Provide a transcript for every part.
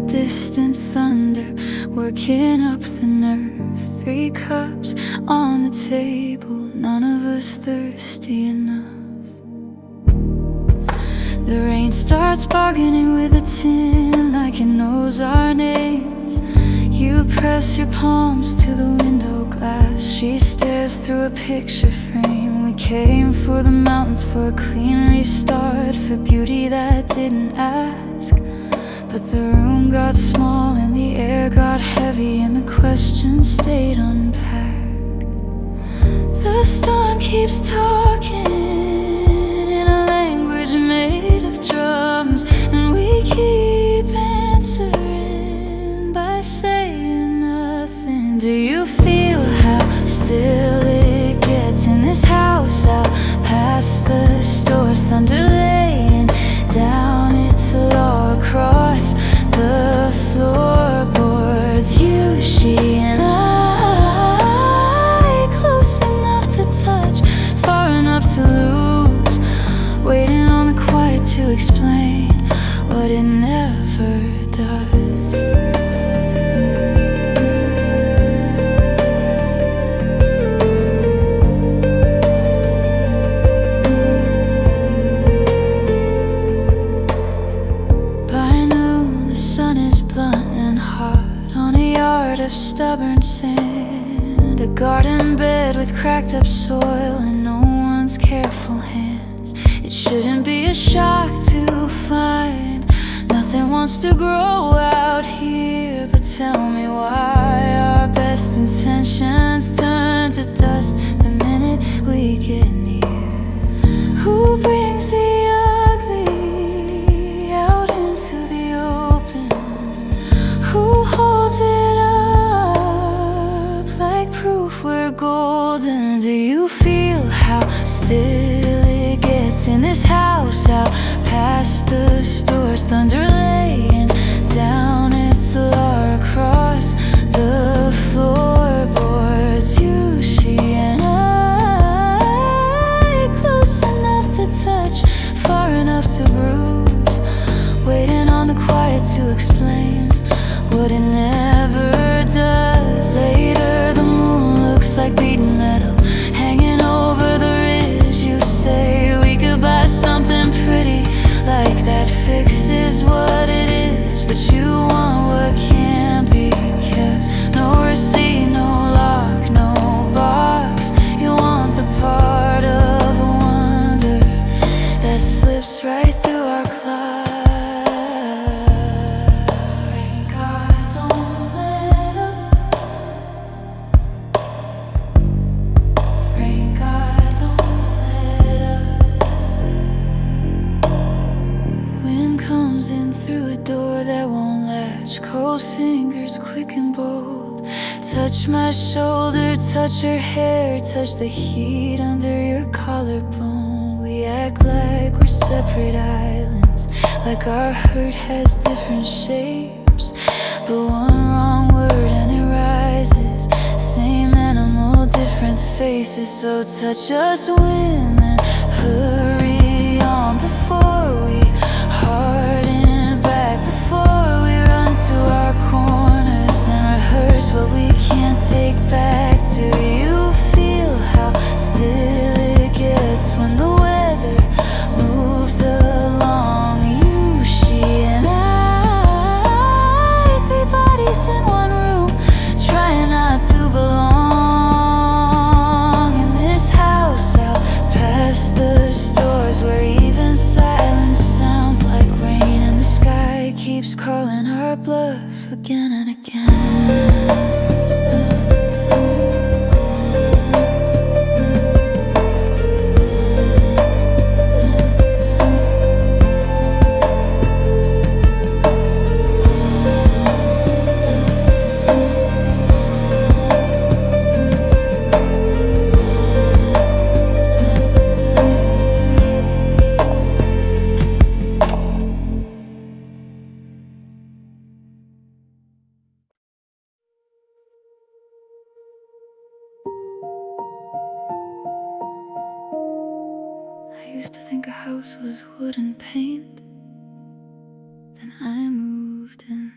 Distant thunder working up the nerve. 3 cups on the table, none of us thirsty enough. The rain starts bargaining with the tin like it knows our names. You press your palms to the window glass. She stares through a picture frame. We came for the mountains, for a clean restart, for beauty that didn't ask. But the room got small and the air got heavy and the questions stayed unpacked. The storm keeps talking in a language made of drums, and we keep answering by saying nothing. Do you feel how still it gets in this house out past the stores? Thunder laying down its law across the floorboards. You, she, and I, close enough to touch, far enough to lose, waiting on the quiet to explain what it never does. Of stubborn sand, a garden bed with cracked up soil and no one's careful hands. It shouldn't be a shock to find nothing wants to grow out here. But tell me why our best intentions turn to dust the minute we get near. Who brings the ugly out into the open? Who holds it proof we're golden? Do you feel how still it gets in this house out past the stores? Thunder laying down its law across the floorboards. You, she, and I, close enough to touch, far enough to bruise, waiting on the quiet to explain what it never does. Later the moon looks like beaten metal hanging over the ridge. You say we could buy something pretty like that fixes what it is, but you want what can't be kept. No receipt, no lock, no box. You want the part of a wonder that slips right through our closet. Cold fingers, quick and bold, touch my shoulder, touch her hair, touch the heat under your collarbone. We act like we're separate islands, like our hurt has different shapes, but one wrong word and it rises. Same animal, different faces. So touch us, women, hurry on before we harden back, before we run to our corners and rehearse what we can't take back. Do you feel how still it gets when the weather moves along? You, she, and I, 3 bodies in one room, trying not to belong in this house out past the stores, where even silence sounds like rain and the sky keeps calling our bluff again and again. house was wood and paint. Then I moved in.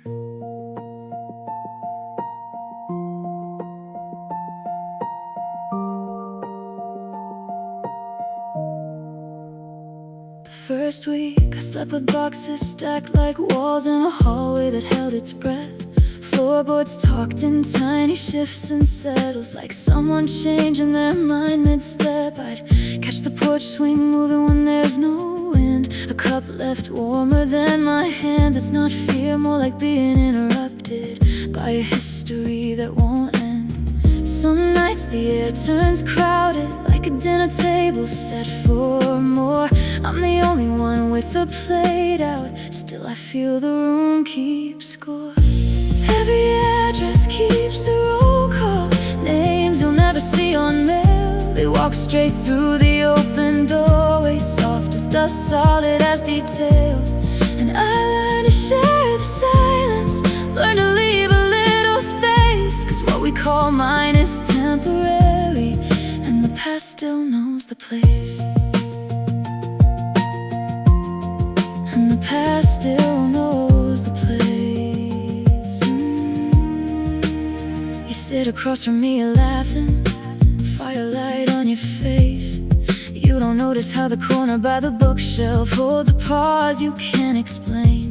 The first week I slept with boxes stacked like walls in a hallway that held its breath. Floorboards talked in tiny shifts and settles, like someone changing their mind mid-step. I'd catch the porch swing moving when there's no wind, a cup left warmer than my hands. It's not fear, more like being interrupted by a history that won't end. Some nights the air turns crowded, like a dinner table set for more. I'm the only one with the plate out, still I feel the room keep score. Every address keeps a roll call, names you'll never see on mail. They walk straight through the open doorway, soft as dust, solid as detail. And I learned to share the silence, learn to leave a little space, 'cause what we call mine is temporary, and the past still knows the place. And the past still knows the place. You sit across from me laughing, firelight on your face. You don't notice how the corner by the bookshelf holds a pause you can't explain.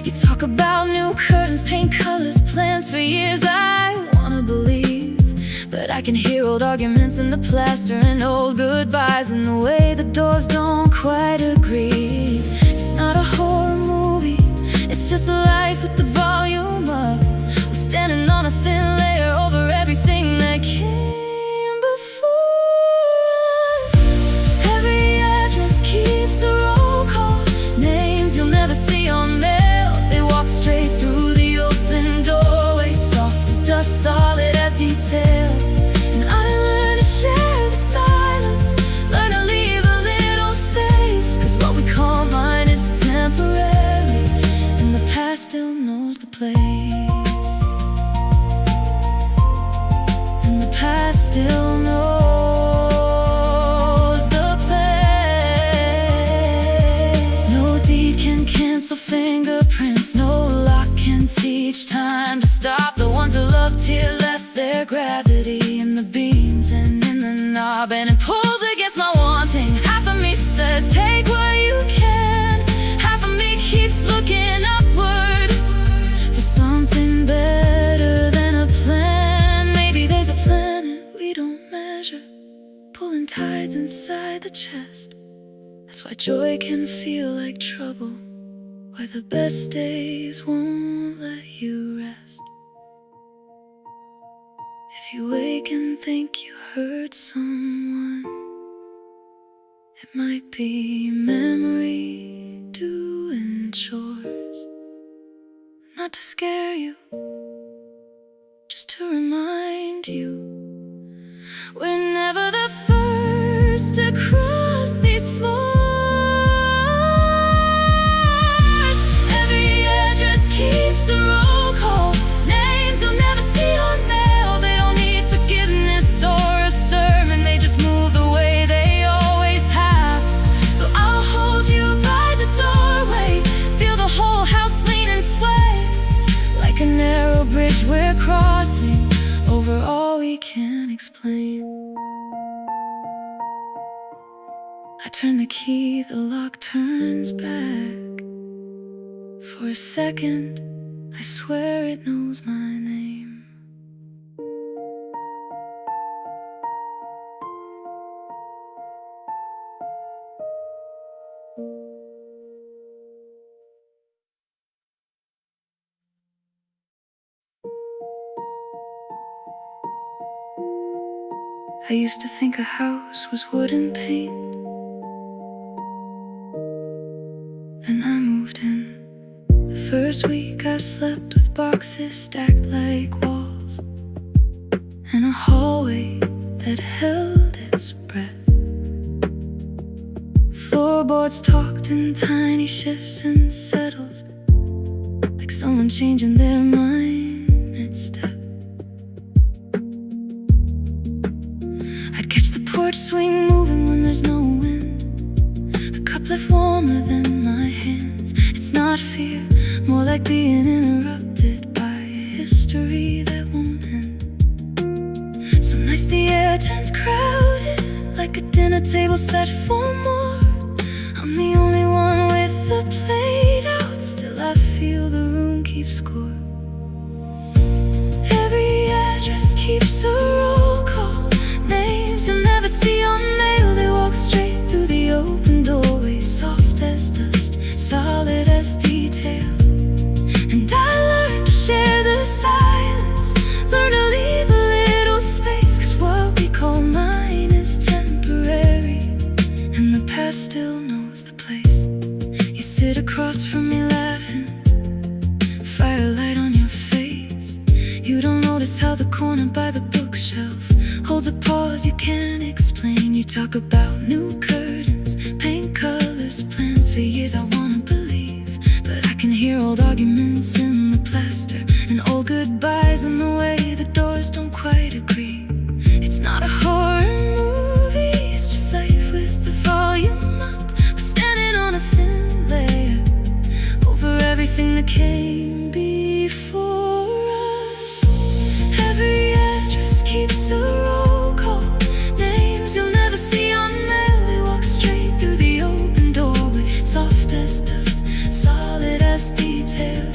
You talk about new curtains, paint colors, plans for years I wanna believe, but I can hear old arguments in the plaster and old goodbyes in the way the doors don't quite agree. It's not a horror movie, it's just a life with the volume up. We're standing on a thin layer over everything that came before us. Every address keeps a roll call, names you'll never see on mail. They walk straight through the open doorway, soft as dust, solid as detail. And I learn to share the silence, learn to leave a little space, 'cause what we call mine is temporary, and the past still knows the place. And the past still knows the place. No deed can cancel fingerprints, no lock can teach time to stop. The ones who loved here left their gravity in the beams and in the knob, and it pulls against my wanting. Half of me says take what you can, half of me keeps looking upward for something better than a plan. Maybe there's a planet we don't measure, pulling tides inside the chest. That's why joy can feel like trouble, why the best days won't let you rest. If you wake and think you hurt someone, it might be memory doing chores. Not to scare you, just to remind you, we're never the first to cross these floors. Every address keeps a roll call, names you'll never see on mail. They don't need forgiveness or a sermon, they just move the way they always have. So I'll hold you by the doorway, feel the whole house lean and sway, like a narrow bridge we're crossing over all we can't explain. I turn the key, the lock turns back. For a second, I swear it knows my name. I used to think a house was wood and paint. Then I moved in. The first week I slept with boxes stacked like walls, and a hallway that held its breath. Floorboards talked in tiny shifts and settles, like someone changing their mind mid-step. I'd catch the porch swing moving when there's no wind, life warmer than my hands. It's not fear, more like being interrupted by history that won't end. Some nights the air turns crowded, like a dinner table set for more. I'm the only one with the plate out, still I feel the room keep score. Every address keeps a roll call, names you'll never see on mail. They walk straight through the open doorway, soft as dust, solid as detail. And I learned to share the silence, learn to leave a little space, 'cause what we call mine is temporary, and the past still knows the place. You sit across from me laughing, firelight on your face. You don't notice how the corner by the bookshelf holds a pause you can't explain. You talk about new curtains, paint colors, plans for years I wanna believe, but I can hear old arguments in the plaster, and old goodbyes in the way the doors don't quite agree. It's not a horror movie, it's just life with the volume up. We're standing on a thin layer over everything that came before us. Every address keeps a roll call, names you'll never see on mail. They walk straight through the open doorway, soft as dust, solid as detail.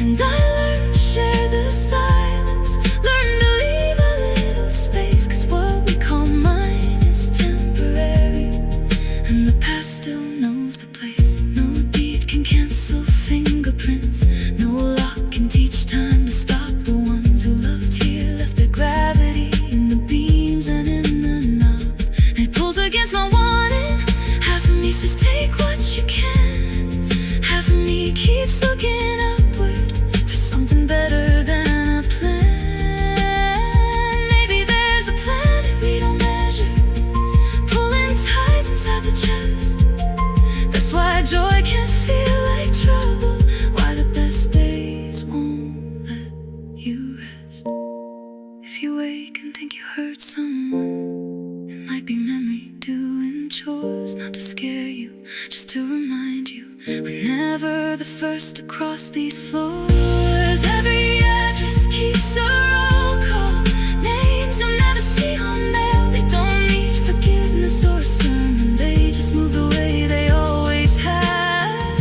And I learned to share the silence, learn to leave a little space, 'cause what we call mine is temporary, and the past still knows the place. No deed can cancel fingerprints, no lock can teach time to stop. The ones who loved here left their gravity in the beams and in the knob. And it pulls against my wanting. Half of me says take what you can, half of me keeps looking upward for something better than a plan. Maybe there's a planet we don't measure, pulling tides inside the chest. That's why joy can feel like trouble, why the best days won't let you rest. If you wake and think you hurt someone, it might be memory doing chores, not to scare you, just to remind you we're never the first to cross these floors. Every address keeps a roll call, names you'll never see on mail. They don't need forgiveness or a sermon, they just move the way they always have.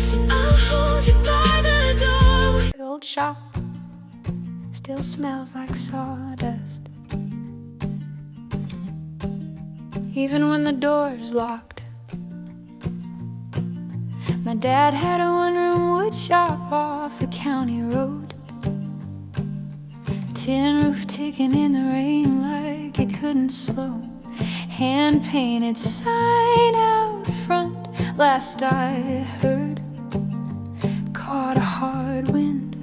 So I'll hold you by the doorway. The old shop still smells like sawdust, even when the door's locked. My dad had a one-room wood shop off the county road, tin roof ticking in the rain like it couldn't slow. Hand-painted sign out front, last I heard. Caught a hard wind,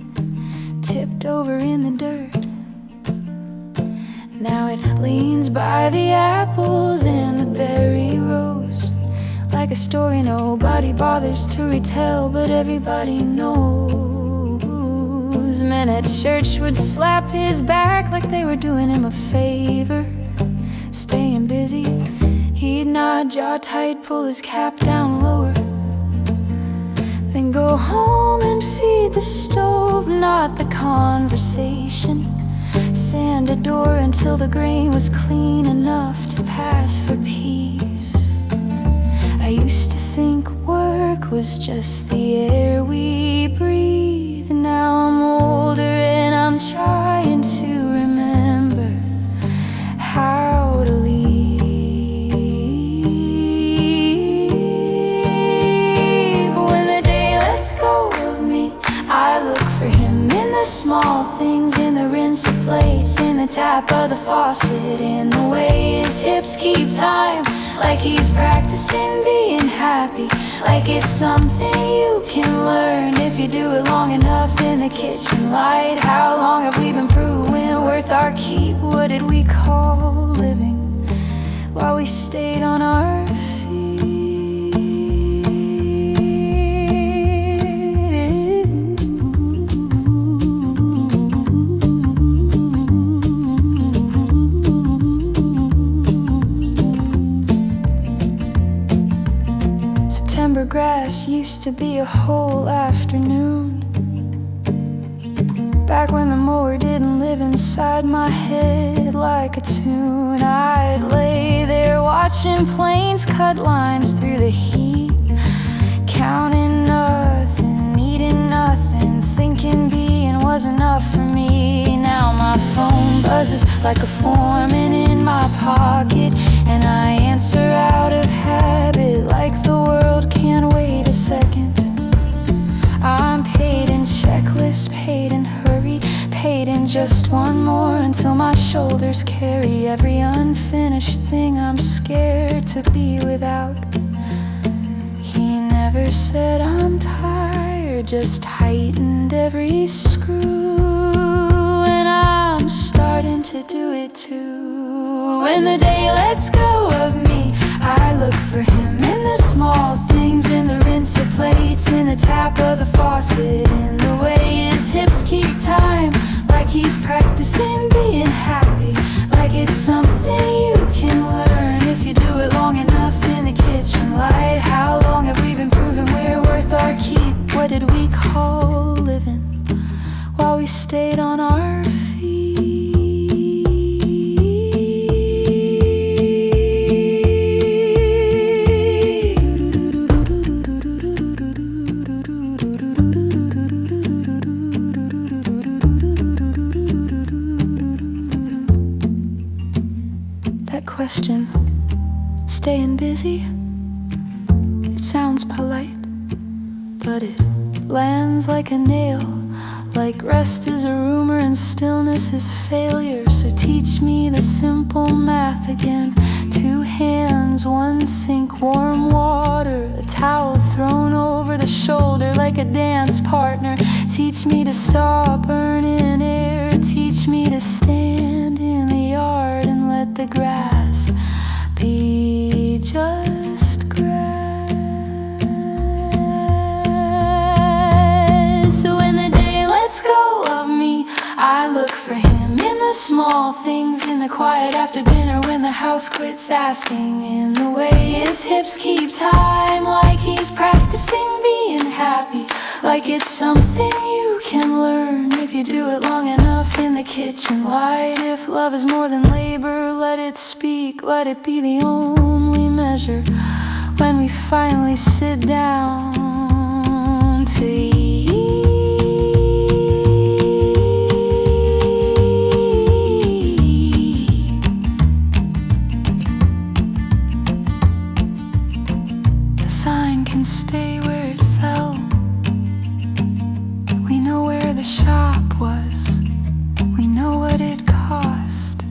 tipped over in the dirt. Now it leans by the apples and the berry rows, like a story nobody bothers to retell, but everybody knows. Men at church would slap his back like they were doing him a favor, staying busy. He'd nod, jaw tight, pull his cap down lower, then go home and feed the stove, not the conversation. Sand a door until the grain was clean enough to pass for peace. I used to think work was just the air we breathe. Now I'm older and I'm trying to remember how to leave. When the day lets go of me, I look for him in the small things, in the rinse of plates, in the tap of the faucet, in the way his hips keep time, like he's practicing being happy, like it's something you can learn if you do it long enough in the kitchen light. How long have we been proving worth our keep? What did we call living while we stayed on our grass used to be a whole afternoon. Back when the mower didn't live inside my head like a tune. I'd lay there watching planes cut lines through the heat, counting nothing, eating nothing, thinking being was enough for me. Now my phone buzzes like a foreman in my pocket, and I answer out of habit like the world can't wait a second. I'm paid in checklists, paid in hurry, paid in just one more until my shoulders carry every unfinished thing I'm scared to be without. He never said I'm tired, just tightened every screw, and I'm starting to do it too. When the day lets go of me, I look for him in the small things, in the rinse of plates, in the tap of the faucet, in the way his hips keep time, like he's practicing being happy, like it's something you can learn if you do it long enough in the kitchen light. How long have we been proving we're worth our keep? What did we call living while we stayed on our feet? Question, staying busy, it sounds polite, but it lands like a nail, like rest is a rumor and stillness is failure. So teach me the simple math again. 2 hands, 1 sink, warm water, a towel thrown over the shoulder like a dance partner. Teach me to stop burning air, teach me to stand in the yard and let the grass be just grass. So when the day lets go of me, I look for him in the small things, in the quiet after dinner when the house quits asking, in the way his hips keep time, like he's practicing being happy, like it's something you can learn if you do it long enough in the kitchen light. If love is more than labor, let it speak, let it be the only measure when we finally sit down to eat. The sign can stay where it fell. We know where the shop was, we know what it cost.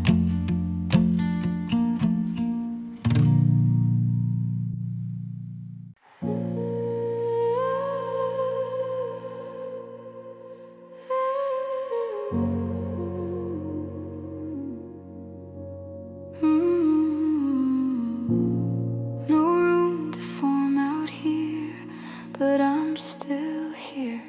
No room to form out here, but I'm still here.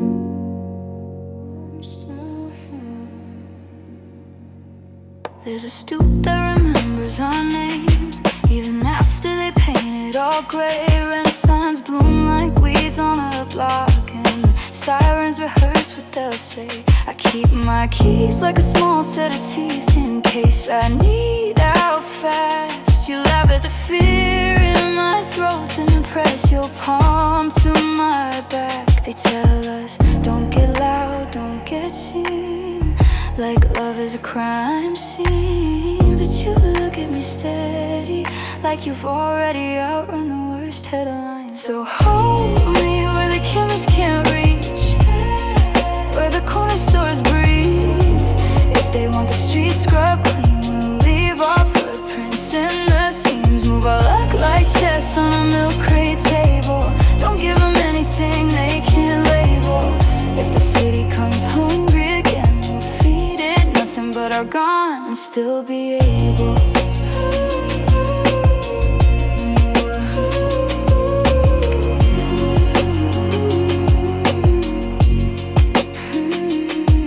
There's a stoop that remembers our names, even after they paint it all gray. Red signs bloom like weeds on a block, and the sirens rehearse what they'll say. I keep my keys like a small set of teeth in case I need out fast. You laugh at the fear in my throat, then press your palm to my back. They tell us, don't get loud, don't get seen, like love is a crime scene. But you look at me steady, like you've already outrun the worst headlines. So hold me where the cameras can't reach, where the corner stores breathe. If they want the streets scrubbed clean, we'll leave our footprints in the seams. Move our luck like chess on a milk crate table. Don't give them anything they can't label. If the city comes hungry again, we'll feed it nothing but our gone and still be able.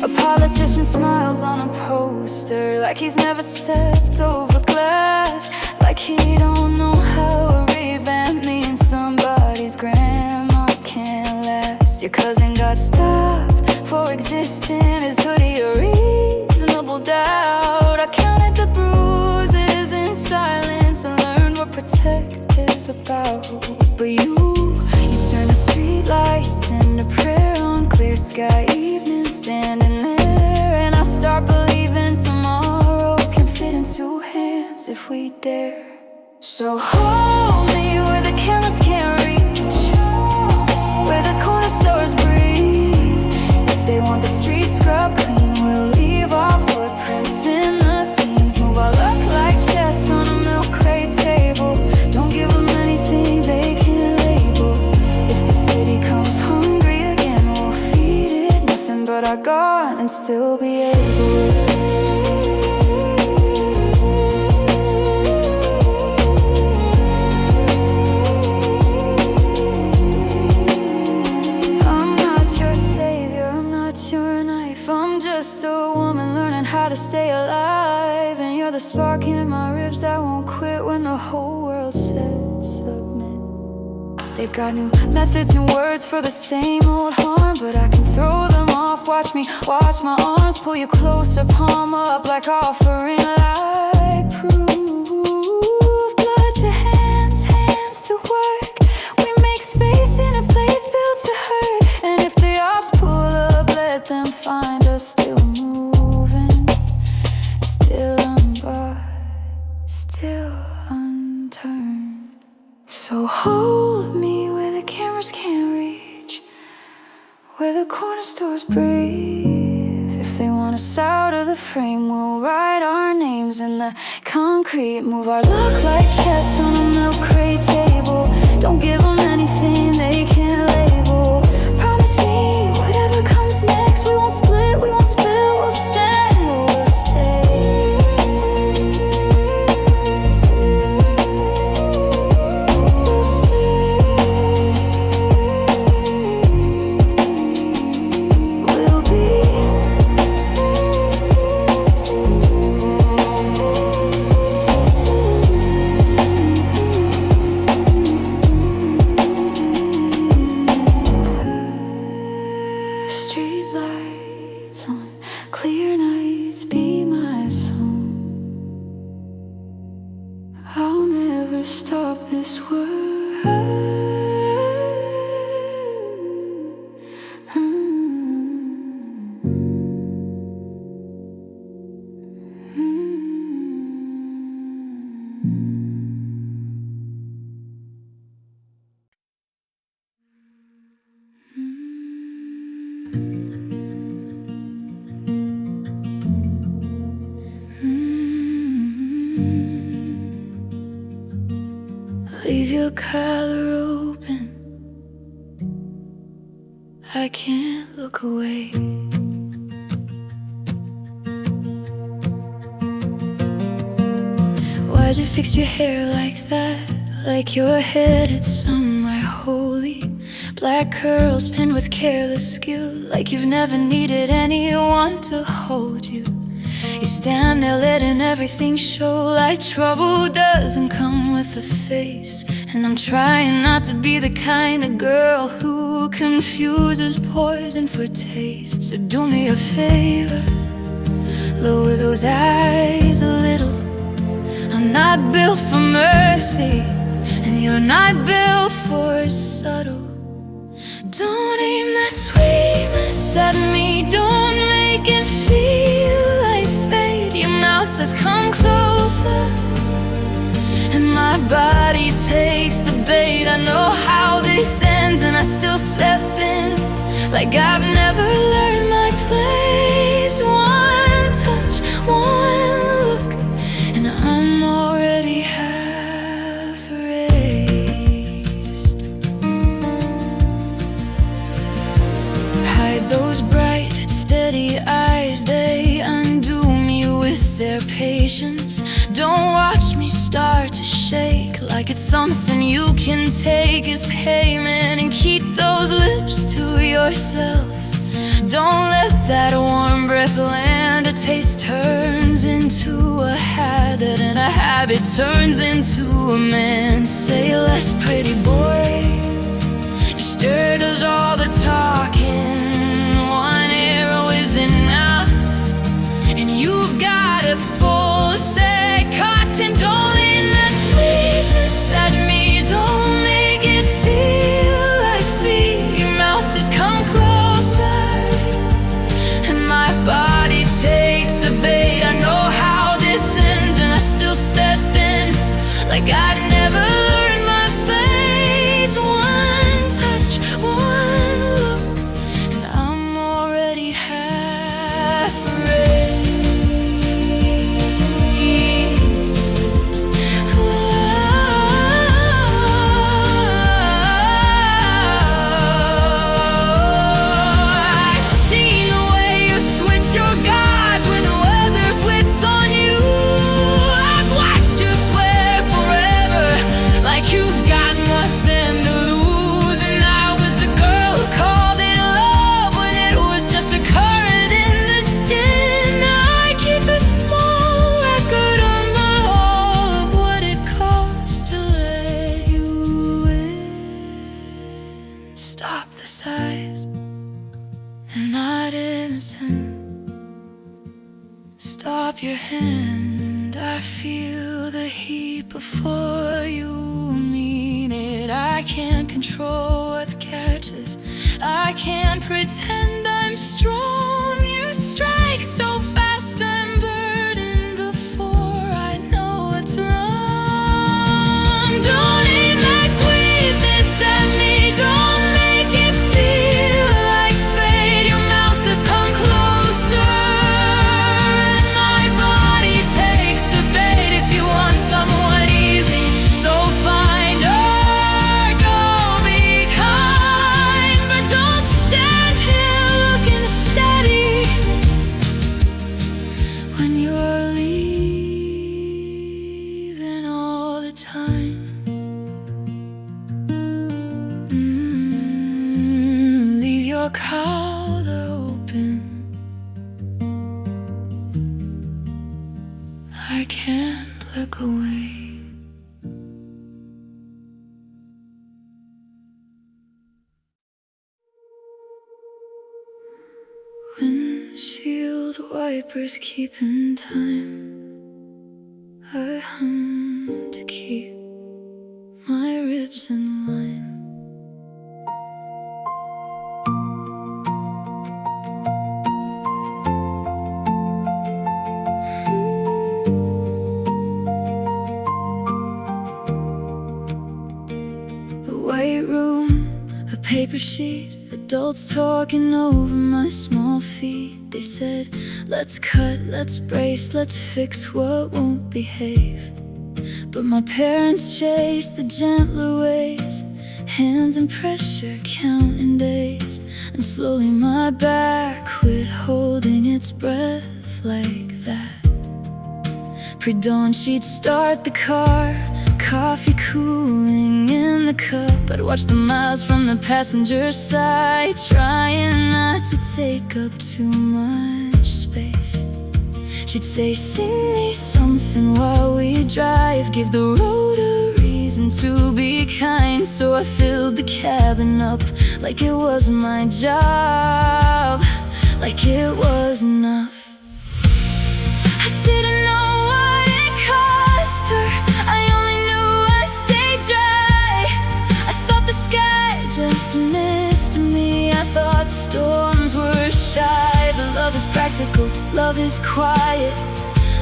A politician smiles on a poster, like he's never stepped over glass, like he don't know how a revamp means somebody's grandma. bruise. Your cousin got stopped for existing. His hoodie a reasonable doubt. I counted the bruises in silence and learned what protect is about. But you turn the street lights into prayer on clear sky evening, standing there. And I start believing tomorrow can fit in two hands if we dare. So hold me where the cameras can't reach, where the corner stores breathe. If they want the streets scrubbed clean, we'll leave our footprints in the seams. Move our luck like chess on a milk crate table. Don't give them anything they can't label. If the city comes hungry again, we'll feed it nothing but our God and still be able. Just a woman learning how to stay alive. And you're the spark in my ribs that won't quit when the whole world says submit. They've got new methods, new words for the same old harm, but I can throw them off. Watch me, watch my arms pull you closer, palm up like offering, like proof. Blood to hands, hands to work. We make space in a place built to hurt. And if the ops pull up, let them find us still moving, still unbarred, still unturned. So hold me where the cameras can't reach, where the corner stores breathe. If they want us out of the frame, we'll write our names in the concrete. Move our luck like chess on a milk crate table. Don't give them anything they can't label. Promise me whatever comes next, we won't split, we won't spill, we'll stand, we'll stay. We'll stay. We'll be. Street lights on clear nights, be my song. I'll never stop this world. Leave your collar open, I can't look away. Why'd you fix your hair like that? Like you're headed somewhere holy. Black curls pinned with careless skill, like you've never needed anyone to hold you. You stand there letting everything show, like trouble doesn't come with a face. And I'm trying not to be the kind of girl who confuses poison for taste. So do me a favor, lower those eyes a little. I'm not built for mercy, and you're not built for subtle. Don't aim that sweetness at me, don't make it feel like fate. Your mouth says come closer, and my body takes the bait. I know how this ends, and I still step in like I've never learned my place. One touch, one look, and I'm already half raised. Hide those bright, steady eyes, they undo me with their patience. Don't watch me start to shake like it's something you can take as payment. And keep those lips to yourself. Don't let that warm breath land. A taste turns into a habit, and a habit turns into a man. Say less, pretty boy. You stirred us all the time. Stop the sighs, you're not innocent. Stop your hand, I feel the heat before you mean it. I can't control what catches, I can't pretend I'm strong. You strike so fast, I'm burdened before I know what's wrong. Don't eat my sweetness at me, don't make it feel like fate. Your mouth says come closer, and my body takes the bait. If you want someone easy, go find her, go be kind. But don't stand here looking steady when you're leaving all the time. Leave your collar open, I can't look away. Windshield wipers keeping time, I hum to keep my ribs in line. A white room, a paper sheet, adults talking over my small feet. They said, let's cut, let's brace, let's fix what won't behave. But my parents chased the gentler ways, hands and pressure counting days. And slowly my back quit holding its breath like that. Pre-dawn she'd start the car, coffee cooling in the cup. I'd watch the miles from the passenger side, trying not to take up too much space. She'd say, sing me something while we drive, give the road a reason to be kind. So I filled the cabin up like it was my job, like it was enough. I didn't know what it cost her, I only knew I stayed dry. I thought the sky just missed me, I thought storms were shy. But love is practical, love is quiet.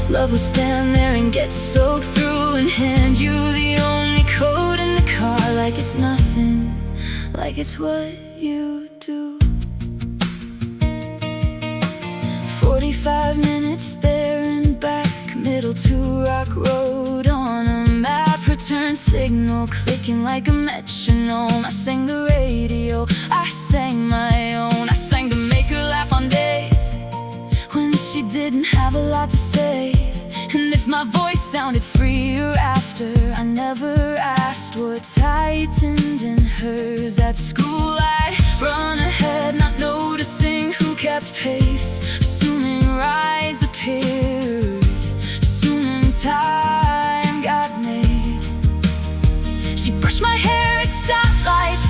Love will stand there and get soaked through and hand you the only coat in the car, like it's nothing, like it's what you do. 45 minutes there and back, middle to Rock Road on a map. Her turn signal clicking like a metronome. I sang the radio, I sang my own. I sang to make her laugh on days when she didn't have a lot to say. And if my voice sounded freer after, I never asked what tightened in hers. At school I'd run ahead, not noticing who kept pace. Assuming rides appeared, assuming time got made. She brushed my hair at stoplights,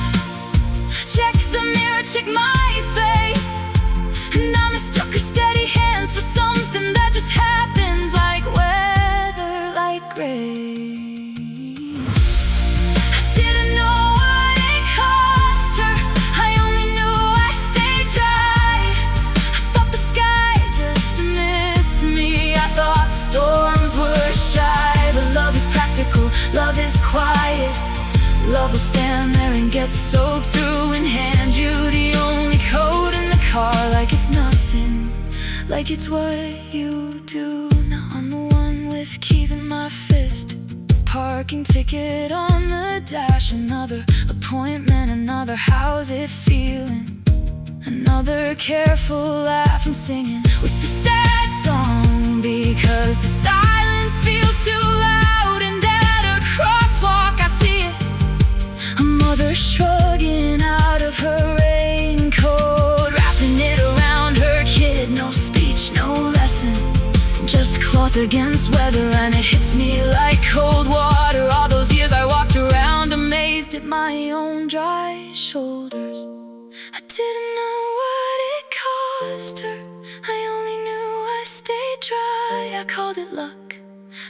check the mirror, check my face. And I mistook her steady hands for something that just happens, like weather, like grace. I didn't know what it cost her, I only knew I stayed dry. I thought the sky just missed me, I thought storms were shy. But love is practical, love is quiet. Love will stand there and get soaked through and hand you the only coat in the car, like it's nothing, like it's what you do. Now I'm the one with keys in my fist, parking ticket on the dash. Another appointment, another how's it feeling. Another careful laugh and singing with the sad song, because the silence feels too loud. And at a crosswalk I see it, a mother shrugging out of her raincoat, wrapping it around her kid. No speech, no lesson, just cloth against weather. And it hits me like cold water. All those years I walked around amazed at my own dry shoulders. I didn't know what it cost her. I only knew I stayed dry. I called it luck,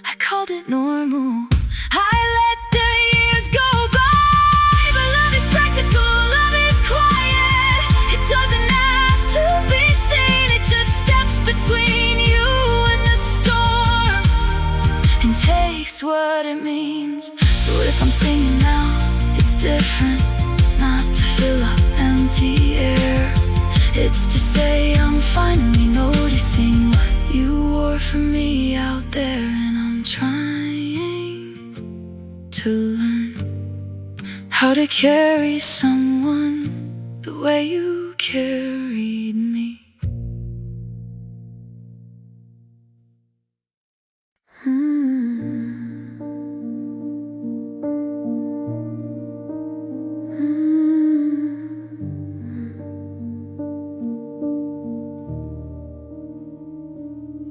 I called it normal. I let the years go by. But love is practical, love is quiet. It doesn't ask to be seen. It just steps between you and the storm and takes what it means. So if I'm singing now, it's different. Not to fill up empty air. It's to say I'm finally noticing what you wore for me out there. And I'm trying to learn how to carry someone the way you carried me.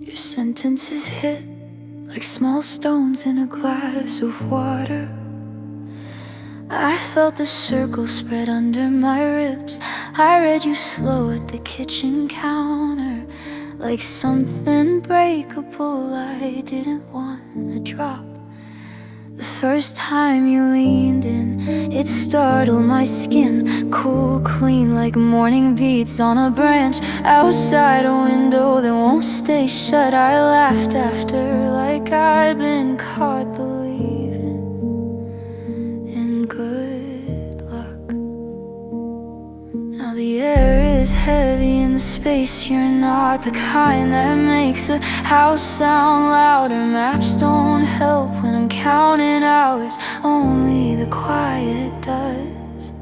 Your sentences hit like small stones in a glass of water. I felt the circle spread under my ribs. I read you slow at the kitchen counter, like something breakable I didn't want to drop. The first time you leaned in, it startled my skin. Cool, clean, like morning beats on a branch outside a window that won't stay shut. I laughed after like I'd been caught believing in good luck. Now the air is heavy in the space. You're not the kind that makes a house sound louder. Maps don't help when I'm counting hours, only the quiet does.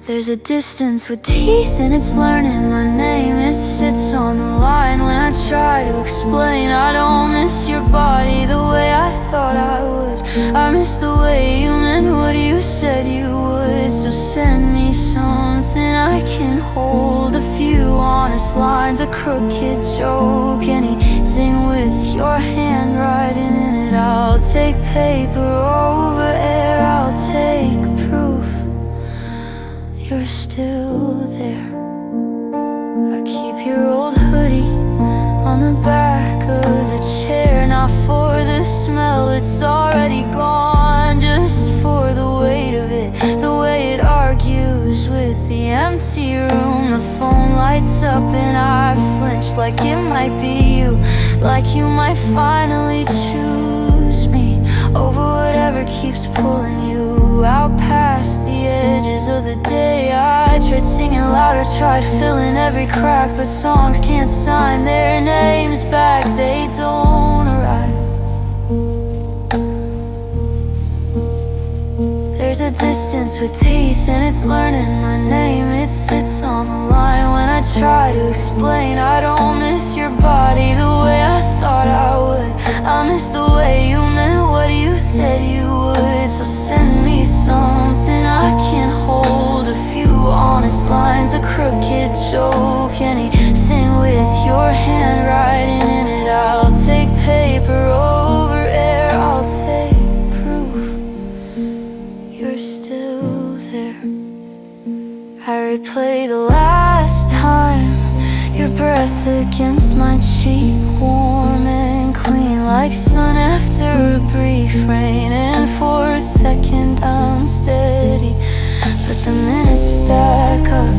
There's a distance with teeth and it's learning my name. It sits on the line when I try to explain. I don't miss your body the way I thought I would. I miss the way you meant what you said you would. So send me something I can hold. A few honest lines, a crooked joke, anything with your handwriting in it. I'll take paper over air, I'll take proof you're still there. I keep your old hoodie on the back of the chair, not for the smell, it's already gone, just for the weight of it, the way it argues with the empty room. The phone lights up and I flinch like it might be you, like you might finally choose me over whatever keeps pulling you out past the edges of the day. I tried singing louder, tried filling every crack, but songs can't sign their names back, they don't arrive. There's a distance with teeth and it's learning my name. It sits on the line when I try to explain. I don't miss your body the way I thought I would. I miss the way you meant what you said you would. So send me something I can hold. A few honest lines, a crooked joke, anything with your handwriting in it. I'll take paper over air, I'll take proof you're still there. I replay the last time, your breath against my cheek, warm and clean like sun after a brief rain. And for a second I'm steady, but the minutes stack up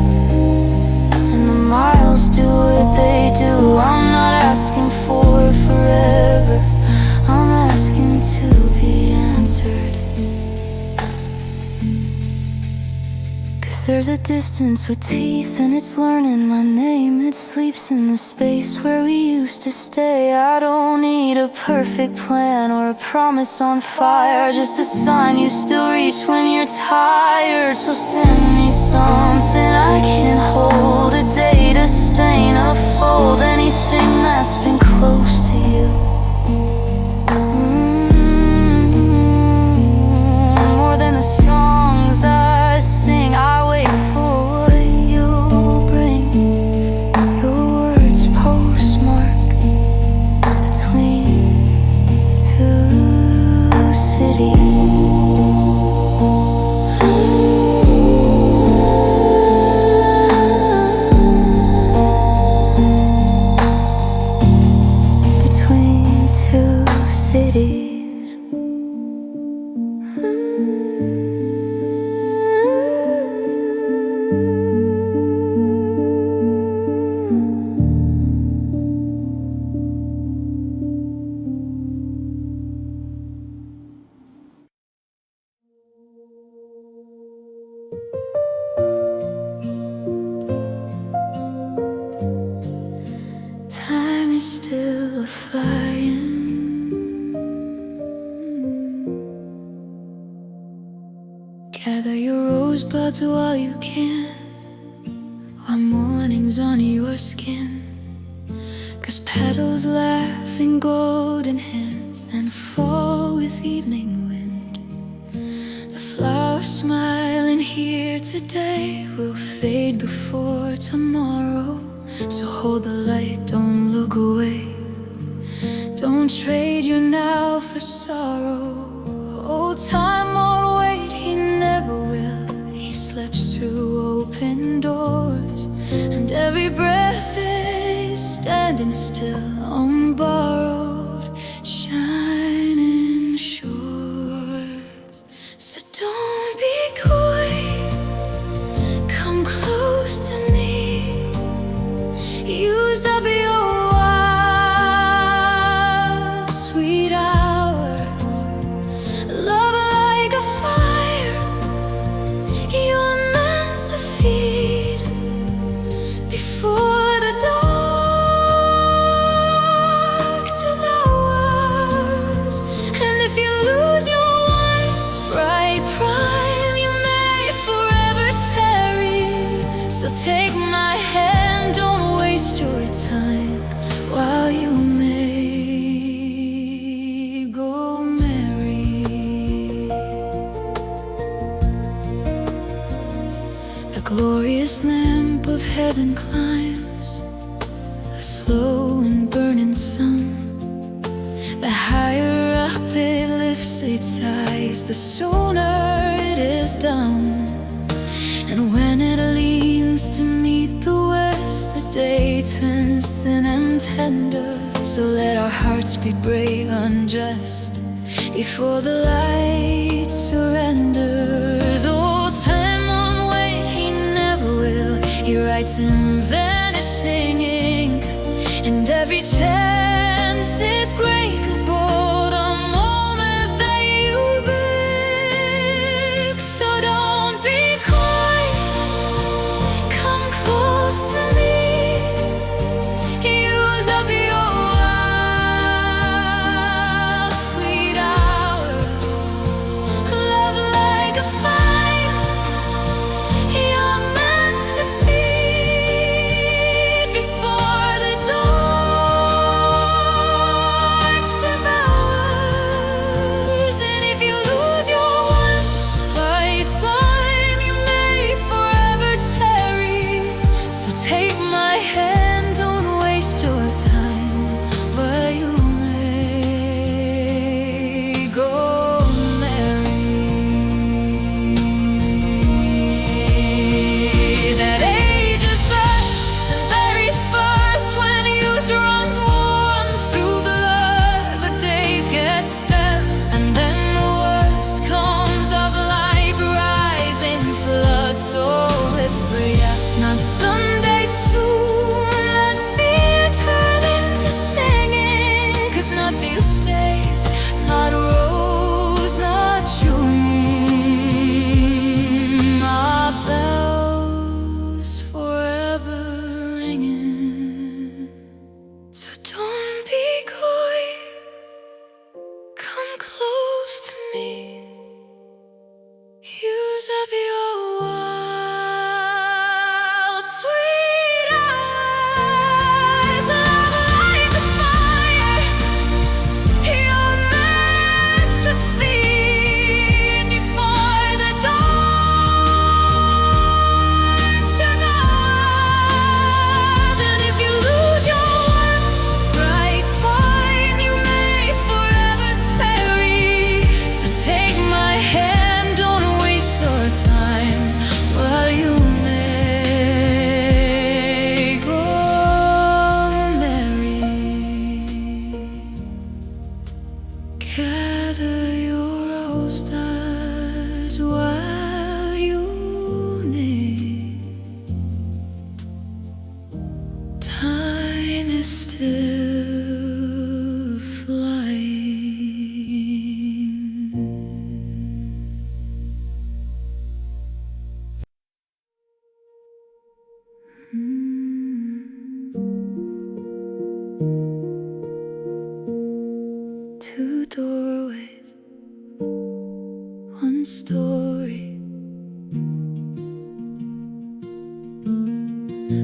and the miles do what they do. I'm not asking for forever, I'm asking to be answered. There's a distance with teeth and it's learning my name. It sleeps in the space where we used to stay. I don't need a perfect plan or a promise on fire, just a sign you still reach when you're tired. So send me something I can hold, a day to stain, a fold, anything that's been close to you. More than the songs I sing, I wait for what you'll bring. Your words postmarked between two cities. flying. Gather your rosebuds while you can, while morning's on your skin. 'Cause petals laugh in golden hands, then fall with evening wind. The flowers smiling here today will fade before tomorrow. So hold the light, don't look away. Don't trade your now for sorrow. Oh, time won't wait, he never will. He slips through open doors, and every breath is standing still on borrowed, shining shores. So don't be coy, come close to me. Use up your wild, sweet hours. Love like a fire, you're meant to feed before the dark devours. And if you lose your once bright prime, you may forever tarry. So take my hand, don't waste your time, while you may go marry. The glorious lamp of heaven climbs a slow and burning sun. The higher up it lifts its eyes, the sooner it is done. And when it leans to meet the west, the day turns thin and tender. So let our hearts be brave, undressed, before the light surrender. Though time won't wait, he never will. He writes in vanishing ink, and every chance is great. Good bold, a moment that you bring. So don't be coy, come close to me. Use up your wild, sweet hours. Love like a fire, you're meant to feed before the dark devours. And if you lose your once bright flame, you may forever tarry. So take my hand, don't waste your time, while you may go marry. That age is best, the very first, when youth runs warm through blood. The days get spent, and then the worst comes of life, rising flood. So whisper yes, not someday soon. Let fear turn into singing, 'cause not few stays, not rose, not June. Our bells forever ringing. So don't be coy, come close to me. Use up your wild, sweet eyes. Love like a fire, you're meant to feed before the dark devours. And if you lose your once bright flame, you may forever tarry. So take my hand, don't waste your time, while you may go marry. Gather your rosebuds while you may. Time is still flying.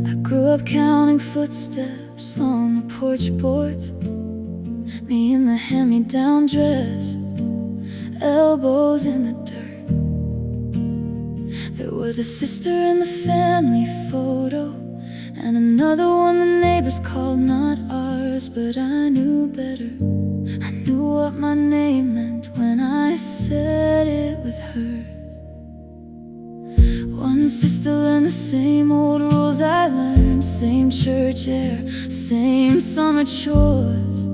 I grew up counting footsteps on the porch boards, me in the hand-me-down dress, elbows in the dirt. There was a sister in the family photo, and another one the neighbors called not ours. But I knew better. I knew what my name meant when I said it with hers. One sister learned the same old rules I learned, same church air, same summer chores,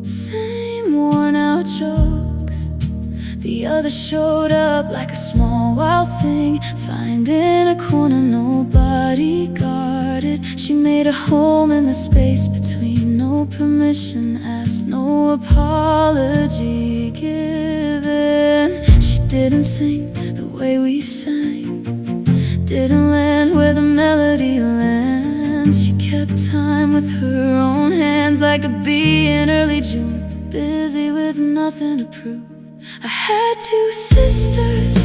same worn out jokes. The other showed up like a small wild thing, finding a corner nobody guarded. She made a home in the space between, no permission asked, no apology given. She didn't sing the way we sang, didn't land where the melody lands. She kept time with her own hands like a bee in early June, busy with nothing to prove. I had two sisters,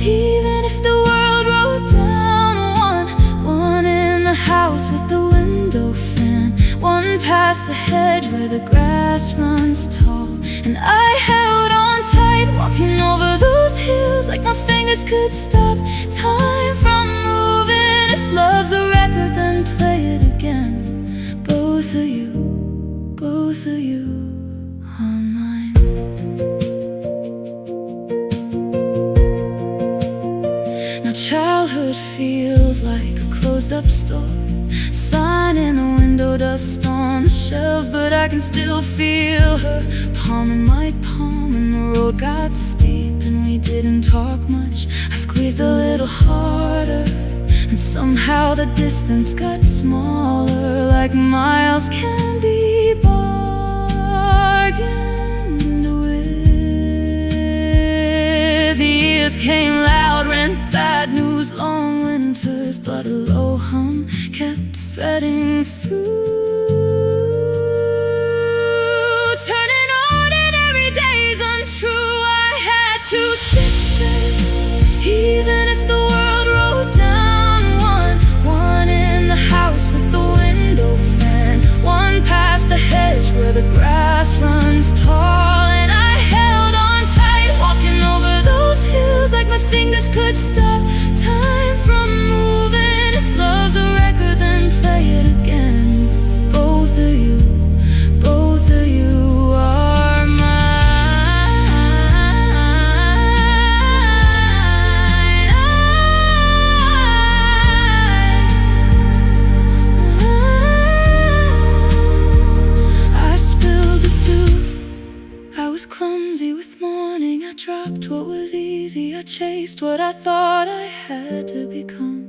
even if the world rolled down one in the house with the window fan, one past the hedge where the grass runs tall. And I held on tight, walking over those hills like my fingers could stop time from moving. If love's a record, then play it again. Both of you are mine. Now childhood feels like a closed-up store, sign in the window, dust on the shelves, but I can still feel her palm in my palm. And the road got steep and we didn't talk much. I squeezed a little harder, and somehow the distance got smaller, like miles can be bargained with. The years came loud, rent, bad news, long winters, but a low hum kept threading through, turning ordinary days untrue. I had two sisters, even if the world rolled down one in the house with the window fan, one past the hedge where the grass runs tall. And I held on tight, walking over those hills like my fingers could stop time from moving. If love's a record, then play it again. Both of you are mine. I spilled the dew, I was clumsy with morning. I dropped what was easy, I chased what I thought I had to become.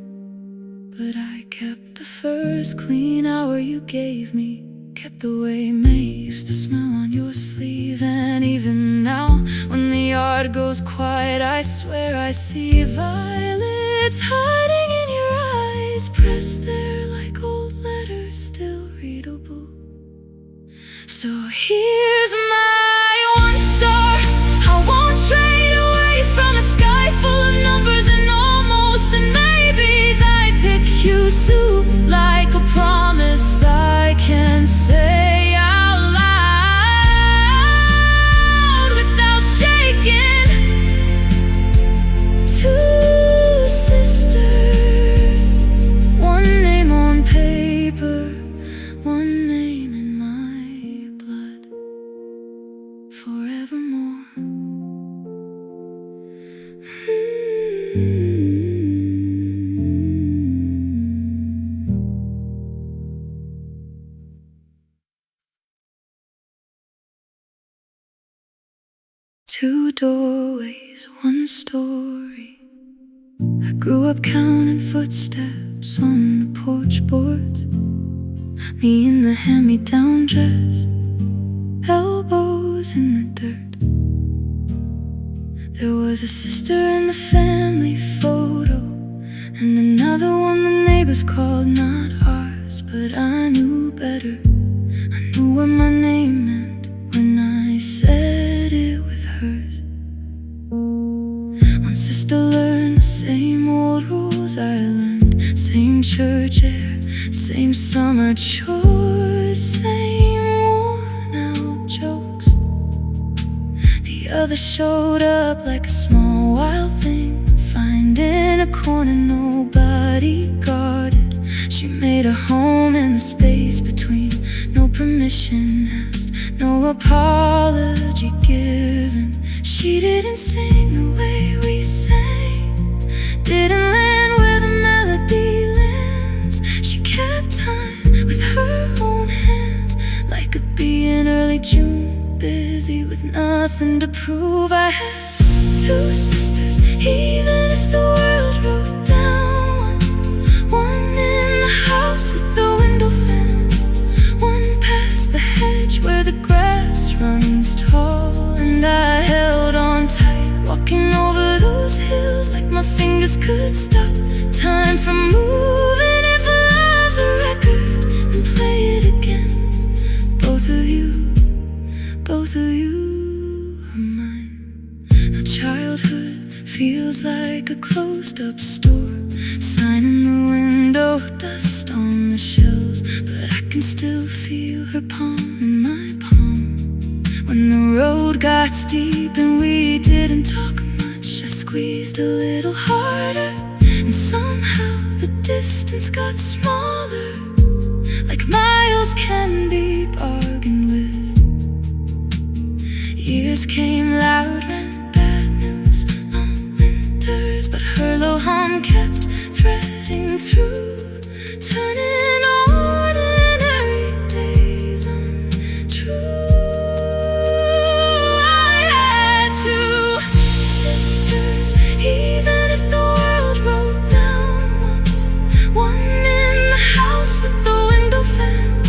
But I kept the first clean hour you gave me, kept the way May used to smell on your sleeve. And even now, when the yard goes quiet, I swear I see violets hiding in your eyes, pressed there like old letters, still readable. So here's my one star, I won't trade away from a sky full of numbers and almost and maybes. I pick you soon like a promise I can say out loud without shaking. Two sisters, one name on paper, one name in my blood, forevermore. Two doorways, one story. I grew up counting footsteps on the porch boards, me in the hand-me-down dress, elbows in the dirt. There was a sister in the family photo, and another one the neighbors called not ours. But I knew better. I knew what my name meant when I said it with hers. One sister learned the same old rules I learned, Same church air, same summer chores, same worn out jokes. The other showed up like a small wild thing, finding a corner nobody guarded. She made a home in the space between, no permission asked, no apology given. She didn't sing the way we sang, didn't land where the melody lands. She kept time with her own hands, like a bee in early June, busy with nothing to prove. I had two sisters, even if the world wrote down one in the house with the window fan, one past the hedge where the grass runs tall. And I held on tight, walking over those hills like my fingers could stop time from moving. If love's a record, then play it again. Both of you are mine. Now childhood feels like a closed-up store, sign in the window, dust on the shelves, but I can still feel her palm in my palm. When the road got steep and we didn't talk much, I squeezed a little harder, and somehow the distance got smaller, like miles can be bargained with. Years came loud, ran bad news, long winters, but her low hum kept threading through, turning ordinary days untrue. Even if the world wrote down one in the house with the window fan,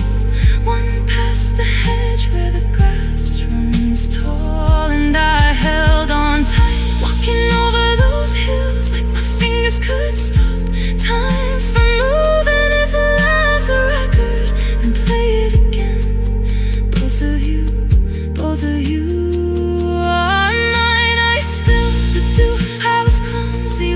one past the hedge where the grass runs tall. And I held on tight, walking over those hills like my fingers could stop time from moving. If love's a record, then play it again. Both of you are mine. I spilled the dew,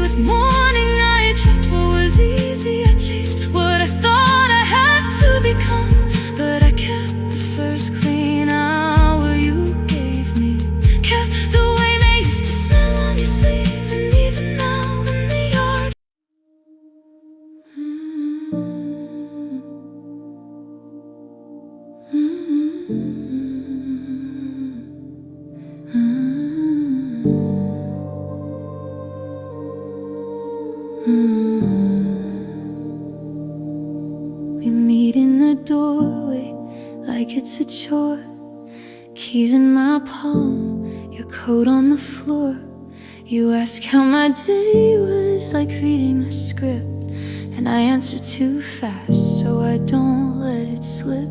with morning I dropped what was easy. I chased what I thought I had to become, but I kept the first clean hour you gave me, kept the way they used to smell on your sleeve, and even now in the yard. We meet in the doorway like it's a chore, keys in my palm, your coat on the floor. You ask how my day was, like reading a script, and I answer too fast so I don't let it slip.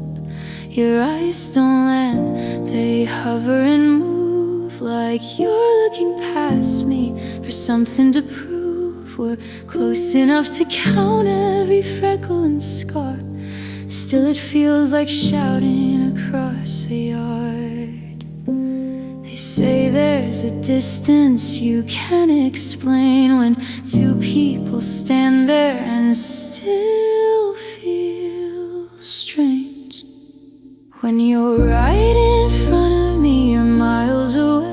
Your eyes don't land, they hover and move, like you're looking past me for something to prove. We're close enough to count every freckle and scar, still it feels like shouting across a yard. They say there's a distance you can't explain when two people stand there and still feel strange. When you're right in front of me, you're miles away,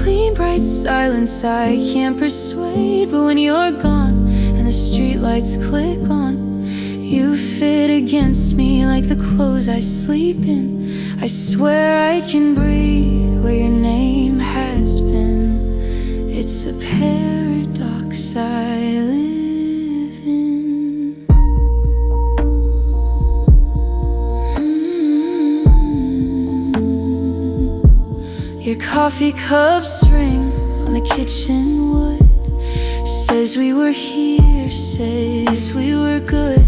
clean, bright silence I can't persuade. But when you're gone and the streetlights click on, you fit against me like the clothes I sleep in. I swear I can breathe where your name has been. It's a paradox I live in. Your coffee cups ring on the kitchen wood, says we were here, says we were good.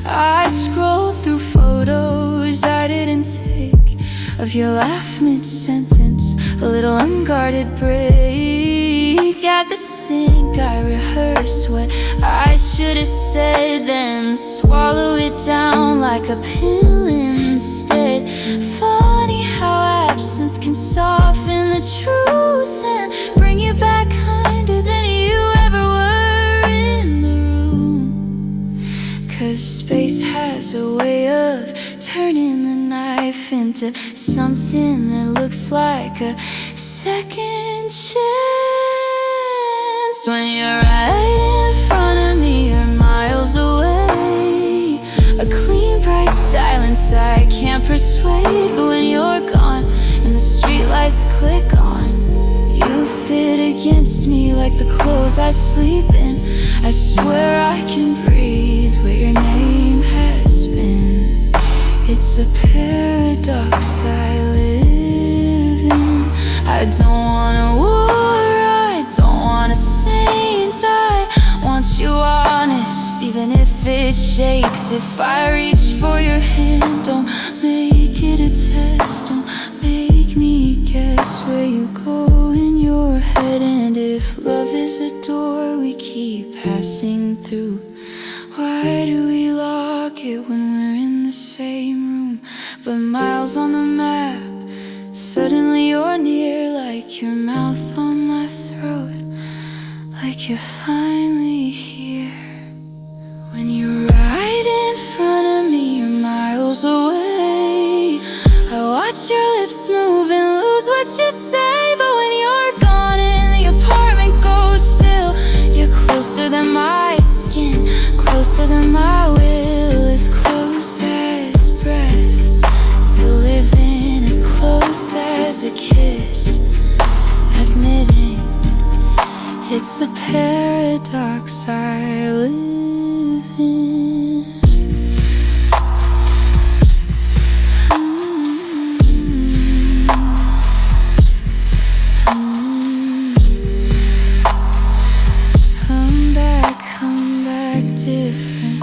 I scroll through photos I didn't take of your laugh mid-sentence, a little unguarded break. At the sink I rehearse what I should have said, then swallow it down like a pill instead. Funny how absence can soften the truth and bring you back kinder than you ever were in the room. space has a way of turning the knife into something that looks like a second chance. When you're right in front of me, you're miles away. A clean, bright silence I can't persuade. But when you're gone and the streetlights click on, you fit against me like the clothes I sleep in. I swear I can breathe where your name has been. It's a paradox I live in. I don't want a war, I don't want a saint. I want you honest, even if it shakes. If I reach for your hand, don't make it a test. Don't make me guess where you go in your head. And if love is a door we keep passing through, why do we lock it when we're in the same room? But miles on the map, suddenly you're near, like your mouth on my throat, like you're finally here. When you're right in front of me, you're miles away. I watch your lips move and lose what you say. But when you're gone and the apartment goes still, you're closer than my skin, closer than my will, as close as breath to living, as close as a kiss, admitting it's a paradox I live in. Come back different.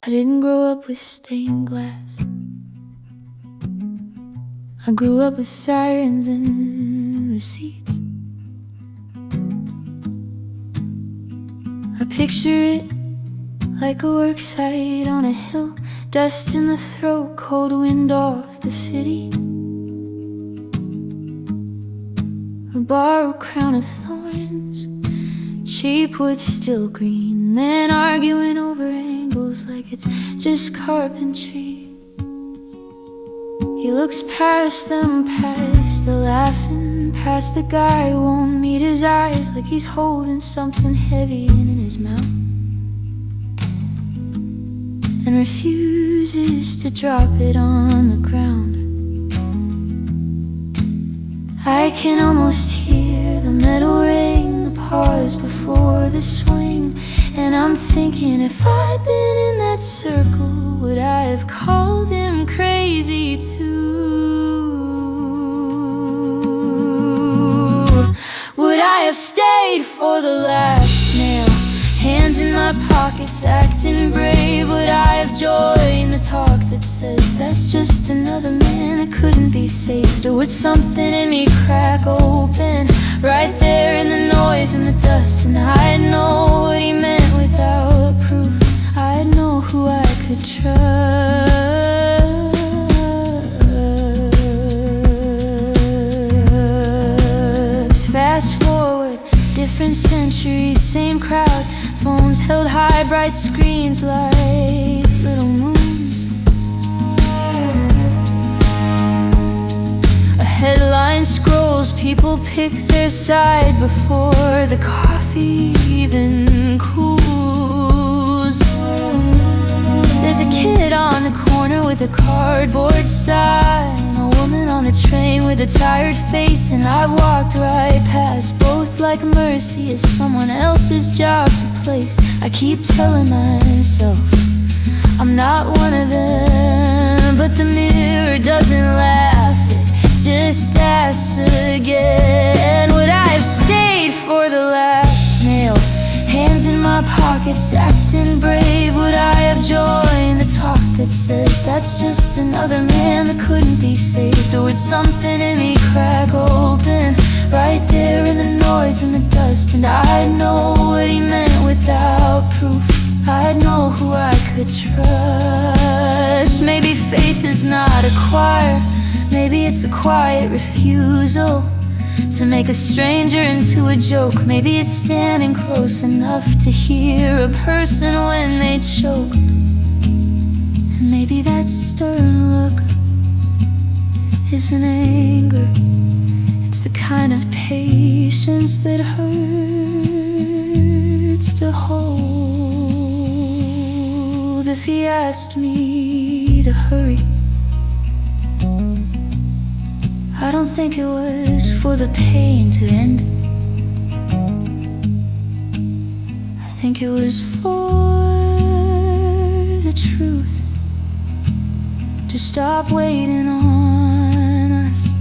I didn't grow up with stained glass. I grew up with sirens and receipts. I picture it like a worksite on a hill, dust in the throat, cold wind off the city. A borrowed crown of thorns, cheap wood still green, men arguing over angles like it's just carpentry. He looks past them, past the laughing, past the guy who won't meet his eyes, like he's holding something heavy in his mouth, and refuses to drop it on the ground. I can almost hear the metal ring, the pause before the swing. And I'm thinking, if I'd been in that circle, would I have called him crazy too? Would I have stayed for the last nail? Hands in my pockets, acting brave. Would I have joined the talk that says that's just another man that couldn't be saved? Or would something in me crack open right there in the noise and the dust, and I'd know what he meant without proof? I'd know who I could trust. Fast forward, different centuries, same crowd, phones held high, bright screens like little moons. A headline scrolls, people pick their side before the coffee even cools. There's a kid on the corner with a cardboard sign, a woman on the train with a tired face, and I've walked right past both like mercy is someone else's job to place. I keep telling myself I'm not one of them, but the mirror doesn't laugh, it just asks again. Would I have stayed for the last nail? Hands in my pockets, acting brave. Would I have joined the talk that says that's just another man that couldn't be saved? Or would something in me crack open right there in the noise scars in the dust, and I'd know what he meant without proof. I'd know who I could trust. Maybe faith is not a choir, maybe it's a quiet refusal to make a stranger into a joke. Maybe it's standing close enough to hear a person when they choke. And maybe that stern look isn't anger, it's the kind of patience that hurts to hold. If he asked me to hurry, I don't think it was for the pain to end. I think it was for the truth to stop waiting on us.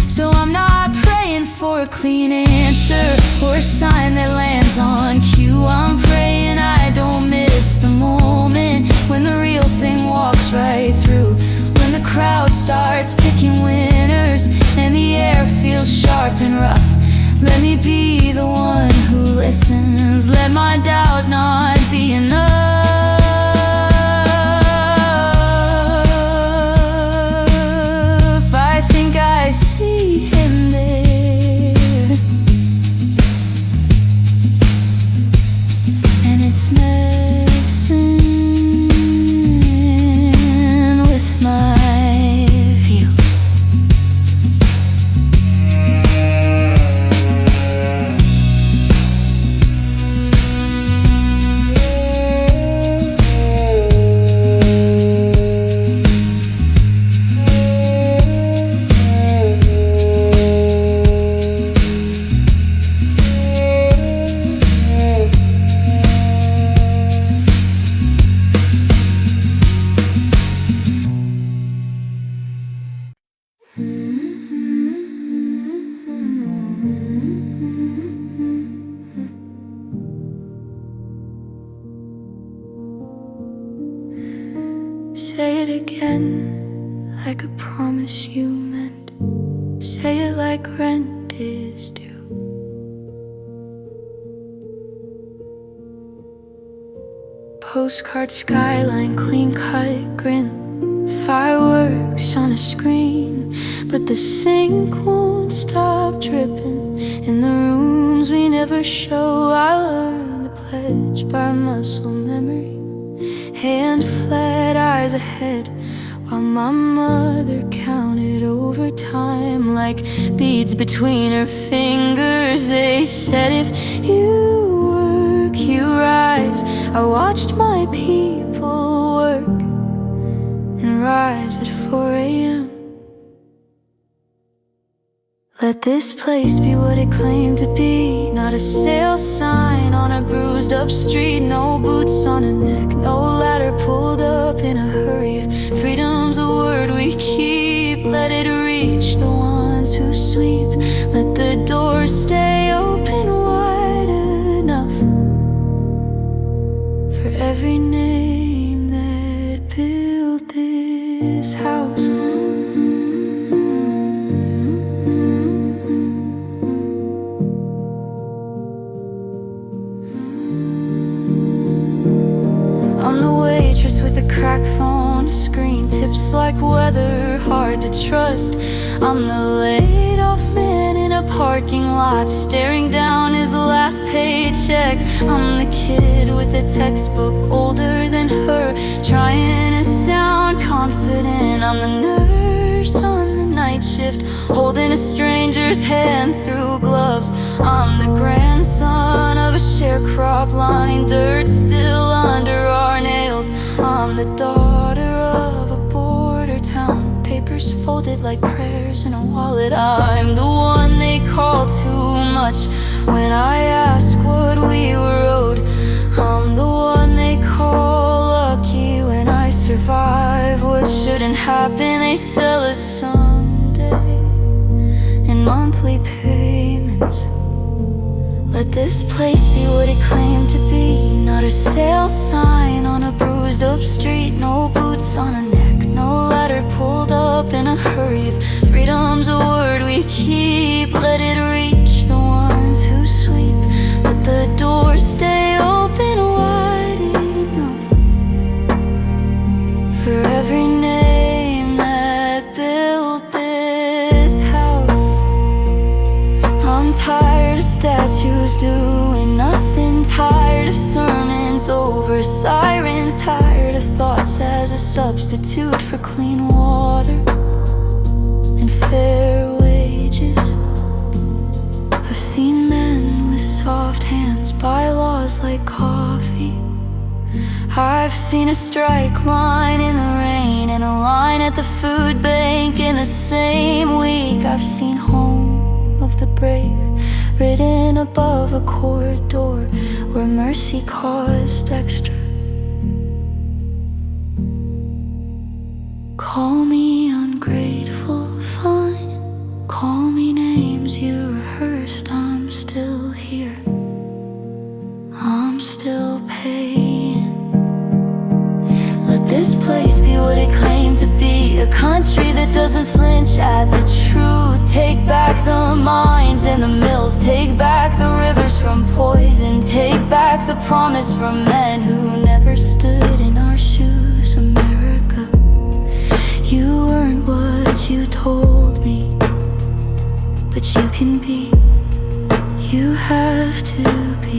So I'm not praying for a clean answer or a sign that lands on cue. I'm praying I don't miss the moment when the real thing walks right through. When the crowd starts picking winners and the air feels sharp and rough, let me be the one who listens. Let my doubt not be enough. I think I see him there, and it's messing with my view. Say it again, like a promise you meant. Say it like rent is due. Postcard skyline, clean cut grin. Fireworks on a screen, but the sink won't stop dripping. In the rooms we never show, I learned the pledge by muscle memory. Hand flat, eyes ahead, while my mother counted over time like beads between her fingers. They said if you work, you rise. I watched my people work and rise at 4 a.m. Let this place be what it claimed to be. Not a sale sign on a bruised up street. No boots on a neck, no ladder pulled up in a hurry. If freedom's a word we keep, let it reach the ones who sweep. Let the door stay open wide enough for every name that built this house. With a crack phone screen, tips like weather, hard to trust. I'm the laid off man in a parking lot, staring down his last paycheck. I'm the kid with a textbook older than her, trying to sound confident. I'm the nurse on the night shift, holding a stranger's hand through gloves. I'm the grandson of a sharecrop line, dirt still under our nails. I'm the daughter of a border town, papers folded like prayers in a wallet. I'm the one they call too much when I ask what we were owed. I'm the one they call lucky when I survive what shouldn't happen. They sell us someday in monthly payments. Let this place be what it claimed to be. Not a sale sign on a bruised up street. No boots on a neck, no ladder pulled up in a hurry. If freedom's a word we keep, let it reach the tired of statues doing nothing, tired of sermons over sirens, tired of thoughts as a substitute for clean water and fair wages. I've seen men with soft hands buy laws like coffee. I've seen a strike line in the rain and a line at the food bank in the same week. I've seen home of the brave written above a corridor where mercy cost extra. Call me ungrateful, fine. Call me names you rehearsed. I'm still here. I'm still paying. Let this place be what it claimed to be, a country that doesn't flinch at the truth. Take back the mines and the mills, take back the rivers from poison, take back the promise from men who never stood in our shoes. America, you weren't what you told me, but you can be, you have to be.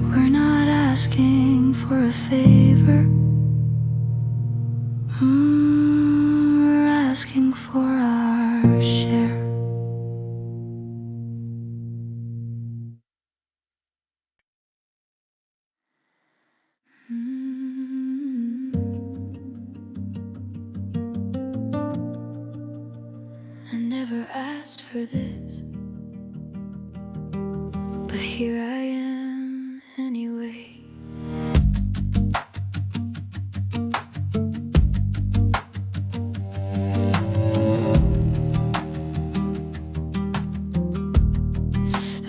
We're not asking for a favor, we're asking for our share. I never asked for this, but here I am anyway.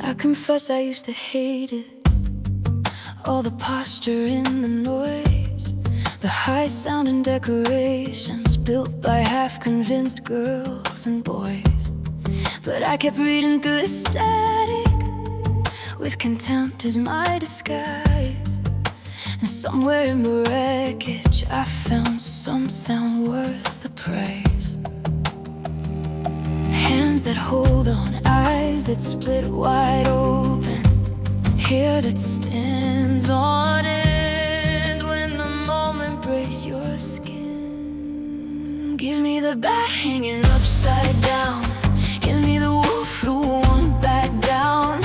I confess I used to hate it, all the posture in the noise, the high-sounding decorations built by half-convinced girls and boys. But I kept reading through the static with contempt as my disguise. And somewhere in the wreckage I found something worth the praise. Hands that hold on, eyes that split wide open, hair that stands on end when the moment breaks your skin. Give me the bat hanging upside down, give me the wolf who won't back down,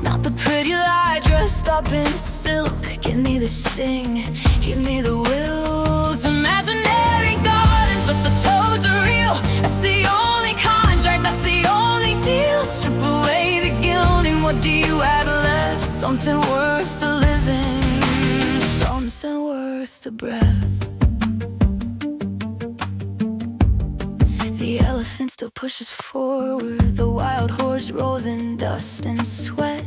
not the pretty lie dressed up in silk. Give me the sting, give me the will. It's imaginary gardens, but the toads are real. That's the only contract, that's the only deal. Strip away the gilding, what do you have left? Something worth the living, something worth the breath. The elephant still pushes forward, the wild horse rolls in dust and sweat.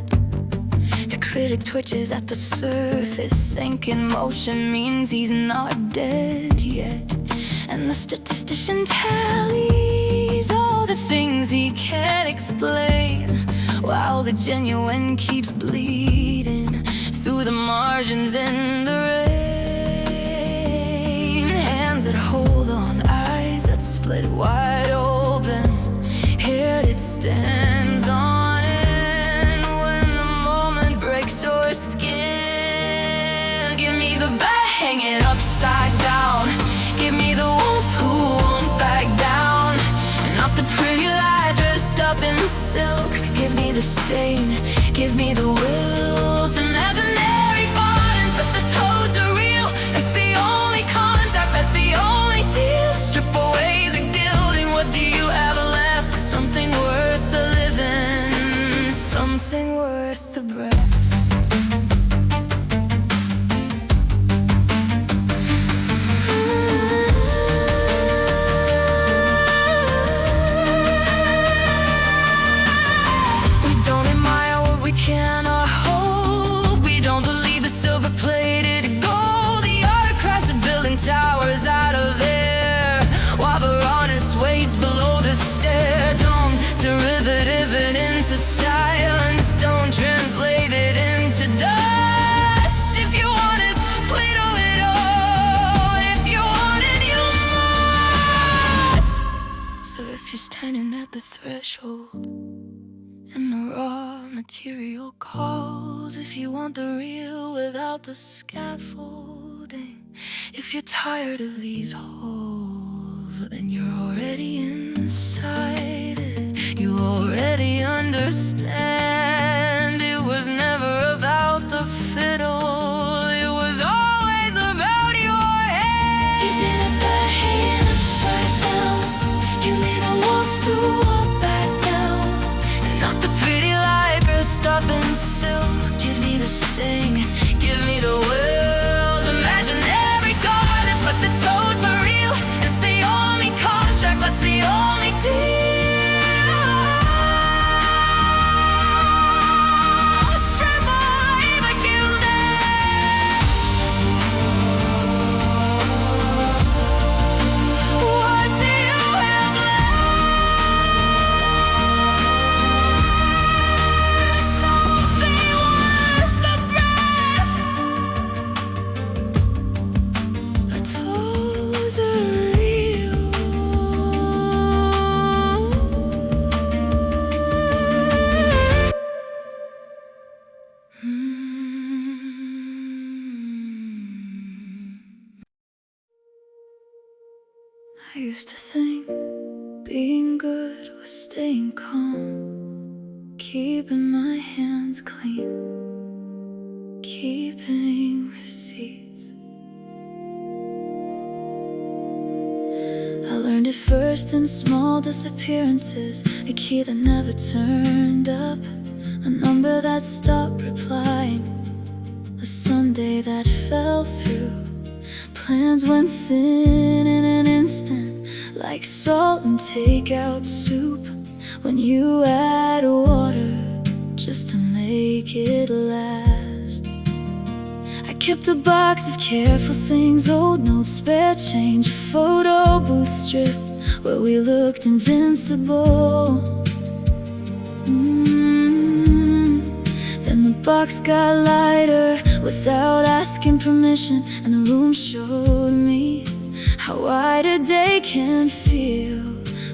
The critic twitches at the surface, thinking motion means he's not dead yet. And the statistician tallies all the things he can't explain, while the genuine keeps bleeding through the margins in the rain. Hands that hold on, eyes that split wide open, head it stands on end when the moment breaks your skin. Give me the bat hanging upside down, give me the wolf who won't back down, not the pretty lie dressed up in silk. Give me the sting, give me the will. It's imaginary gardens, but the toads are real. It's the only contact, that's the only deal. Strip away the gilding, what do you have left? Something worth the living, something worth the breath. Cannot hope. We don't believe the silver-plated gold. The autocrats are building towers out of air, while Varanus waits below the stair. Don't derivative it into silence, don't translate it at the threshold, and the raw material calls. If you want the real without the scaffolding, if you're tired of these holes, then you're already inside it. You already understand. It was never about the fiddle, it was always about your head. You need a bad hand upside down, you need a wolf to walk back down, and not the pretty light dressed up in silk. Give me the sting, give me the wills. Imaginary gardens, but the toad for real. It's the only contract, what's the only deal? I used to think being good was staying calm, keeping my hands clean, keeping receipts. I learned it first in small disappearances, a key that never turned up, a number that stopped replying, a Sunday that fell through. Plans went thin in an instant, like salt and takeout soup, when you add water just to make it last. I kept a box of careful things, old notes, spare change, a photo booth strip where we looked invincible. Then the box got lighter without asking permission, and the room showed me how wide a day can feel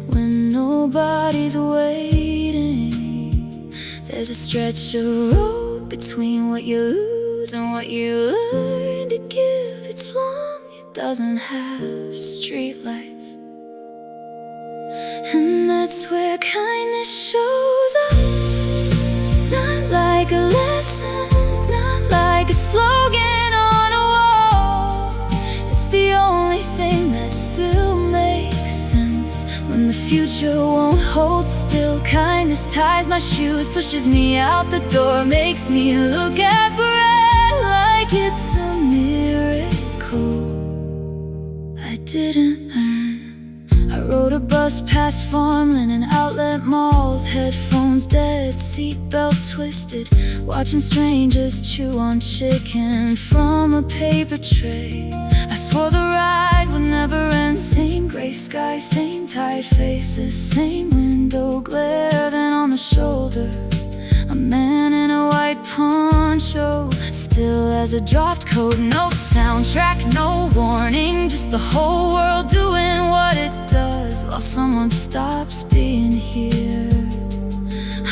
when nobody's waiting. There's a stretch of road between what you lose and what you learn to give. It's long, it doesn't have streetlights, and that's where kindness shows up. Not like a lesson, not like a slogan on a wall. It's the only thing that still makes sense when the future won't hold still. Kindness ties my shoes, pushes me out the door, makes me look at bread like it's a miracle I didn't earn. I rode a bus past farmland and outlet malls, headphones dead, seatbelt twisted, watching strangers chew on chicken from a paper tray. I swore the ride would never end. Same gray sky, same tired faces, same window glare. Then on the shoulder, a man in a white poncho, still as a dropped coat. No soundtrack, no warning, just the whole world doing what it does while someone stops being here.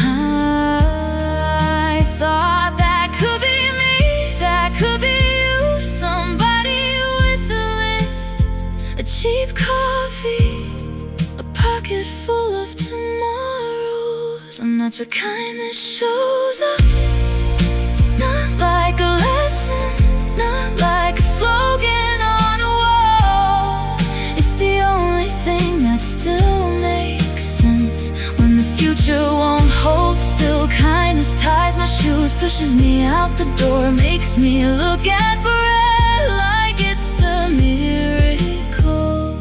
I thought that could be me, that could be you, somebody with a list, a cheap coffee, a pocket full of tomorrows. And that's where kindness shows up. Not like a lesson, not like a slogan on a wall. It's the only thing that still makes sense when the future won't hold still. Kindness ties my shoes, pushes me out the door, makes me look at bread like it's a miracle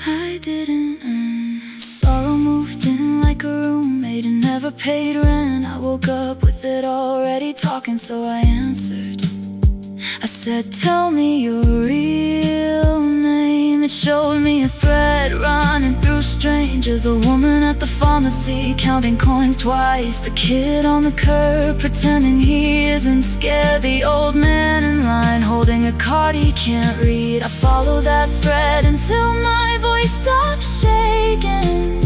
I didn't earn. Sorrow moved in like a roommate and never paid rent. I woke up with it already talking, so I answered. I said, tell me your real name. It showed me a thread running through strangers, the woman at the pharmacy counting coins twice, the kid on the curb pretending he isn't scared, the old man in line holding a card he can't read. I follow that thread until my voice stopped shaking,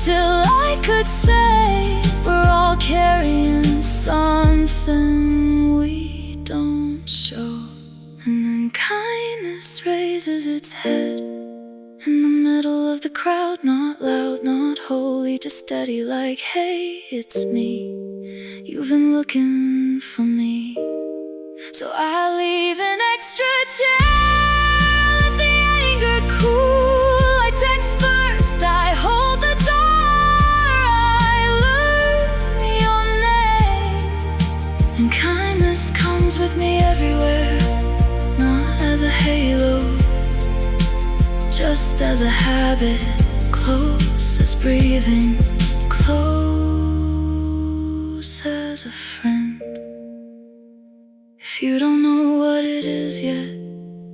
till I could say we're all carrying something we don't show. And then kindness raises its head in the middle of the crowd, not loud, not holy, just steady like, hey, it's me. You've been looking for me. So I leave an extra chair, let the anger cool. I text first, I hold the door, I learn your name. And kindness comes with me everywhere, not as a halo, just as a habit, close as breathing, close as a friend. If you don't know what it is yet,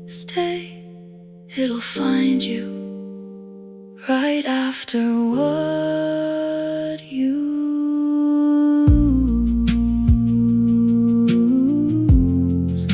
stay, it'll find you right after what you lose.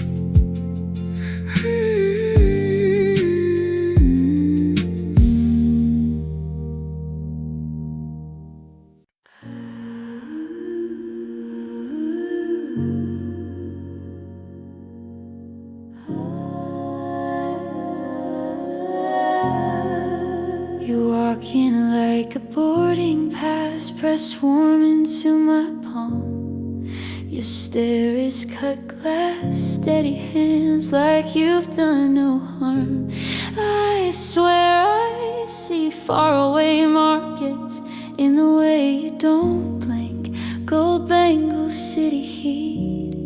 You walk in like a boarding pass, press warm into my palm. Your stare is cut glass, steady hands like you've done no harm. I swear I see faraway markets in the way you don't blink. Gold bangles, city heat,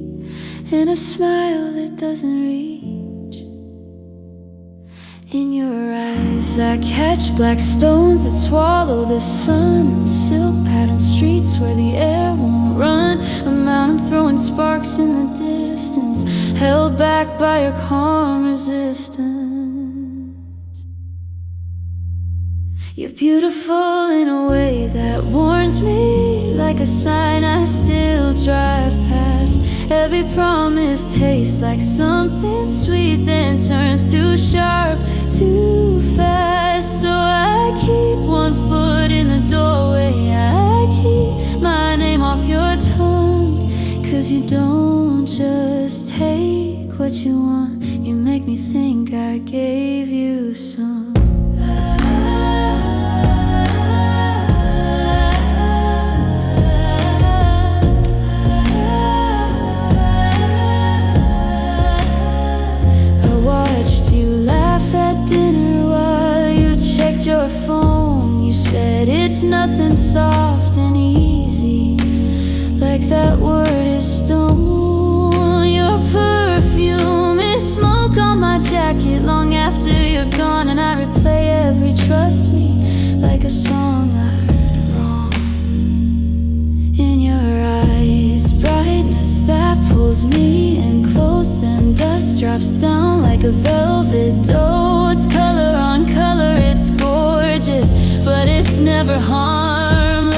and a smile that doesn't reach. In your eyes I catch black stones that swallow the sun, and silk patterned streets where the air won't run. A mountain throwing sparks in the distance, held back by your calm resistance. You're beautiful in a way that warns me, like a sign I still drive past. Every promise tastes like something sweet, then turns too sharp, too fast. So I keep one foot in the doorway, I keep my name off your tongue. 'Cause you don't just take what you want, you make me think I gave you some. At dinner while you checked your phone, you said it's nothing soft and easy, like that word is stone. Your perfume is smoke on my jacket long after you're gone, and I replay every trust me like a song I heard wrong. In your eyes, brightness that pulls me in close, then dust drops down like a velvet dose. Color on color, it's gorgeous, but it's never harmless.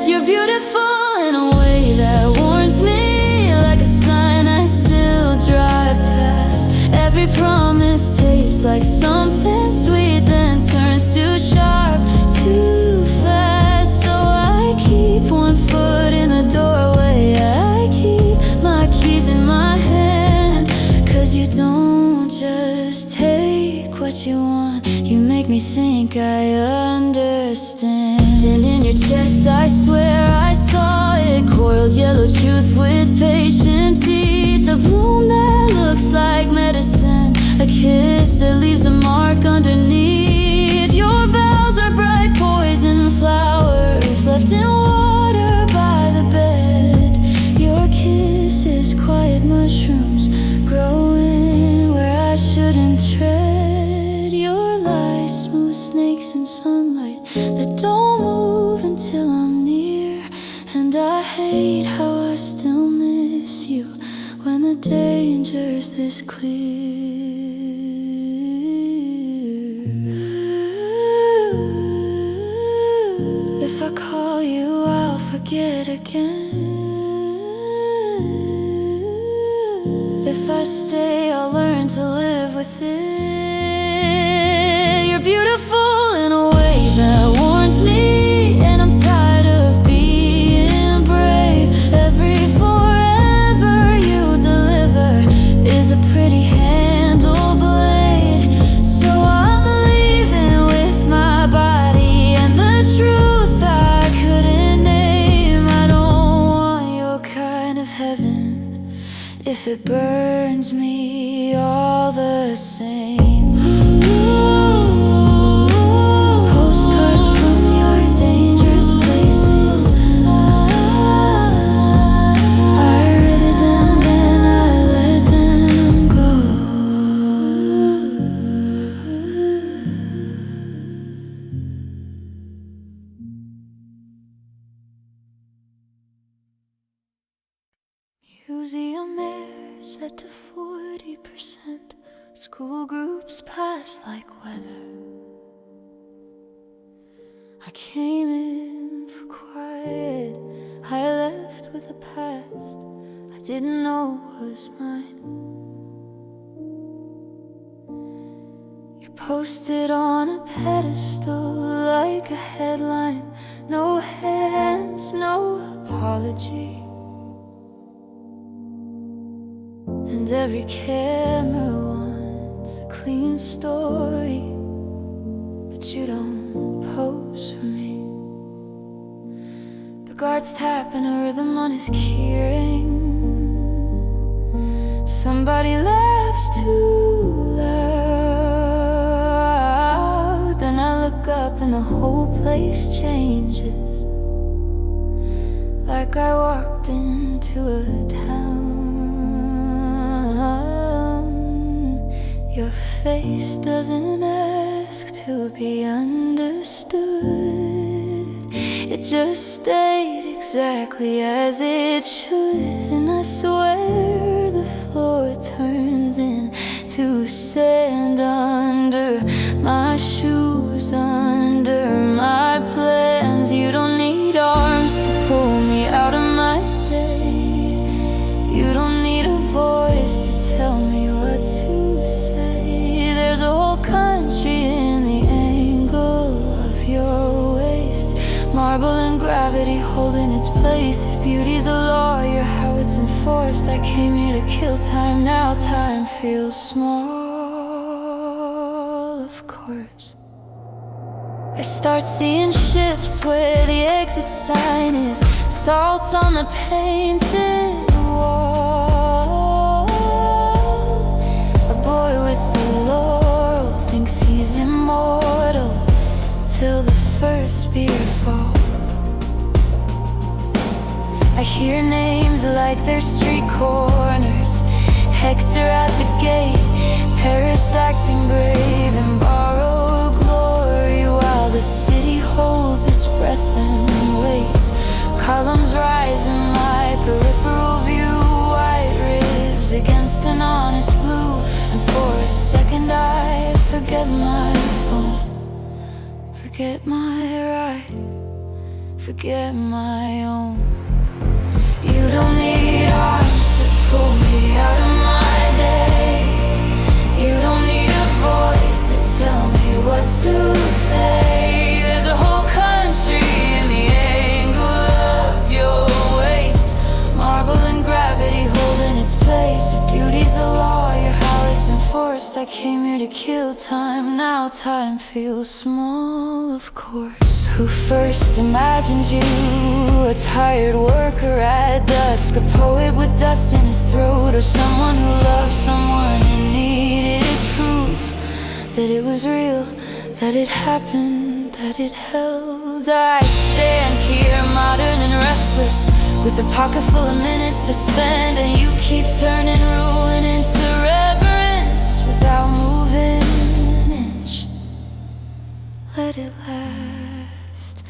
You're beautiful in a way that warns me, like a sign I still drive past. Every promise tastes like something sweet, then turns too sharp, too fast. So I keep one foot in the doorway, I keep my keys in my hand. 'Cause you don't just take what you want, you make me think I understand. And in your chest I swear I saw it, coiled yellow truth with patient teeth. A bloom that looks like medicine, a kiss that leaves a mark underneath. Your vows are bright poison flowers left in water by the bed. Your kiss is quiet mushrooms growing where I shouldn't tread. Your lies, smooth snakes in sunlight that don't move until I'm near. And I hate how I still miss you when the danger's this clear. If I call you, I'll forget again. If I stay, I'll learn to live with it. You're beautiful in a way it burns me all the same. Postcards from your dangerous places. I read them, then I let them go. Museum air set to 40%. School groups pass like weather. I came in for quiet. I left with a past I didn't know was mine. You're posted on a pedestal like a headline. No hands, no apology. And every camera wants a clean story, but you don't pose for me. The guard's tapping a rhythm on his keyring. Somebody laughs too loud. Then I look up and the whole place changes, like I walked into a town. Your face doesn't ask to be understood. It just stayed exactly as it should. And I swear the floor turns into sand under my shoes, under my plans. You don't need arms to pull me out of my day. You don't need a voice to tell me what to say. There's a whole country in the angle of your waist. Marble and gravity holding its place. If beauty's a law, you're how it's enforced. I came here to kill time, now time feels small, of course. I start seeing ships where the exit sign is salt on the painted wall. A boy with the laurel thinks he's immortal till the first spear falls. I hear names like they're street corners. Hector at the gate, Paris acting brave and borrowed glory, while the city holds its breath and waits. Columns rise in my peripheral view, white ribs against an honest blue. And for a second I forget my phone, forget my ride, forget my own. You don't need arms to pull me out of my day. You don't need a voice to tell me what to say. There's a whole country in the angle of your waist. Marble and gravity holding its place. If beauty's a law, you're how it's enforced. I came here to kill time, now time feels small, of course. Who first imagined you? A tired worker at dusk, a poet with dust in his throat, or someone who loved someone and needed proof that it was real, that it happened, that it held. I stand here modern and restless, with a pocket full of minutes to spend, and you keep turning ruin into reverence without moving an inch. Let it last,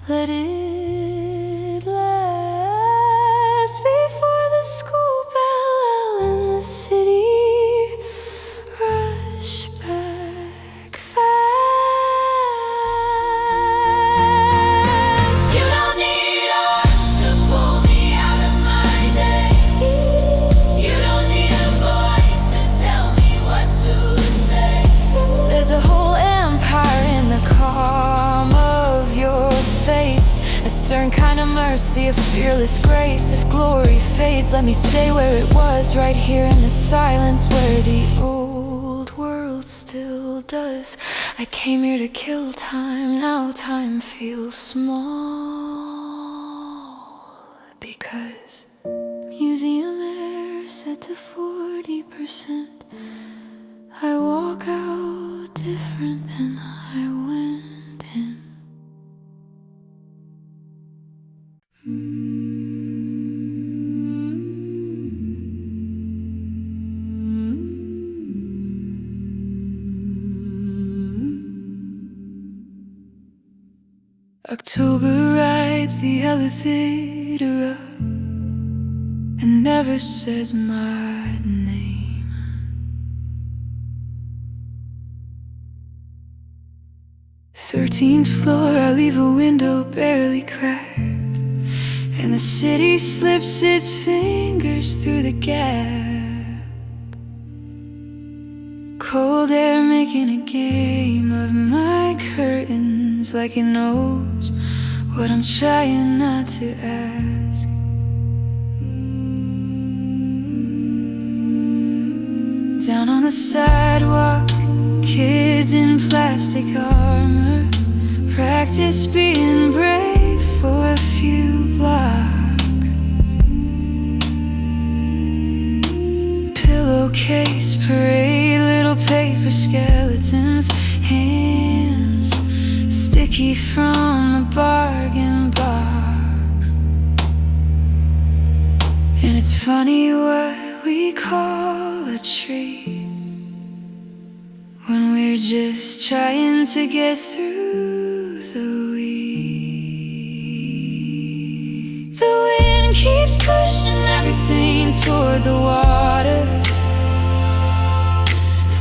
let it last, before the school bell in the city rush back fast. You don't need arms to pull me out of my day. You don't need a voice to tell me what to say. There's a whole empire in the calm of your face, a stern kind of mercy, a fearless grace. If glory fades, let me stay where it was, right here in the silence where the old world still does. I came here to kill time, now time feels small, because museum air set to 40%. I walk out different than I went in. October rides the elevator up and never says my name. Thirteenth floor, I leave a window barely cracked, and the city slips its fingers through the gap. Cold air making a game of my curtains, like it knows what I'm trying not to ask. Down on the sidewalk, kids in plastic armor practice being brave for a few blocks. Pillowcase parade, little paper skeletons, hands sticky from the bargain box. And it's funny what we call a treat when we're just trying to get through the week. The wind keeps pushing everything toward the water.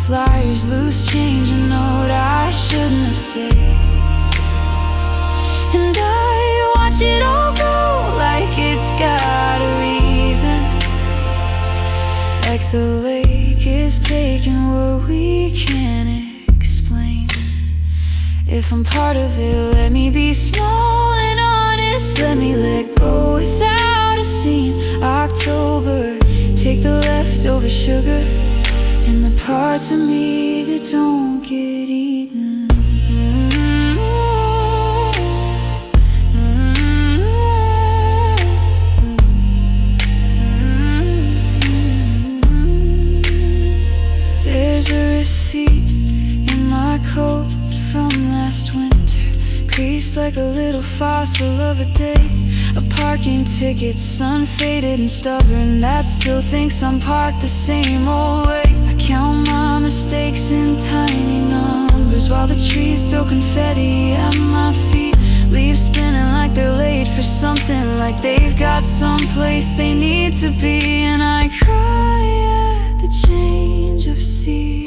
Flyers, loose change, a note I shouldn't have said. And I watch it all go like it's got a reason, like the lake is taking what we can't explain. If I'm part of it, let me be small and honest. Let me let go without a scene. October, take the leftover sugar and the parts of me that don't get eaten. There's a receipt in my coat from last winter, creased like a little fossil of a day. A parking ticket, sun faded and stubborn, that still thinks I'm parked the same old way. I count my mistakes in tiny numbers while the trees throw confetti at my feet. Leaves spinning like they're late for something, like they've got someplace they need to be. And I cry at the change of seasons,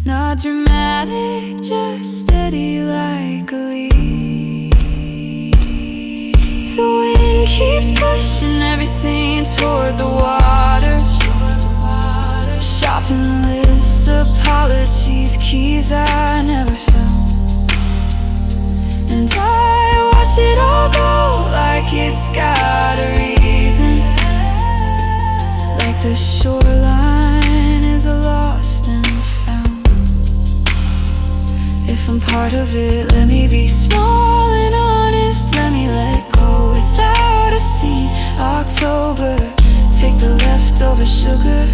not dramatic, just steady like a leaf. The wind keeps pushing everything toward the water. Shopping lists, apologies, keys I never found. And I watch it all go like it's got a reason, like the shoreline is a lost and found. If I'm part of it, let me be small and honest. Let me let go without a scene. October, take the leftover sugar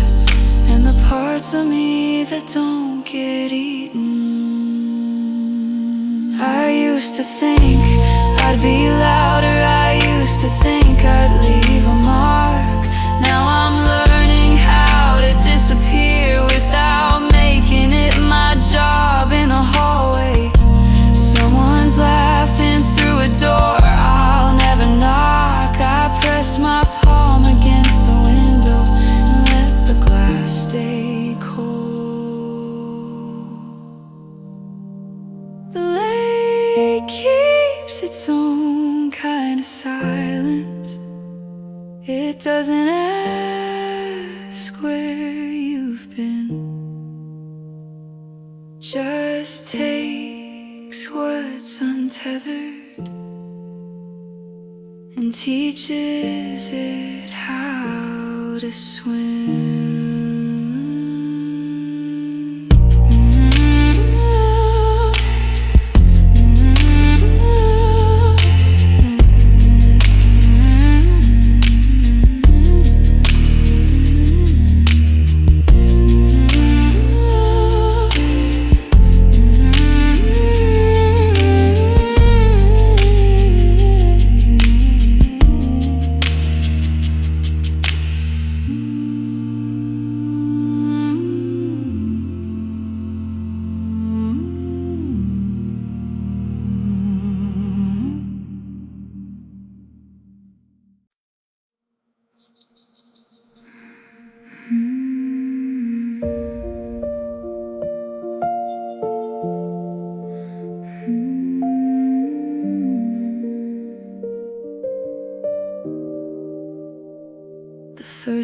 and the parts of me that don't get eaten. I used to think I'd be louder, I used to think I'd leave a mark. Now I'm learning how to disappear without making it my job in the hallway. Someone's laughing through a door I'll never knock. I press my palm against the window and let the glass stay cold. The lake keeps its own kind of silence. It doesn't ask where you've been, just takes what's untethered and teaches it how to swim.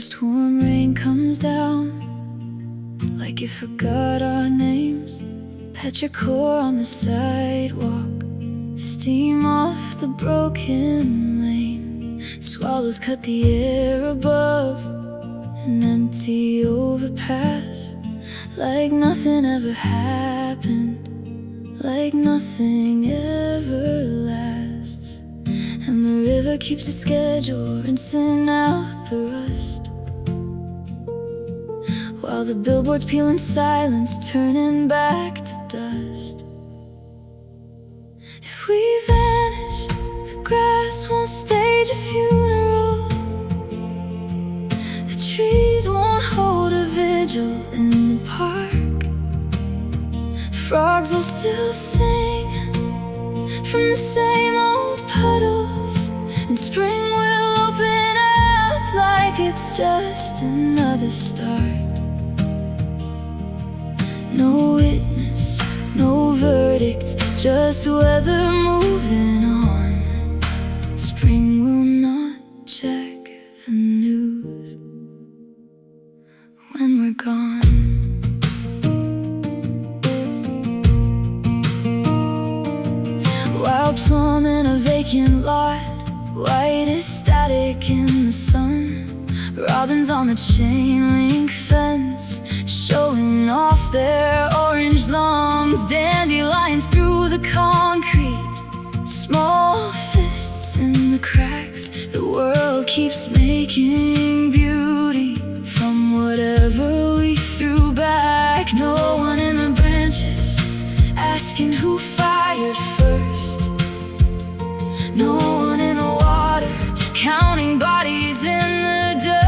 first warm rain comes down, like you forgot our names. Petrichor on the sidewalk, steam off the broken lane. Swallows cut the air above, an empty overpass, like nothing ever happened, like nothing ever lasts. And the river keeps a schedule, rinsing out the rust, while the billboards peel in silence, turning back to dust. If we vanish, the grass won't stage a funeral, the trees won't hold a vigil in the park. Frogs will still sing from the same old puddles, and spring will open up like it's just another start. No witness, no verdict, just weather moving on. Spring will not check the news when we're gone. Wild plum in a vacant lot, white as static in the sun. Robins on the chain link fence, showing off their orange lungs. Dandelions through the concrete, small fists in the cracks. The world keeps making beauty from whatever we threw back. No one in the branches asking who fired first. No one in the water counting bodies in the dirt.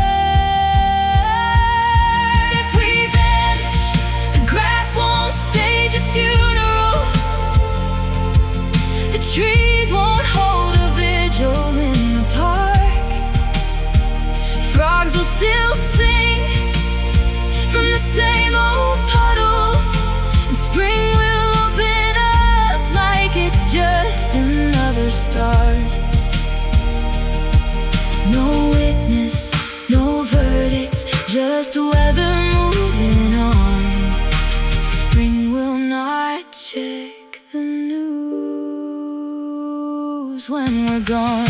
If we vanish, the grass won't stage a funeral, the trees won't hold a vigil in the park. Frogs will still sing from the same old puddles, and spring will open up like it's just another start. No witness, no verdict, just weather moving on. Spring will not check the news when we're gone.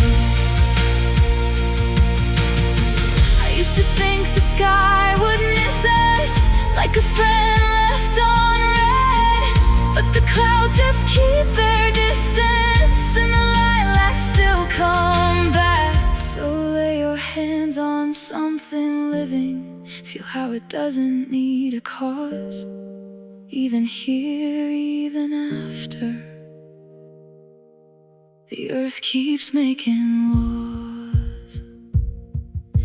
I used to think the sky would miss us, like a friend left on red, but the clouds just keep their distance, and the lilacs still come back. So lay your hands on something living, feel how it doesn't need a cause, even here, even after. The earth keeps making laws.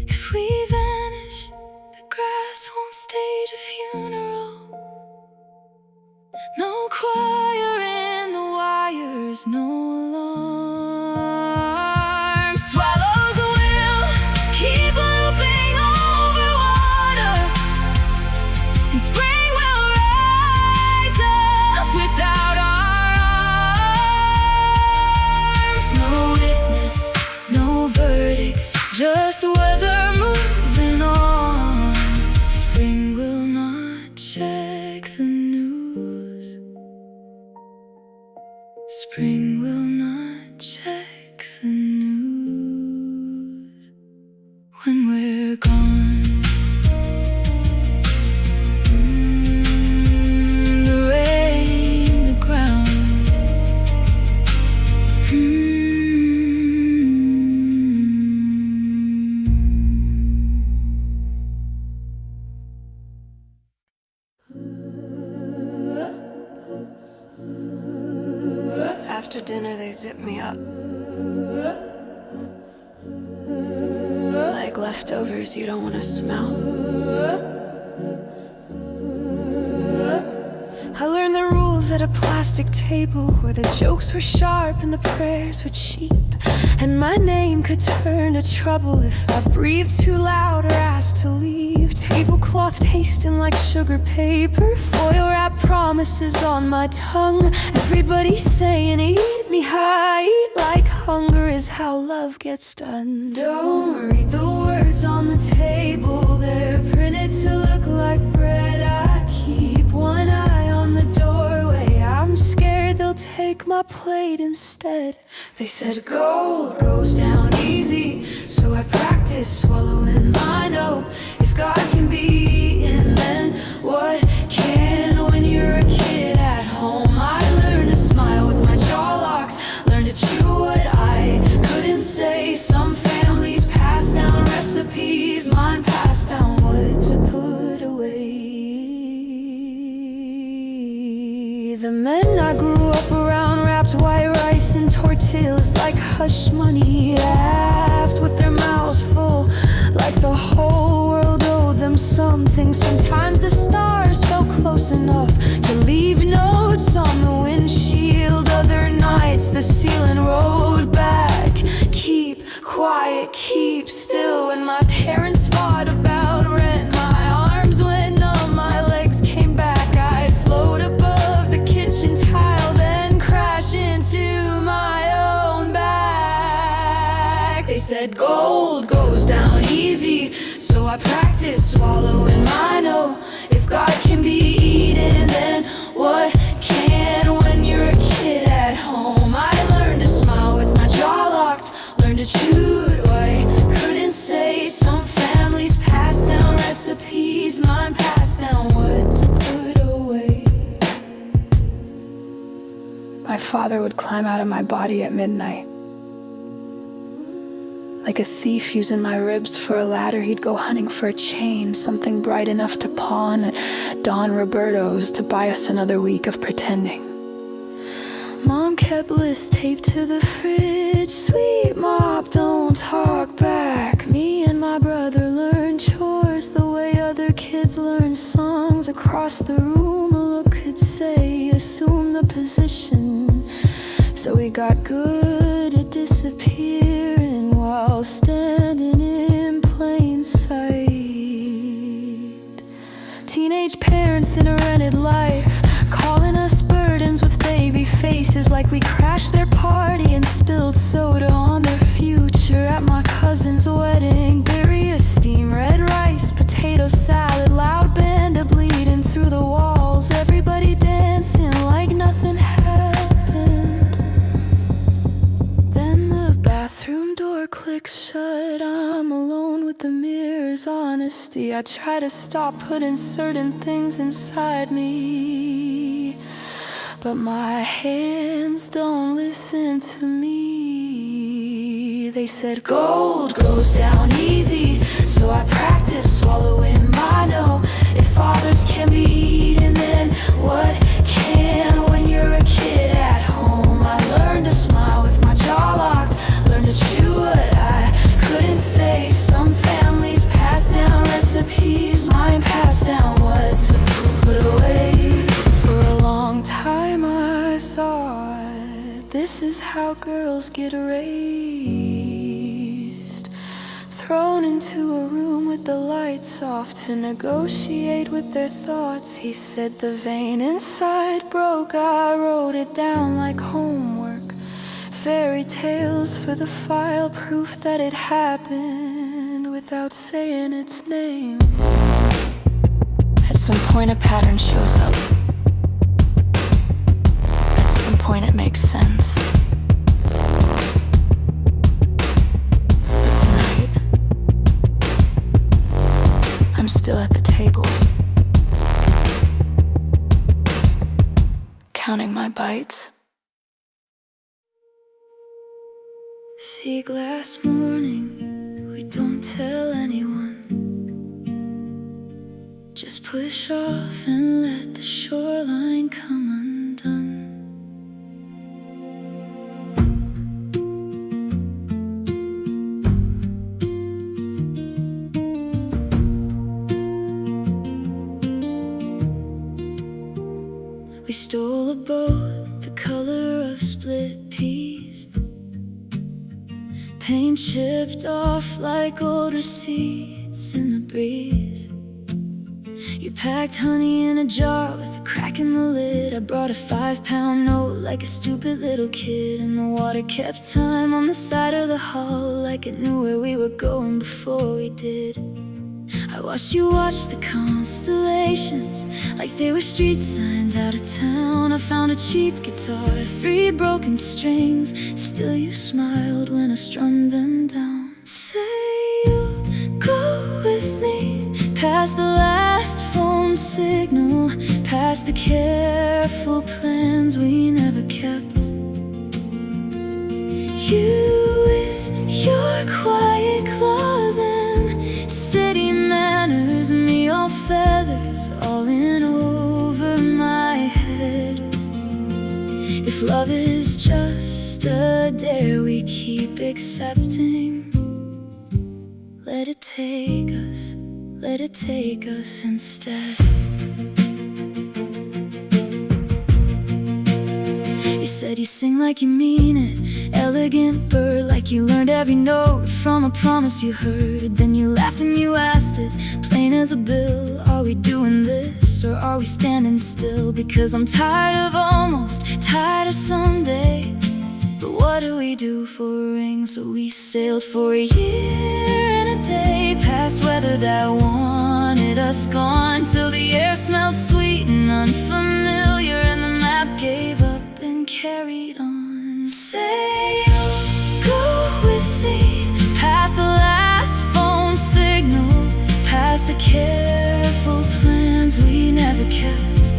If we vanish, the grass won't stage a funeral. No choir in the wires, no alarm. Swallows will keep looping over water, and spring will rise up without our arms. No witness, no verdict, just weather moving on. Spring will not check the news. Spring will not check the news when we're gone. The rain, the ground. After dinner they zip me up, like leftovers you don't want to smell. I learned the rules at a plastic table, where the jokes were sharp and the prayers were cheap, and my name could turn to trouble if I breathed too loud or asked to leave. leave, tablecloth tasting like sugar paper, foil wrap promises on my tongue. Everybody's saying eat me high, eat like hunger is how love gets done. Don't read the words on the table, they're printed to look like bread. I keep one eye on the doorway, I'm scared they'll take my plate instead. They said gold goes down easy, so I practice swallowing my no. If God can be eaten, then what can? When you're a kid at home, I learned to smile with my jaw locked, learned to chew what I couldn't say. Some families pass down recipes, mine pass down what to put away. The men I grew up around wrapped white rice in tortillas like hush money, laughed with their mouths full like the whole world owed them something. Sometimes the stars felt close enough to leave notes on the windshield. Other nights the ceiling rolled back, keep quiet, keep still. When my parents fought about rent, my arms went numb, my legs came back. I'd float above the kitchen tile, then crash into my own back. They said gold goes down easy, so I practice swallowing my no. If God can be eaten, then what can? When you're a kid at home, I learned to smile with my jaw locked, learned to chew what I couldn't say. Some families pass down recipes, mine pass down what to put away. My father would climb out of my body at midnight. Like a thief using my ribs for a ladder, he'd go hunting for a chain, something bright enough to pawn at Don Roberto's to buy us another week of pretending. Mom kept lists taped to the fridge, sweet mop, don't talk back. Me and my brother learned chores the way other kids learn songs. Across the room a look could say, assume the position. So we got good at disappearing while standing in plain sight. Teenage parents in a rented life, calling us burdens with baby faces, like we crashed their party and spilled soda on their future. At my cousin's wedding, berry steam, red rice, potato salad, loud band a bleeding through the walls, everybody dancing like nothing happened. Then the bathroom door clicks shut, I'm alone with the mirror's honesty. I try to stop putting certain things inside me, but my hands don't listen to me. They said gold goes down easy, so I practice swallowing my no. If fathers can be eaten, then what can? When you're a kid at home, I learned to smile with my jaw locked, learned to chew what I couldn't say. Some families pass down recipes, mine pass down what to put away. For a long time I thought this is how girls get raised, thrown into a room with the lights off to negotiate with their thoughts. He said the vein inside broke, I wrote it down like homework. Fairy tales for the file, proof that it happened without saying its name. At some point a pattern shows up. At some point it makes sense. But tonight, I'm still at the table, counting my bites. Sea glass morning, we don't tell anyone. Just push off and let the shoreline come undone. We stole a boat the color of split peas, paint chipped off like old receipts in the breeze. packed honey in a jar with a crack in the lid. I brought a 5-pound note like a stupid little kid, and the water kept time on the side of the hall, like it knew where we were going before we did. I watched you watch the constellations like they were street signs out of town. I found a cheap guitar, 3 broken strings. Still you smiled when I strummed them down. Say you'll go with me past the last phone signal, past the careful plans we never kept. You with your quiet claws and city manners, and me all feathers, all in over my head. If love is just a dare we keep accepting, let it take us instead. You said you sing like you mean it, elegant bird, like you learned every note from a promise you heard. Then you laughed and you asked it, plain as a bill, are we doing this or are we standing still? Because I'm tired of almost, tired of someday. But what do we do for a ring? So we sailed for a year and a day, past weather that wanted us gone, till the air smelled sweet and unfamiliar, and the map gave up and carried on. Say you'll go with me past the last phone signal, past the careful plans we never kept.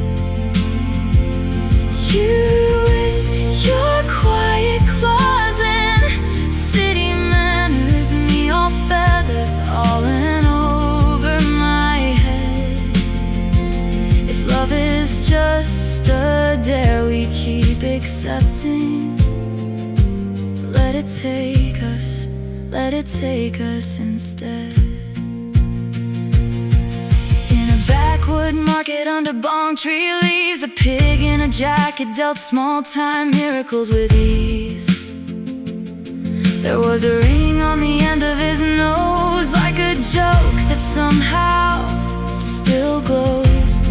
You with your quiet claws and city manners, and me all feathers, all in over my head. If love is just a dare we keep accepting, let it take us instead. In a backwood market under bong tree leaves, a pig in a jacket dealt small-time miracles with ease. There was a ring on the end of his nose, like a joke that somehow still glows.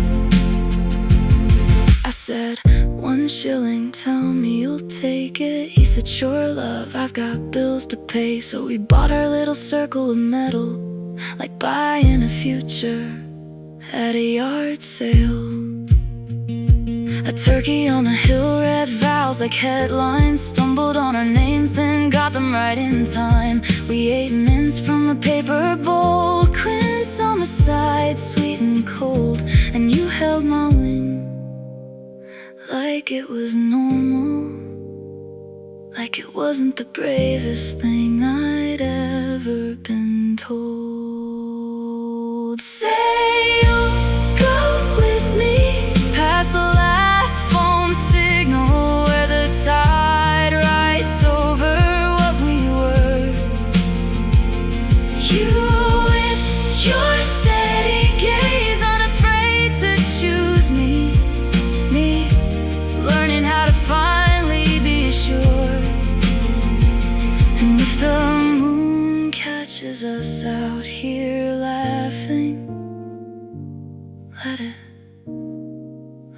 I said, 1 shilling, tell me you'll take it. He said, sure love, I've got bills to pay. So we bought our little circle of metal, like buying a future at a yard sale. A turkey on the hill read vows like headlines, stumbled on our names, then got them right in time. We ate mints from the paper bowl, quince on the side, sweet and cold, and you held my wing like it was normal, like it wasn't the bravest thing I'd ever been told. Say you'll go with me past the last phone signal, where the tide rides over what we were. You with your steady gaze, unafraid to choose me, learning how to finally be assured. And if the moon catches us out here laughing,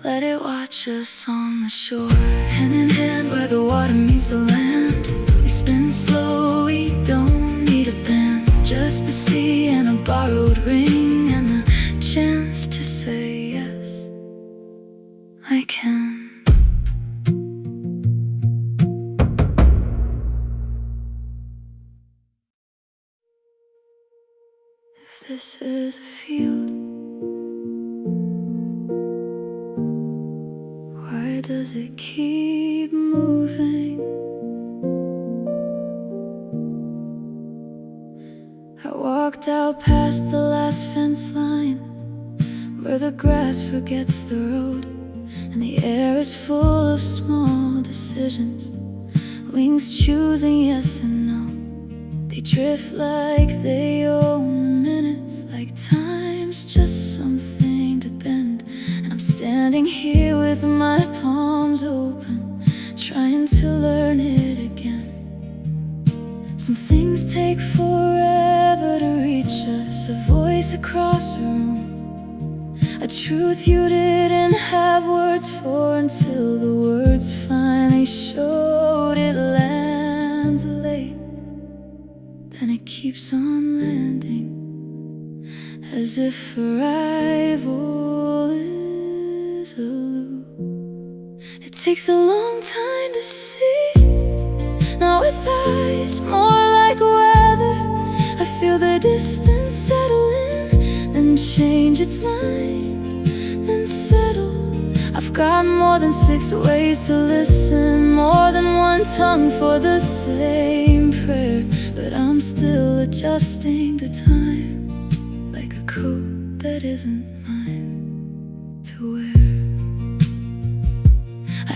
let it watch us on the shore. Hand in hand where the water meets the land, we spin slow, we don't need a band, just the sea and a borrowed ring, and the chance to say yes, I can. If this is a field, why does it keep moving? I walked out past the last fence line, where the grass forgets the road, and the air is full of small decisions, wings choosing yes and no. They drift like they own the minutes, like time's just something to bend. And I'm standing here with my palms open, trying to learn it again. Some things take forever to reach us, a voice across a room, a truth you didn't have words for, until the words finally showed. It lands late, then it keeps on landing, as if arrival is a loop. It takes a long time to see, now with eyes more like weather. I feel the distance settle in, then change its mind, then settle. I've got more than 6 ways to listen, more than one tongue for the same prayer. But I'm still adjusting to time, like a coat that isn't mine to wear.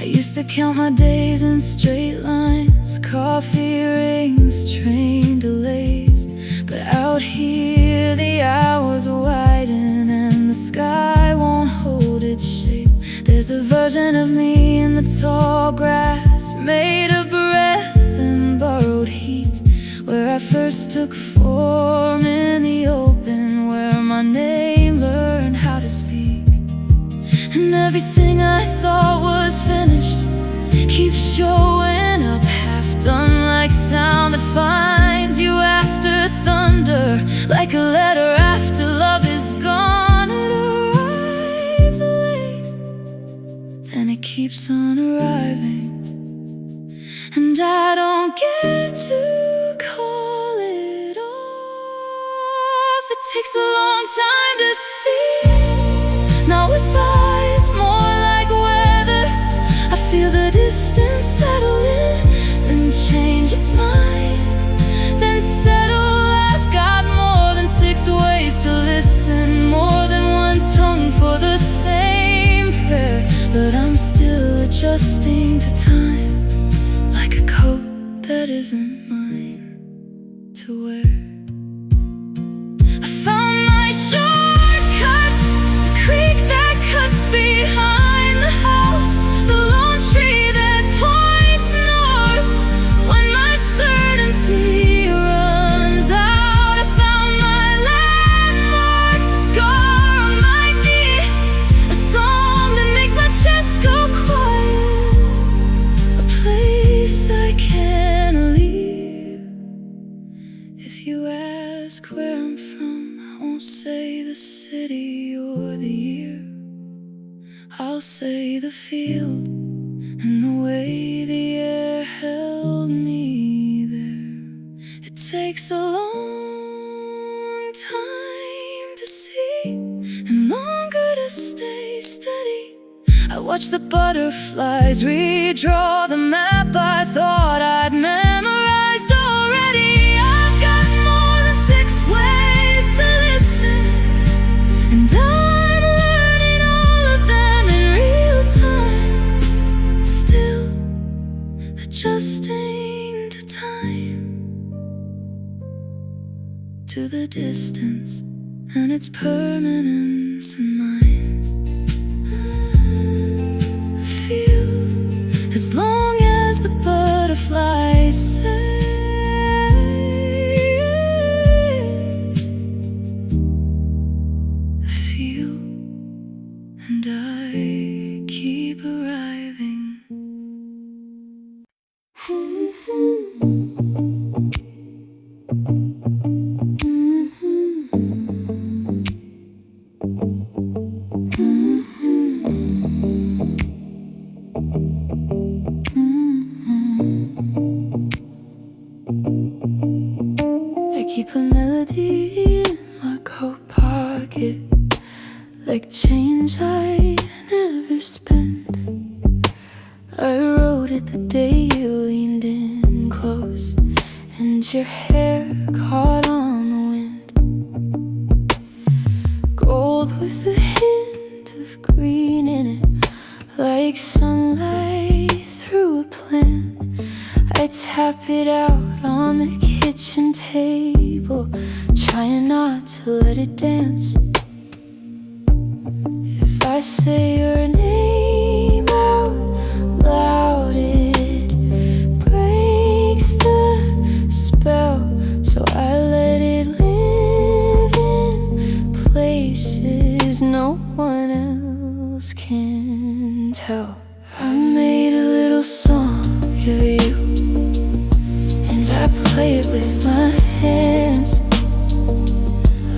I used to count my days in straight lines, coffee rings, train delays. But out here the hours widen, and the sky won't hold its shape. There's a version of me in the tall grass, made of breath and borrowed heat, where I first took form in the open, where my name learned how to speak. And everything I thought was finished keeps showing up, half done, like sound that finds you after thunder, like a letter after love is gone. It arrives late, then it keeps on arriving, and I don't get to call it off. It takes a long time to see, now with eyes more like weather. I feel the distance settle in, then change its mind, then settle. I've got more than 6 ways to listen, more than one tongue for the same prayer. But I'm still adjusting to time, like a coat that isn't mine to wear. I found my shortcuts, the creek that cuts behind the house, the lone tree that points north when my certainty runs out. I found my landmarks, a scar on my knee, a song that makes my chest go quiet, a place I can't leave. If you ask where I'm from, I won't say the city or the year. I'll say the field and the way the air held me there. It takes a long time to see, and longer to stay steady. I watch the butterflies redraw the map I thought I'd memorized already. I've got more than 6 ways to listen, and I'm learning all of them in real time, still adjusting to time, to the distance and its permanence in mine. I feel, as long as the butterflies say, I feel, and I keep arriving. I keep a melody in my coat pocket, like change I never spent. I wrote it the day you leaned in close, and your hair caught on the wind. Gold with a hint of green in it, like sunlight through a plant. I tap it out on the kitchen table, trying not to let it dance. If I say your name out loud, it breaks the spell. So I let it live in places no one else tell. I made a little song of you, and I play it with my hands,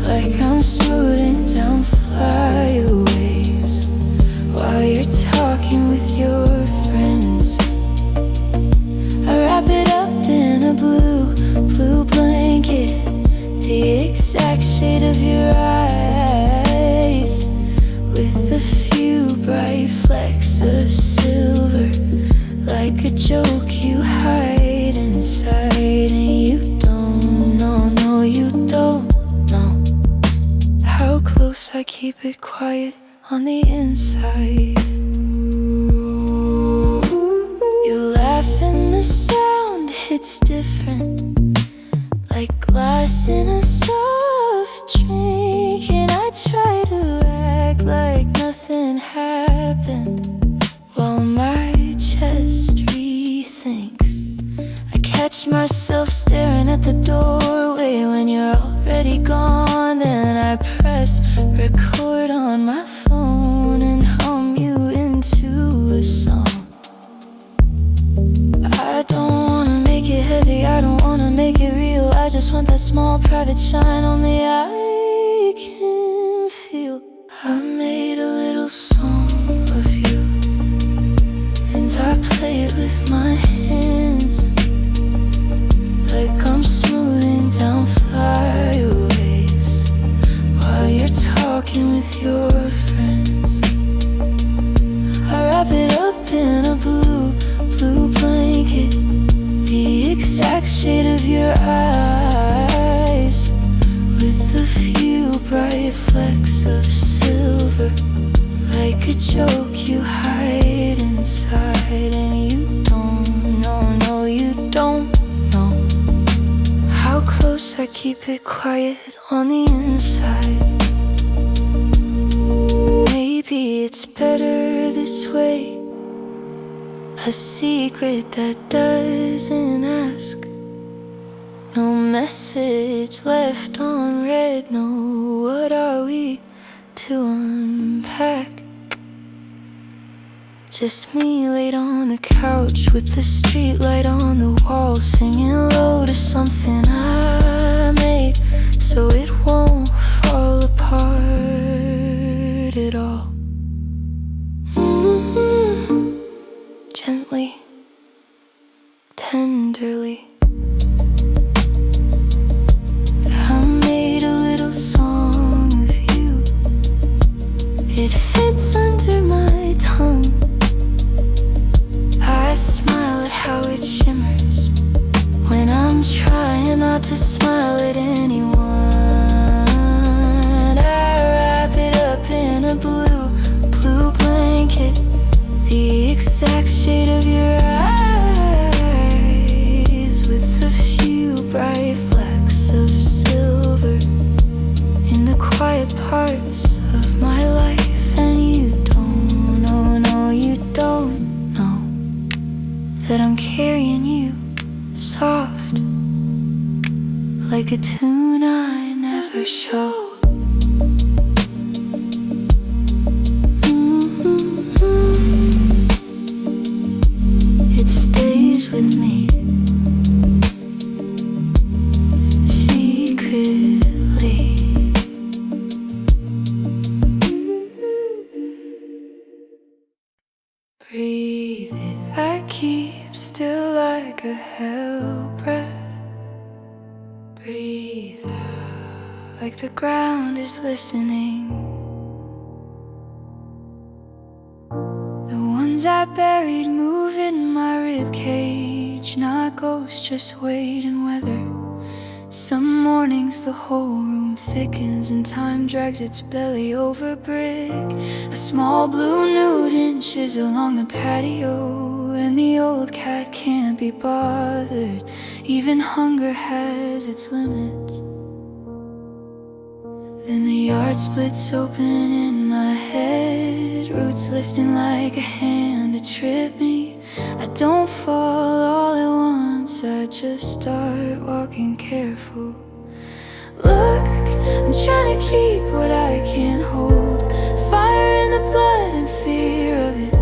like I'm smoothing down flyaways while you're talking with your friends. I wrap it up in a blue blanket, the exact shade of your eyes, with a few bright flecks of silver, like a joke you hide inside. And you don't know, no you don't know how close I keep it quiet on the inside. You laugh and the sound hits different, like glass in a soft drink. And I try to act like nothing happened while my chest rethinks. I catch myself staring at the doorway when you're already gone. Then I press record on my phone and hum you into a song. I don't wanna make it heavy, I don't wanna make it real. I just want that small private shine only I can feel. I made a little song of you, and I play it with my hands, like I'm smoothing down flyaways while you're talking with your friends. I wrap it up in a blue blanket, the exact shade of your eyes, with a few bright flecks of silver, like a joke you hide inside. And you don't know, no you don't know how close I keep it quiet on the inside. Maybe it's better this way, a secret that doesn't ask, no message left on read. No, what are we to unpack? Just me laid on the couch with the street light on the wall, singing low to something I made so it won't fall apart at all. Gently, tenderly, I made a little song of you. It fits under my tongue. I smile at how it shimmers when I'm trying not to smile at anyone. I wrap it up in a blue blanket, the exact shade of your eyes, with a few bright flecks of silver in the quiet parts of my life. And you don't know, no you don't know that I'm carrying you soft, like a tune I never showed. It stays with me secretly. Breathe it, I keep still like a hell breath. Breathe out, like the ground is listening. The ones I buried move in my rib cage, not ghosts, just weight and weather. Some mornings the whole room thickens and time drags its belly over brick. A small blue nude inches along the patio, and the old cat can't be bothered. Even hunger has its limits. Then the yard splits open in my head, roots lifting like a hand to trip me. I don't fall all at once, I just start walking careful. Look, I'm trying to keep what I can't hold, fire in the blood and fear of it.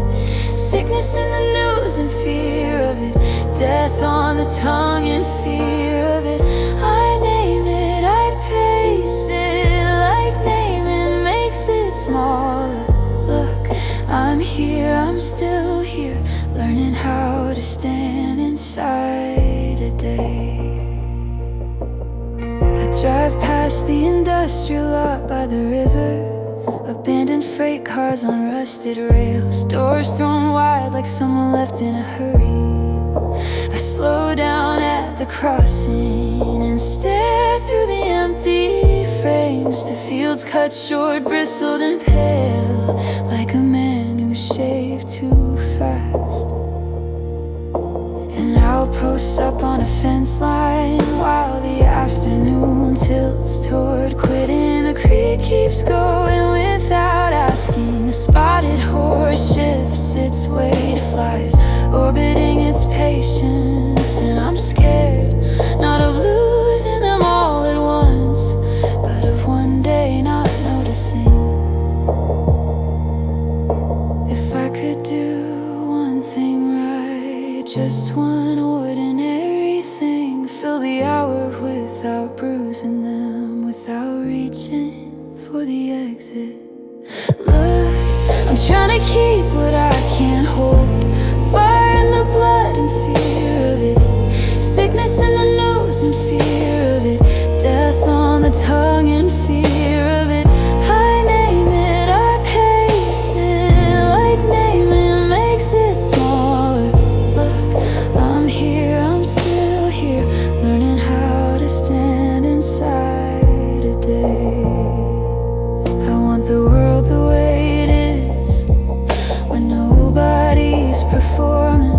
Sickness in the news and fear of it, death on the tongue and fear of it. I name it, I pace it, like naming makes it smaller. Look, I'm here, I'm still here, learning how to stand inside a day. I drive past the industrial lot by the river, abandoned freight cars on rusted rails, doors thrown wide like someone left in a hurry. I slow down at the crossing and stare through the empty frames to fields cut short, bristled and pale, like a man who shaved too fast. And I'll post up on a fence line while the afternoon tilts toward quitting. The creek keeps going without asking. A spotted horse shifts its weight, flies orbiting its patience. And I'm scared, not of losing them all at once, but of one day not noticing. If I could do one thing right, just one ordinary thing, fill the hour without bruising them, without reaching for the exit. Look, I'm trying to keep what I can't hold, fire in the blood and fear of it, sickness in the news and fear of it, death on the tongue and fear of it. I name it, I pace it, like naming makes it smaller. Look, I'm here, I'm still here, learning how to stand inside a day. I want the world the way it is, when nobody's performing.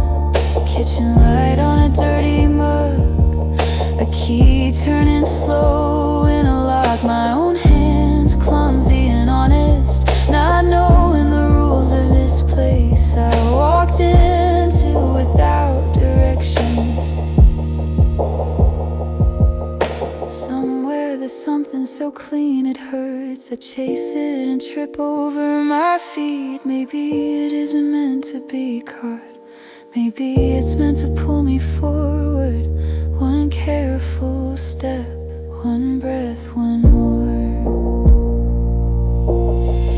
Kitchen light on a dirty mug, a key turning slow in a lock. My own hands clumsy and honest, not knowing the rules of this place I walked into without directions. Somewhere there's something so clean it hurts. I chase it and trip over my feet. Maybe it isn't meant to be caught, maybe it's meant to pull me forward. One careful step, one breath, one more.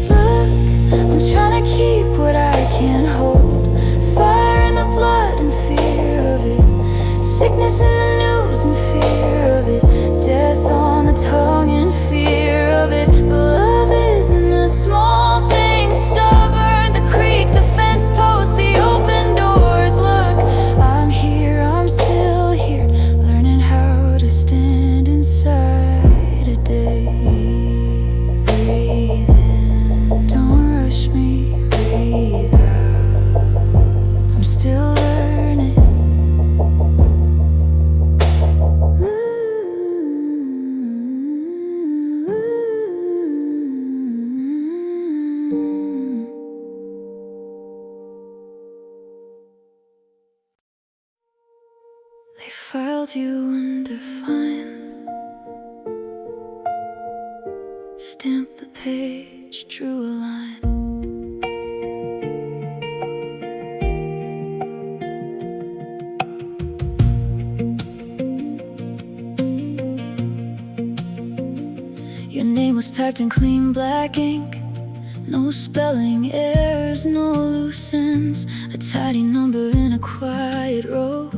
Look, I'm trying to keep what I can't hold, fire in the blood and fear of it, sickness in the news and fear of it, death on the tongue and fear of it. But love is in the small things, stubborn, the creek, the fence post, the open doors. Look, I'm here, I'm still here, learning how to stand inside a day. Breathe in, don't rush me, breathe out, I'm still learning. They filed you under fine, stamped the page, drew a line. Your name was typed in clean black ink, no spelling errors, no loose ends, a tidy number in a quiet row,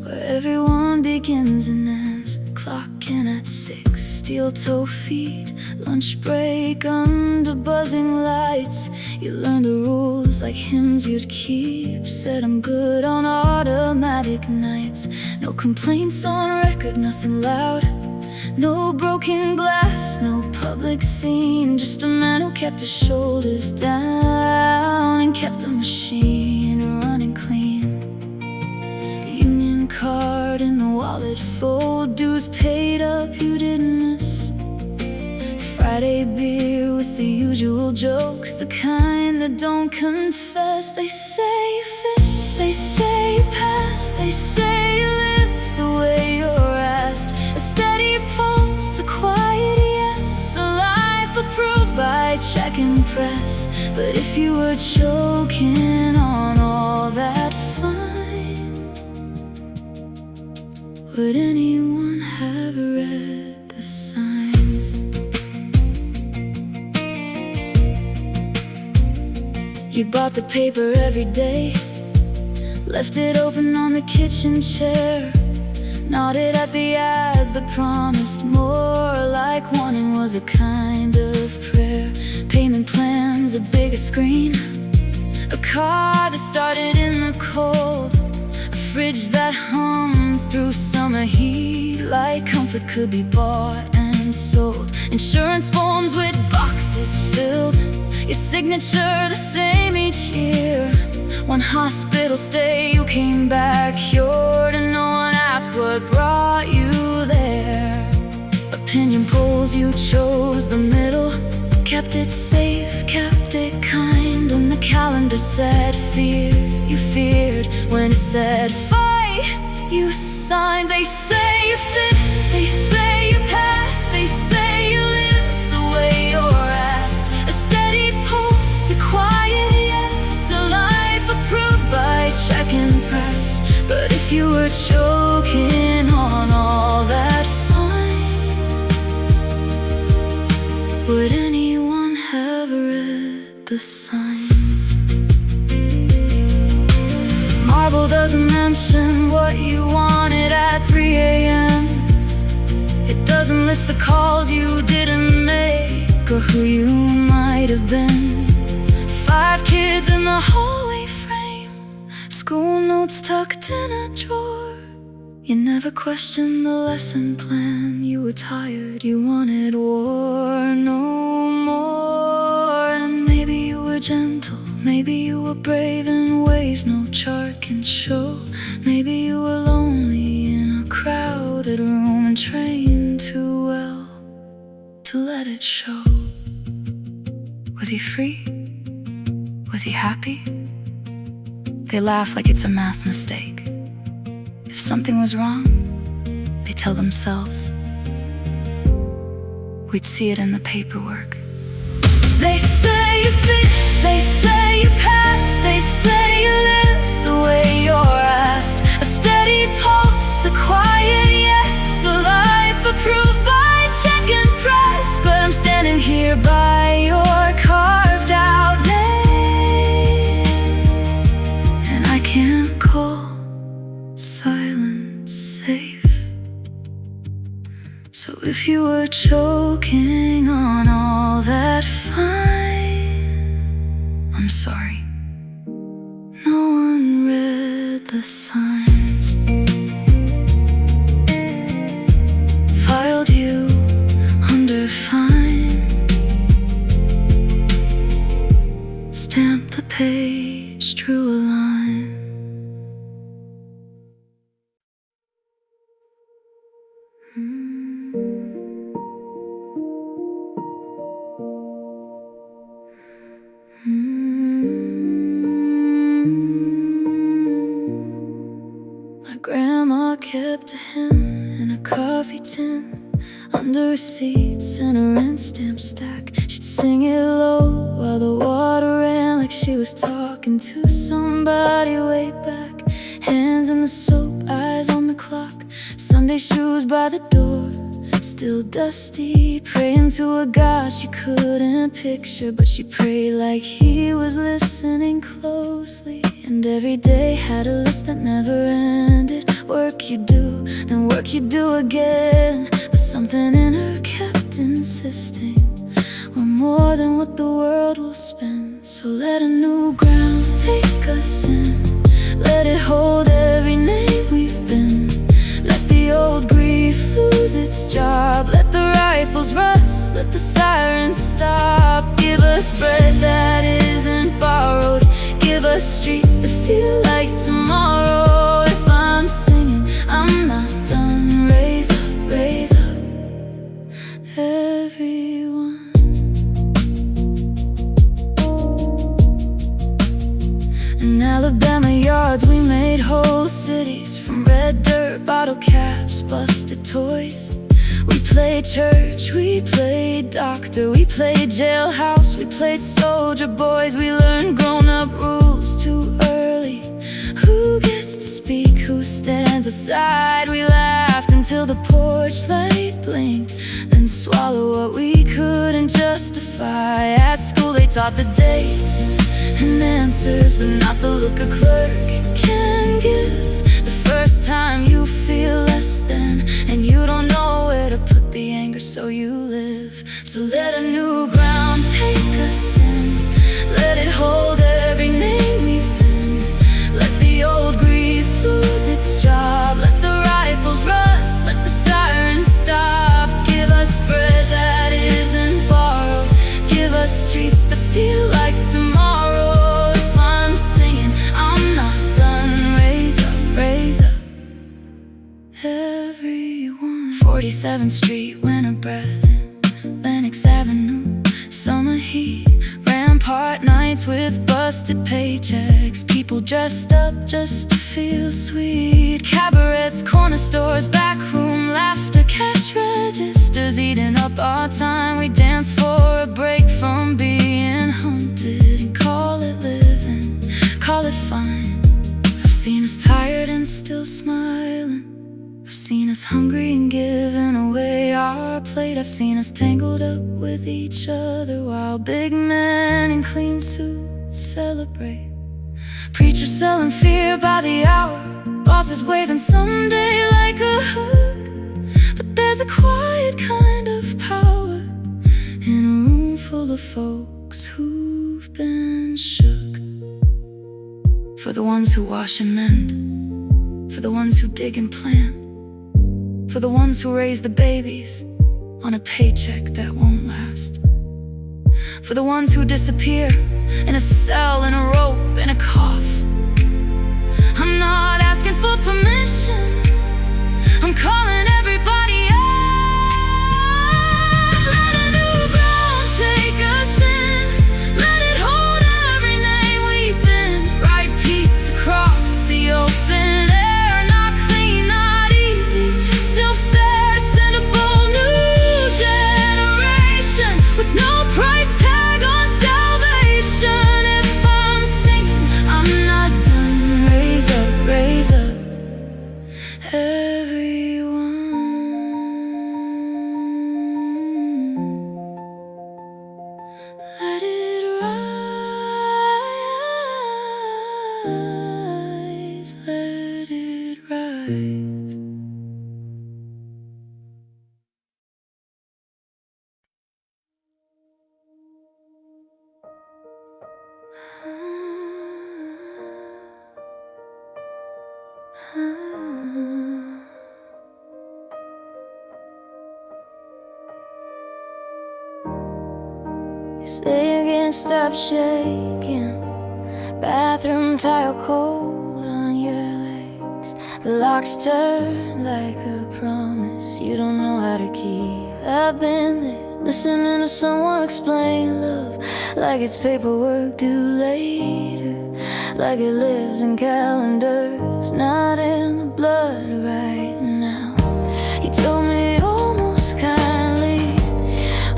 where everyone begins and ends. Clocking at 6, steel-toe feet, lunch break under buzzing lights. You learned the rules like hymns you'd keep. Said I'm good on automatic nights. No complaints on record, nothing loud, no broken glass, no public scene. Just a man who kept his shoulders down and kept the machine running clean. Union card in the wallet full, dues paid up you didn't miss. Friday beer with the usual jokes, the kind that don't confess. They say you fit, they say you pass, they say you live the way you're asked. A steady pulse, a quiet yes, a life approved by check and press. But if you were choking on all Would anyone have read the signs? You bought the paper every day, left it open on the kitchen chair, nodded at the ads that promised more, like wanting was a kind of prayer. Payment plans, a bigger screen, a car that started in the cold, a fridge that hummed through summer heat, like comfort could be bought and sold. Insurance forms with boxes filled, your signature the same each year. One hospital stay, you came back cured, and no one asked what brought you there. Opinion polls, you chose the middle, kept it safe, kept it kind. On the calendar said fear, you feared. When it said fight, you signed. They say you fit, they say you pass, they say you live the way you're asked. A steady pulse, a quiet yes, a life approved by check and press. But if you were choking on all that fine, would anyone have read the signs? Marble doesn't mention what you wanted at 3 a.m. It doesn't list the calls you didn't make or who you might have been. 5 kids in the hallway frame, school notes tucked in a drawer. You never questioned the lesson plan. You were tired, you wanted war no more. And maybe you were gentle, maybe you were brave in ways no chart can show. Maybe you were lonely in a crowded room and trained too well to let it show. Was he free? Was he happy? They laugh like it's a math mistake. If something was wrong, they tell themselves, we'd see it in the paperwork. They say you fit, they say you pass, they say you live the way you're asked. A steady pulse, a quiet yes, a life approved by check and press. But I'm standing here by your carved out name, and I can't call silence safe. So if you were choking on all that fine, I'm sorry, no one read the signs. Filed you under fine, stamped the page, drew a line. My grandma kept a hymn in a coffee tin under receipts and a rent stamp stack. She'd sing it low while the water ran, like she was talking to somebody way back. Hands in the soap, eyes on the clock, Sunday shoes by the door, still dusty, praying to a God she couldn't picture. But she prayed like he was listening closely, and every day had a list that never ended. Work you do, then work you do again. But something in her kept insisting, we're more than what the world will spend. So let a new ground take us in, let it hold every name we've been. Let the old grief lose its job, let the rifles rust, let the sirens stop. Give us bread that isn't borrowed, give us streets that feel like tomorrow. If I'm singing, I'm not done. Raise up, everyone. In Alabama yards we made whole cities, from red dirt, bottle caps, busted toys. We played church, we played doctor, we played jailhouse, we played soldier boys. We learned grown-up rules too early. Who gets to speak, who stands aside? We laughed until the porch light blinked, then swallow what we couldn't justify. At school they taught the dates and answers, but not the look a clerk can give. The first time you feel less than, and you don't know where to put the anger, so you live. So let a new ground take us in, let it hold every name we've been. Let the old grief lose its job, let the rifles rust, let the sirens stop. Give us bread that isn't borrowed, give us streets that feel like tomorrow. If I'm singing, I'm not done. Raise up, everyone. 47th Street, winter breath, Lenox Avenue, summer heat, Rampart nights with busted paychecks, people dressed up just to feel sweet. Cabarets, corner stores, backroom laughter, cash registers eating up our time. We dance for a break from being hunted and call it living, call it fine. I've seen us tired and still smiling, I've seen us hungry and giving away our plate. I've seen us tangled up with each other while big men in clean suits celebrate. Preachers selling fear by the hour, bosses waving someday like a hook. But there's a quiet kind of power in a room full of folks who've been shook. For the ones who wash and mend, for the ones who dig and plant, for the ones who raise the babies on a paycheck that won't last, for the ones who disappear in a cell, in a rope, in a cough. I'm not asking for permission, I'm calling everybody out. Let a new ground take us in, let it hold every name we've been. Write peace across the open air, not clean, not easy, still fair. Send a bold new generation with no price tag on salvation. If I'm singing, I'm not done. Raise up, everyone. Let it rise, let it rise. You say you can't stop shaking, bathroom tile cold on your legs. The locks turn like a promise you don't know how to keep. I've been there, listening to someone explain love like it's paperwork due later, like it lives in calendars, not in the blood right now. He told me almost kindly,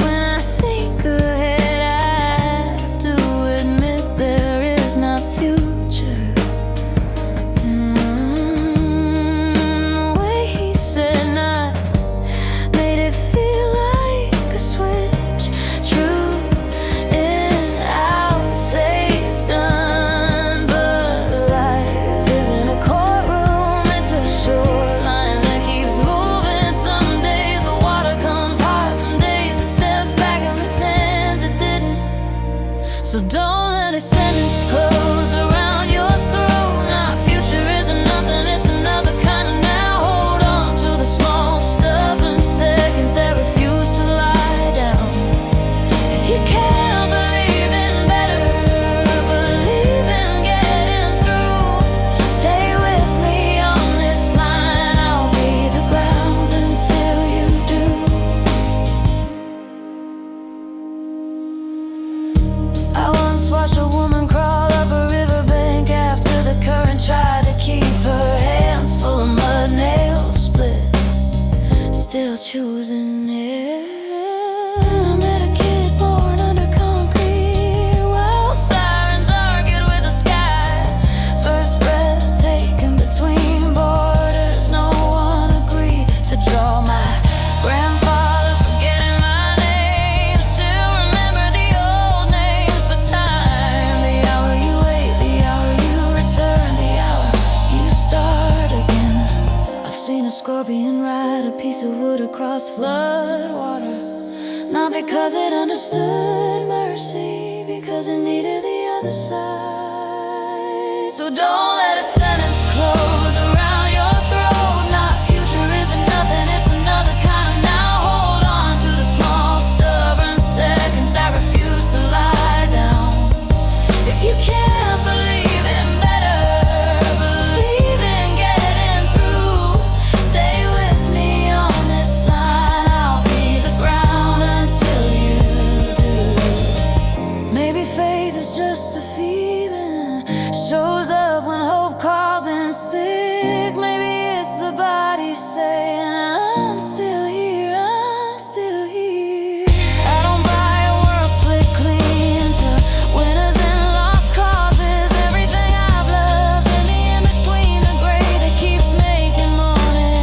when I think ahead I have to admit there is not future. The way he said not made it feel like a switch, true in out, safe done. But life isn't a courtroom, it's a shoreline that keeps moving. Some days the water comes hard, some days it steps back and pretends it didn't. So don't let a sentence close around your throat. Not future isn't nothing, it's another kind of now. Hold on to the small stubborn seconds that refuse to lie down. If you can't believe in better, believe in getting through. Stay with me on this line, I'll be the ground until you do. I once watched a woman crawl up a riverbank after the current tried to keep her hands full of mud, nails split, still choosing it. I met a kid born under concrete while sirens argued with the sky. First breath taken between borders, no one agreed to for being right, a piece of wood across flood water. Not because it understood mercy, because it needed the other side. So don't let a sentence close around your throat. Not future isn't nothing, it's another kind of now. Hold on to the small, stubborn seconds that refuse to lie down. If you can't believe in better, believe in getting through. Stay with me on this line, I'll be the ground until you do. Maybe faith is just a feeling, shows up when hope calls in sick. Maybe it's the body saying I'm still here, I'm still here. I don't buy a world split clean to winners and lost causes. Everything I've loved in the in-between, the gray that keeps making morning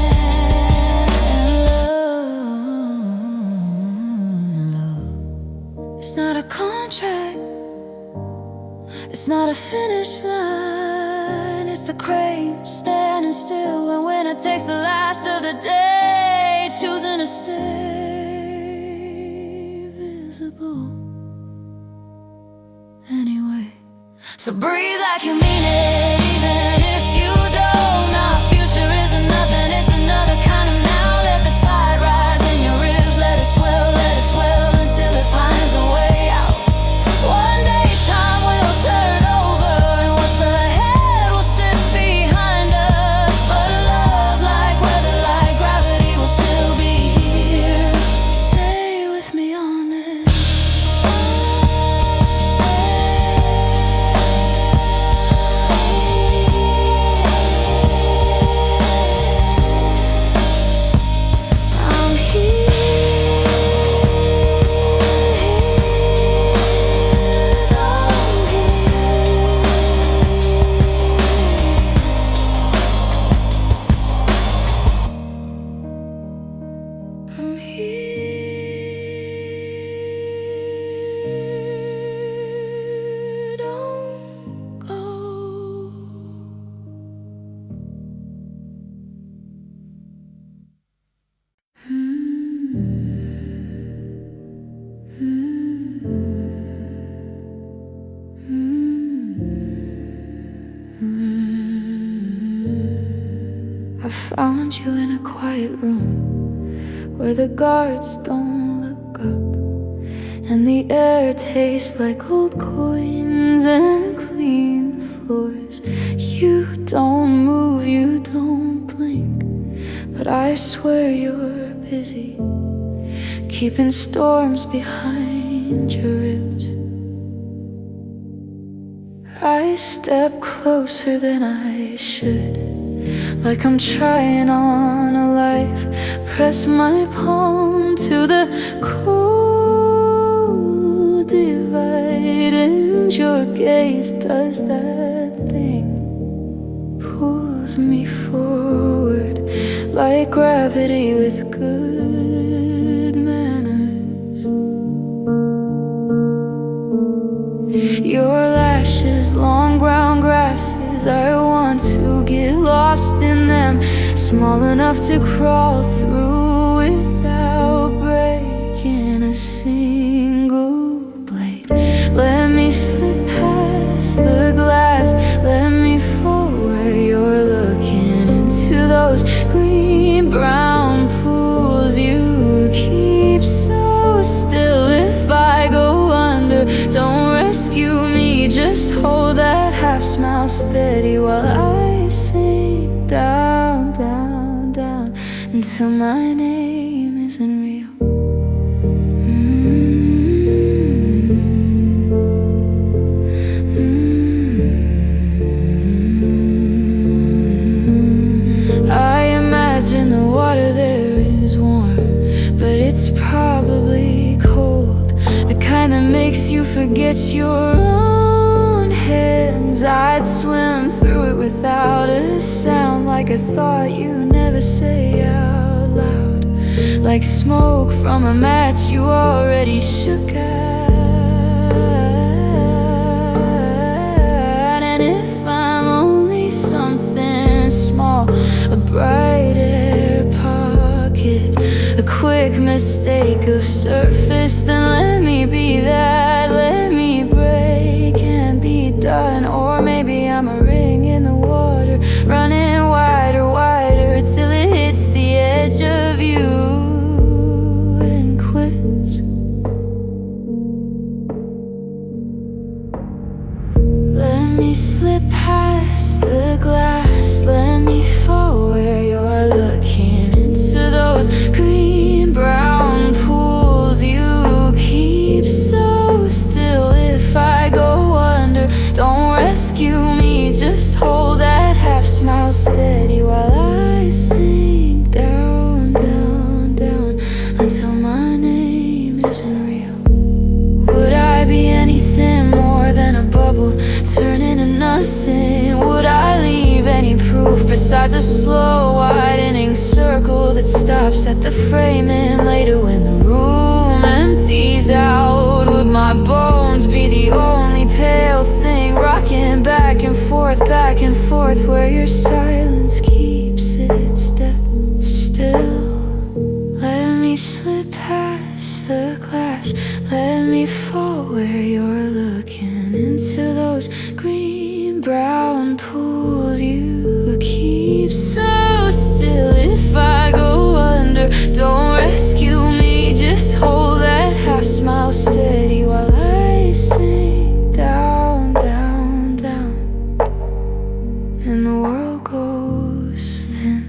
love. It's not a contract, it's not a finish line, it's the crane standing still when winter takes the last of the day, choosing to stay visible anyway. So breathe like you mean it, even if you don't. Our future isn't nothing, it's another kind of now. Let the tide rise in your ribs, let it swell until it finds a way out. One day time will turn over and what's ahead will sit behind us. But love, like weather, like gravity, will still be here. Stay with me on this. I'm here, don't I'm here, don't go. I found you in a quiet room where the guards don't look up and the air tastes like old coins and clean floors. You don't move, you don't blink, but I swear you're busy keeping storms behind your ribs. I step closer than I should, like I'm trying on a life. Press my palm to the cold divide, and your gaze does that thing, pulls me forward like gravity with good manners. Your lashes, long brown grasses, I want to get lost in them, small enough to crawl through without breaking a single blade. Let me slip past the glass, let me fall where you're looking into those green brown pools you keep so still. If I go under, don't rescue me, just hold that half smile steady while I sink down, down, down until my name isn't real. I imagine the water there is warm, but it's probably cold, the kind that makes you forget your own hands. I'd swim through it without a sound, like a thought you never say out loud, like smoke from a match you already shook at. And if I'm only something small, a bright air mistake of surface, then let me be that. Let me break and be done. Or maybe I'm a ring in the water, running wider, wider, till it hits the edge of you and quits. Let me slip past the glass, let me fall where you're looking into those green-brown pools you keep so still. If I go under, don't rescue me, just hold that half smile steady while I sink down, down, down, until my name isn't real. Would I be anything more than a bubble, turn into nothing? Would I leave any proof besides a slow widening circle that stops at the framing later when the room empties out? Would my bones be the only pale thing rocking back and forth where your silence keeps its step still? Let me slip past the glass, let me fall where you're looking into those green-brown pools you keep so still. If I go under, don't rescue me, just hold that half smile steady while I sink down, down, down, and the world goes thin.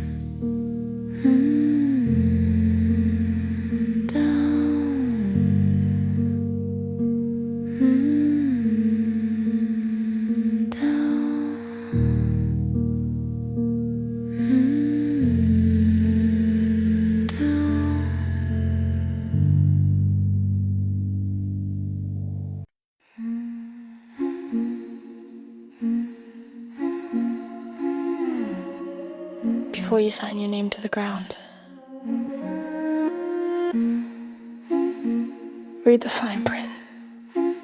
Before you sign your name to the ground, read the fine print.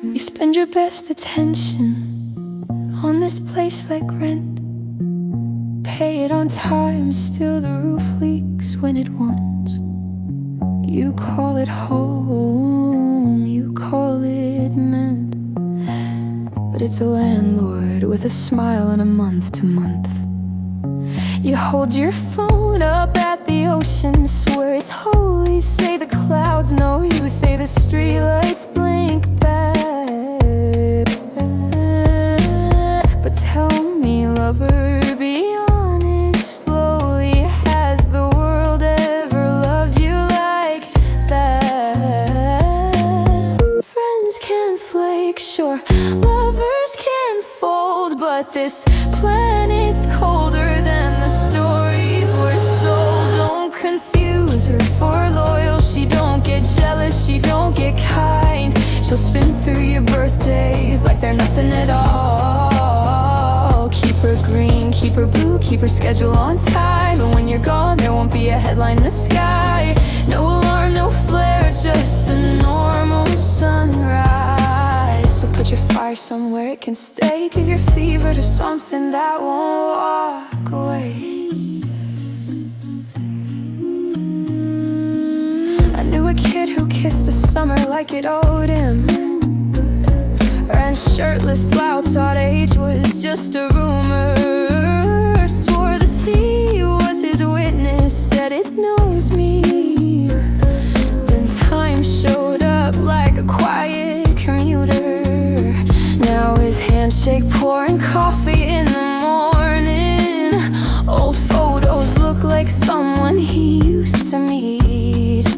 You spend your best attention on this place like rent. Pay it on time, still the roof leaks when it wants. You call it home, you call it meant, but it's a landlord with a smile and a month to month. You hold your phone up at the ocean, swear it's holy, say the clouds know you, say the streetlights blink back. But tell me, lover, be honest slowly, has the world ever loved you like that? Friends can flake, sure, lovers can fold, but this planet's colder than the stories were sold. Don't confuse her for loyal, she don't get jealous, she don't get kind. She'll spin through your birthdays like they're nothing at all. Keep her green, keep her blue, keep her schedule on time, and when you're gone there won't be a headline in the sky. No alarm, no flare, just the normal sunrise. So put your fire somewhere it can stay, give your fever to something that won't walk away. I knew a kid who kissed a summer like it owed him, ran shirtless loud, thought age was just a rumor, swore the sea was his witness, said it knows me. Then time showed up like a quiet commuter. Now his handshake pouring coffee in the morning. Old photos look like someone he used to meet,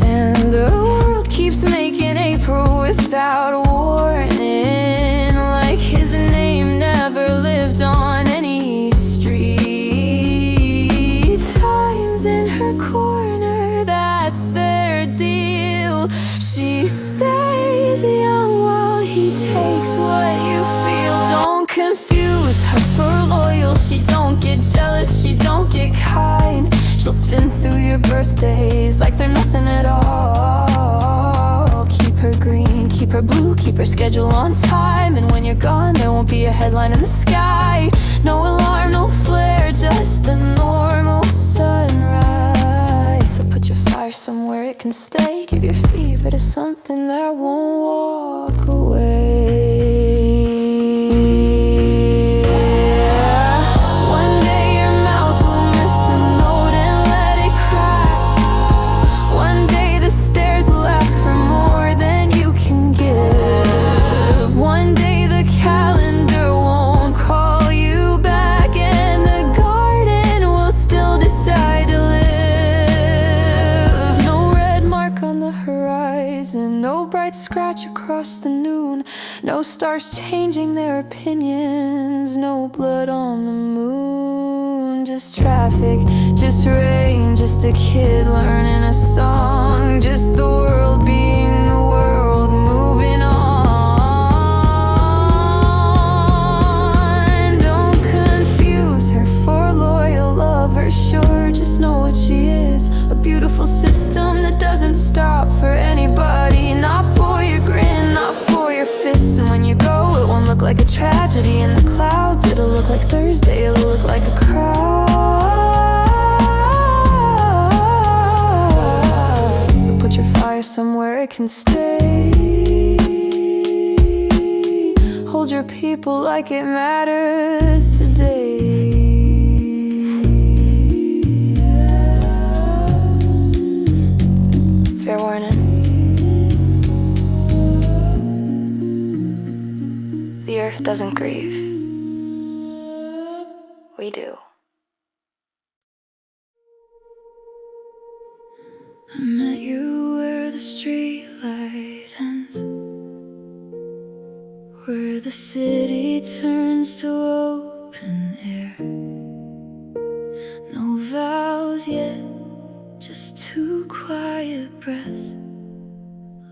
and the world keeps making April without warning, like his name never lived on any street. Time's in her corner, that's their deal. She stays young while he takes what you feel. Don't confuse her for loyal, she don't get jealous, she don't get kind. She'll spin through your birthdays like they're nothing at all. Keep her green, keep her blue, keep her schedule on time, and when you're gone there won't be a headline in the sky. No alarm, no flare, just the normal sunrise. So put your fire somewhere it it can stay. Give your fever to something that won't walk away. One day your mouth will miss a note and let it crack. One day the stairs will ask for more than you can give. One day the calendar won't call you back, and the garden will still decide to live. No red mark on the horizon, no bright scratch across the noon, no stars changing their opinions, no blood on the moon. Just traffic, just rain, just a kid learning a song, just the world being the world, moving on. Don't confuse her for loyal lover, sure, just know what she is. A beautiful system that doesn't stop for anybody. Not for your grin, not for your fists. And when you go, it won't look like a tragedy in the clouds. It'll look like Thursday, it'll look like a crowd. So put your fire somewhere it can stay. Hold your people like it matters today. Fair warning. The earth doesn't grieve. We do. I met you where the street light ends, where the city turns to open air. No vows yet, just 2 quiet breaths,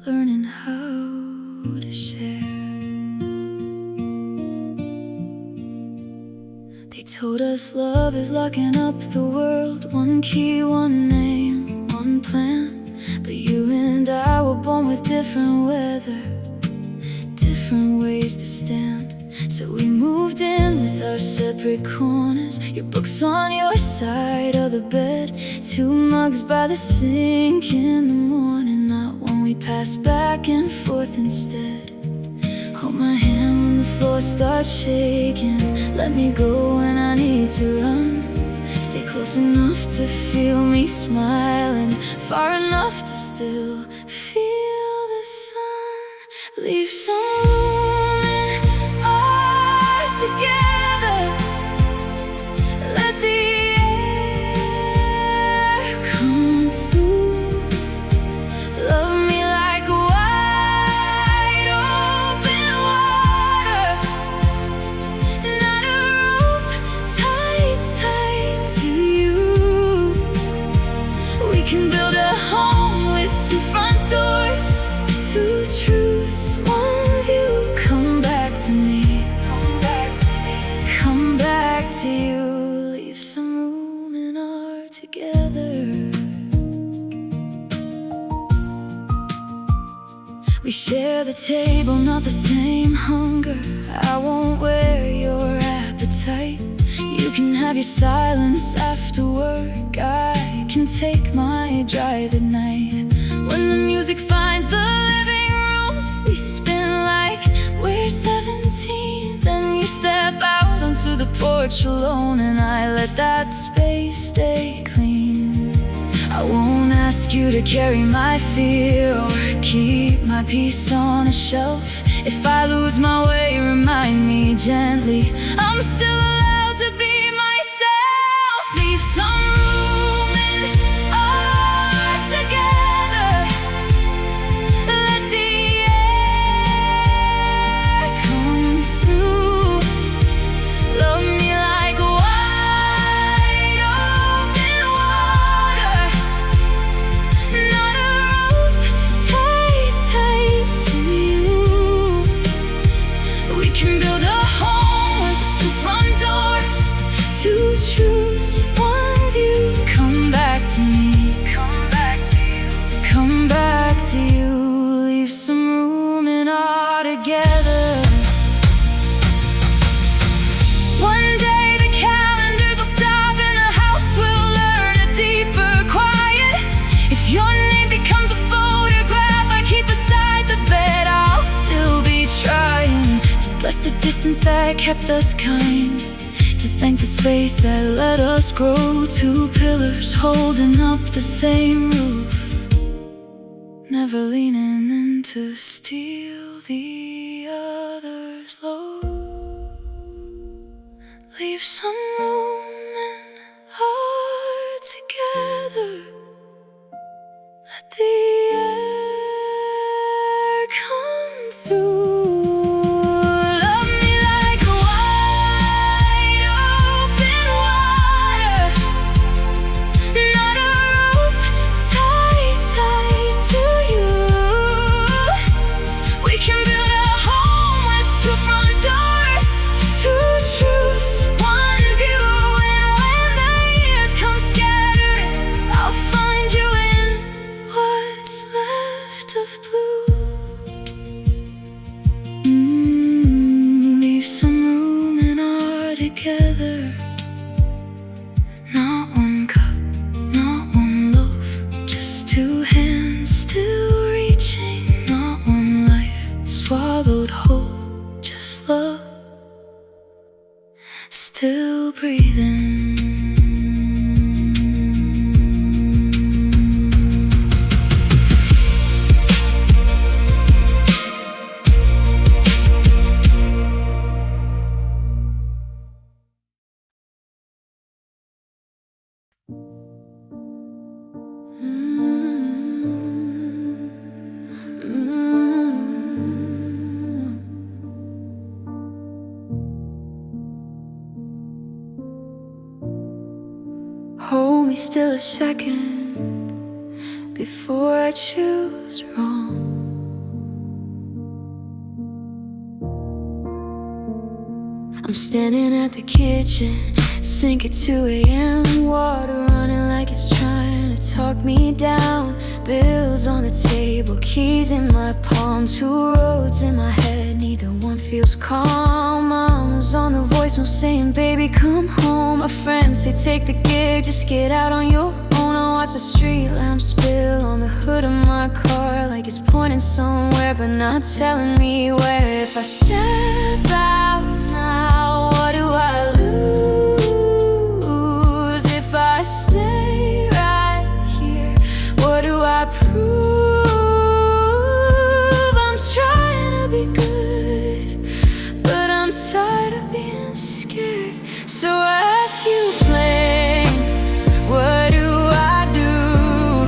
learning how to share. They told us love is locking up the world, 1 key, 1 name, 1 plan. But you and I were born with different weather, different ways to stand. So we moved in with our separate corners, your books on your side of the bed, 2 mugs by the sink in the morning, not one we pass back and forth instead. Hold my hand when the floor starts shaking, let me go when I need to run. Stay close enough to feel me smiling, far enough to still feel the sun. Leave some room in our together, let the air come through. Love me like wide open water, not a rope tight to you. We can build a home with 2 front doors, 2 truths, 1 view. Come back to me, come back to you. Leave some room in our together. We share the table, not the same hunger. I won't wear your appetite. You can have your silence after work, I can take my drive at night. When the music finds the living room, we spin like we're 17. Then you step out onto the porch alone, and I let that space stay clean. I won't ask you to carry my fear or keep my peace on a shelf. If I lose my way, remind me gently I'm still allowed to be myself. Leave some room in our together, let the air come through. Love me like wide open water, not a rope tight to you. We can build a home with 2 front distance that kept us kind, to thank the space that let us grow. Two pillars holding up the same roof, never leaning in to steal the other's load. Leave some room in our together. Let the air come through. Love me like wide open water, not a rope tied to you. We can build a home with two front doors, two truths, one view. And when the years come scattering, I'll find you in what's left of blue. Leave some room in our together. Not one cup, not one loaf, just two hands still reaching. Not one life swallowed whole, just love still breathing. Hold me still a second before I choose wrong. I'm standing at the kitchen sink at 2 a.m. Water running like it's trying to talk me down. Bills on the table, keys in my palm, two roads in my head, neither one feels calm. Mama's on the voicemail saying, baby, come home. My friends say, take the gig, just get out on your own. I watch the street lamp spill on the hood of my car, like it's pointing somewhere but not telling me where. If I step out now, what do I lose? If I stay right here, what do I prove? I'm trying to be good, but I'm tired of being scared. So I ask you plain, what do I do?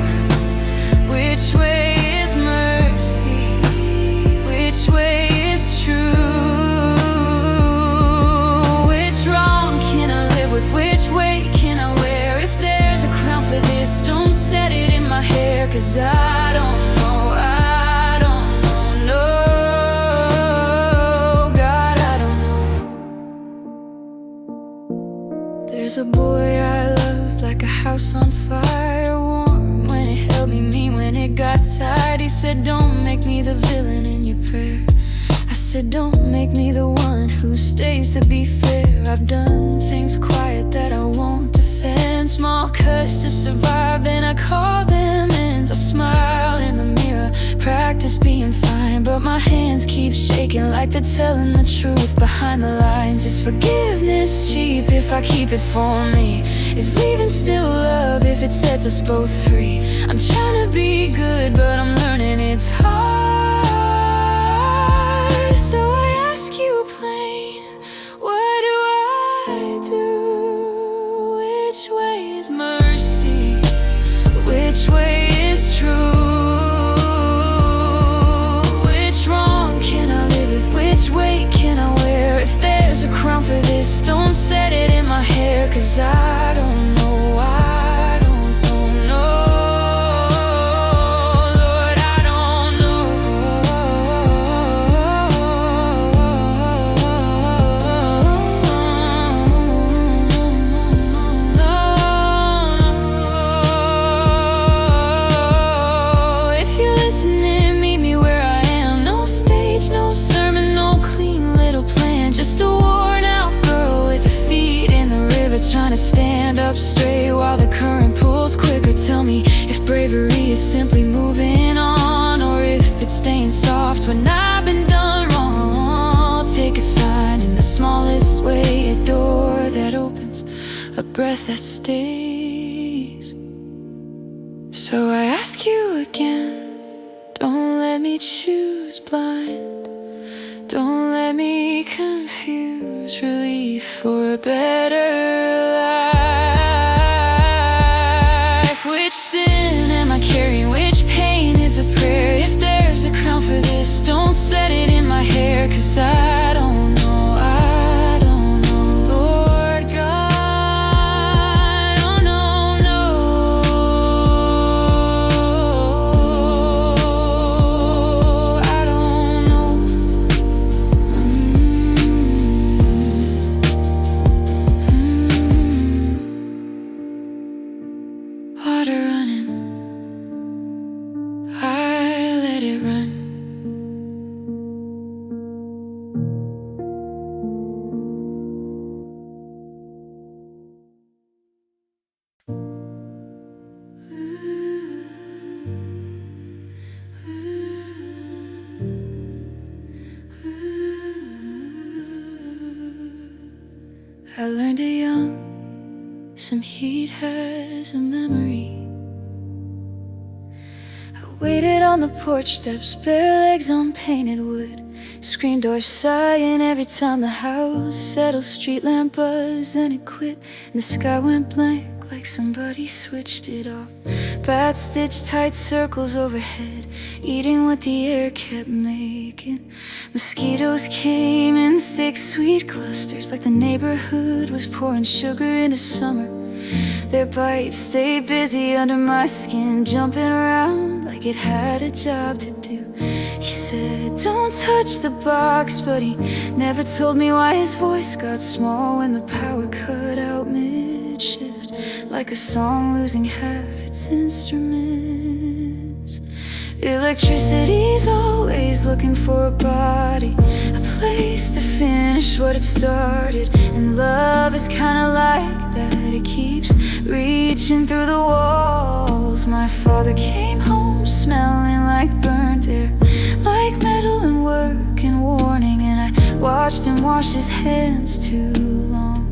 Which way is mercy? Which way is true? Which wrong can I live with? Which way can I wear? If there's a crown for this, don't set it in my hair. Cause I don't know, I don't know, no, God, I don't know. There's a boy I loved like a house on fire, warm when it held me, mean when it got tired. He said, don't make me the villain in your prayer. I said, don't make me the one who stays to be fair. I've done things quiet that I won't defend, small cuts to survive, then I call them ends. I smile in the mirror, practice being fine, but my hands keep shaking like they're telling the truth behind the lines. Is forgiveness cheap if I keep it for me? Is leaving still love if it sets us both free? I'm trying to be good, but I'm learning it's hard. So I ask you plain, what do I do? Which way is mercy? Which way is true? Which wrong can I live with? Which way can I wear? If there's a crown for this, don't set it in my hair. Cause I don't know, I don't know, Lord, I don't know. No, no, a breath that stays. So I ask you again, don't let me choose blind. Don't let me confuse relief for a better life. Which sin am I carrying? Which pain is a prayer? If there's a crown for this, don't set it in my hair. 'Cause I don't know, Lord God, oh no, no. I don't know. Water running, I let it run. I learned it young, some heat has a memory. I waited on the porch steps, bare legs on painted wood. Screen door sighing every time the house settled. Street lamp buzzed, then it quit, and the sky went blank like somebody switched it off. Bats stitched tight circles overhead, eating what the air kept making. Mosquitoes came in thick, sweet clusters, like the neighborhood was pouring sugar into summer. Their bites stayed busy under my skin, jumping around like it had a job to do. He said, don't touch the box, but he never told me why his voice got small when the power cut out mid-shift, like a song losing half its instruments. Electricity's always looking for a body, a place to finish what it started. And love is kinda like that, it keeps reaching through the walls. My father came home smelling like burnt air, like metal and work and warning. And I watched him wash his hands too long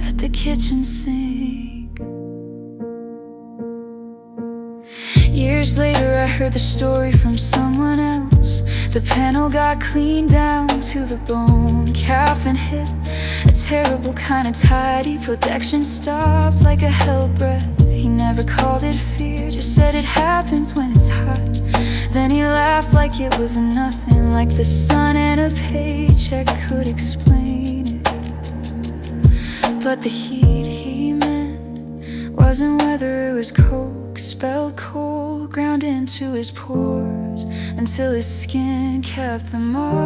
at the kitchen sink. Years later I heard the story from someone else. The panel got cleaned down to the bone, calf and hip, a terrible kind of tidy. Protection stopped like a hell breath. He never called it fear, just said it happens when it's hot. Then he laughed like it was nothing, like the sun and a paycheck could explain it. But the heat he meant wasn't weather, it was coke, spelled cold, ground into his pores until his skin kept the mark.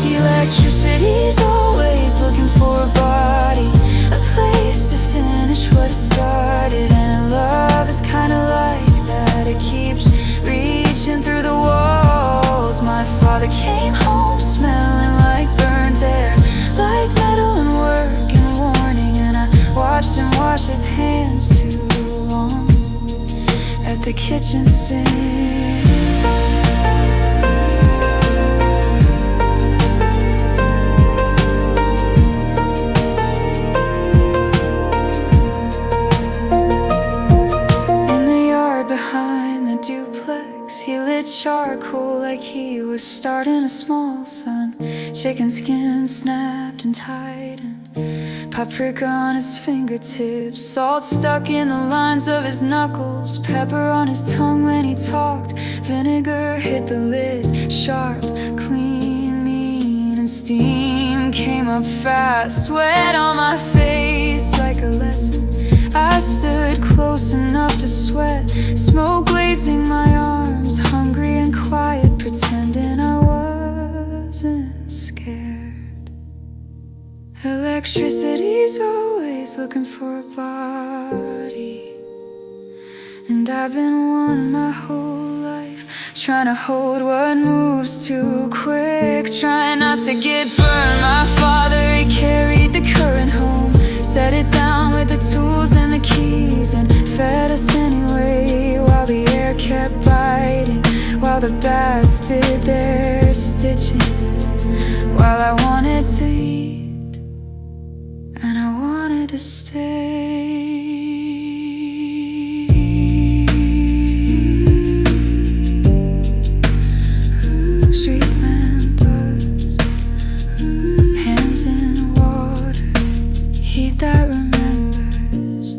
Electricity's always looking for a body, a place to finish what it started. And love is kinda like that, it keeps reaching through the walls. My father came home smelling like burnt air, like metal and work and warning. And I watched him wash his hands too long at the kitchen sink. Behind the duplex, he lit charcoal like he was starting a small sun. Chicken skin snapped and tightened, paprika on his fingertips, salt stuck in the lines of his knuckles, pepper on his tongue when he talked. Vinegar hit the lid, sharp, clean, mean, and steam came up fast, wet on my face like a lesson. I stood close enough to sweat, smoke glazing my arms, hungry and quiet, pretending I wasn't scared. Electricity's always looking for a body, and I've been one my whole life, trying to hold what moves too quick, trying not to get burned. My father, he carried the current home, set it down with the tools and the keys, and fed us anyway while the air kept biting, while the bats did their stitching, while I wanted to eat stay. Street lamp buzz, hands in water, heat that remembers.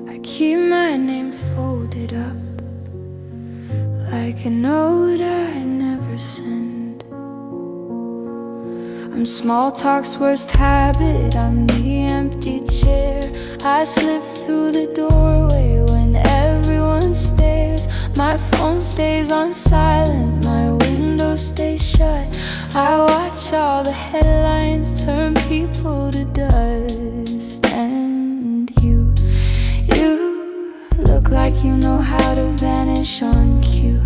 I keep my name folded up like a note I never send. I'm small talk's worst habit, I'm the empty chair. I slip through the doorway when everyone stares. My phone stays on silent, my window stays shut. I watch all the headlines turn people to dust. And you look like you know how to vanish on cue.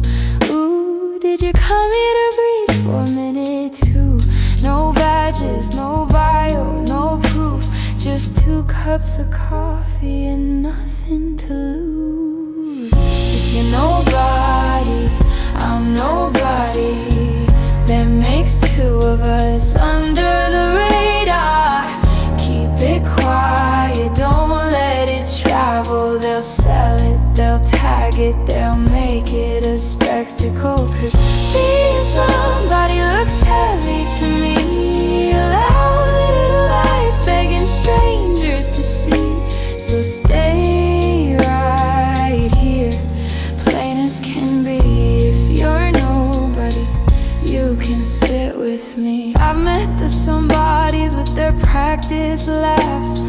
Ooh, did you come here to breathe for a minute too? No badges, no bio, no proof, just 2 cups of coffee and nothing to lose. If you're nobody, I'm nobody. That makes 2 of us under the radar. Keep it quiet, don't let it travel. They'll sell it, they'll tag it, they'll make it a spectacle. Cause being somebody looks heavy to me. A loud life begging strangers to see. So stay right here, plain as can be. If you're nobody, you can sit with me. I've met the somebodies with their practice laughs,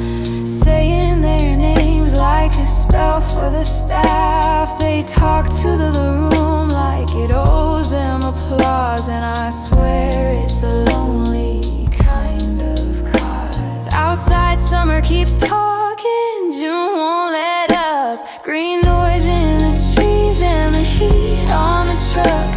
saying their names like a spell for the staff. They talk to the room like it owes them applause. And I swear it's a lonely kind of cause. Outside summer keeps talking, June won't let up. Green noise in the trees and the heat on the truck.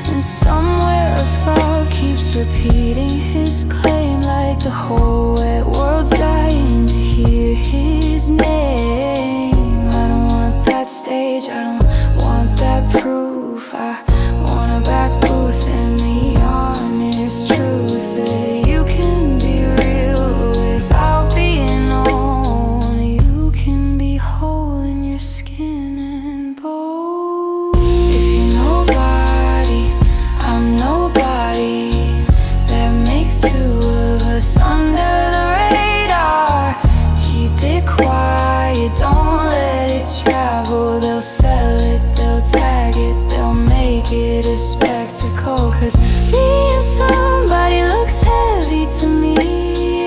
And somewhere a frog keeps repeating his claim like the whole wet world's dying to hear his name. I don't want that stage, I don't want that proof. I want a back booth and the honest truth that you can be real without being known. You can be whole in your skin and bone. If you're nobody, I'm nobody. That makes 2 of us under the radar. Keep it quiet, don't let it travel. They'll sell it, they'll tag it, they'll make it a spectacle. Cause being somebody looks heavy to me.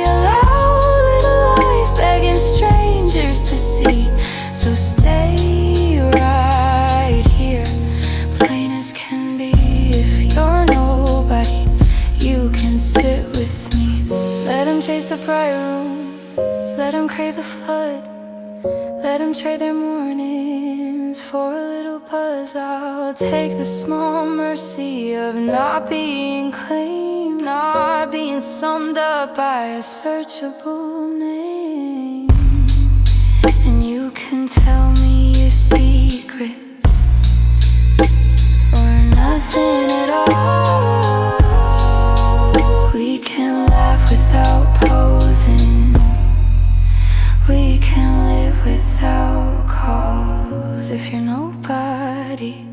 A loud little life begging strangers to see. So stay right here, plain as can be. If you're nobody, you can sit with me. Let them chase the bright rooms, let them crave the flood. Let them trade their mornings for a little buzz. I'll take the small mercy of not being claimed, not being summed up by a searchable name. And you can tell me your secrets or nothing at all. We can laugh without posing, we can live without cause. If you're nobody,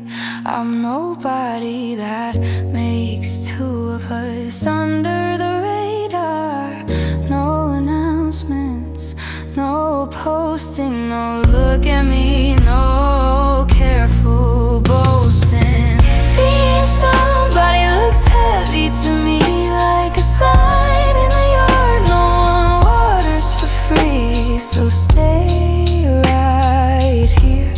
I'm nobody. That makes 2 of us under the radar. No announcements, no posting, no look at me, no careful boasting. Being somebody looks heavy to me, like a sign in the yard no one waters for free. So stay right here,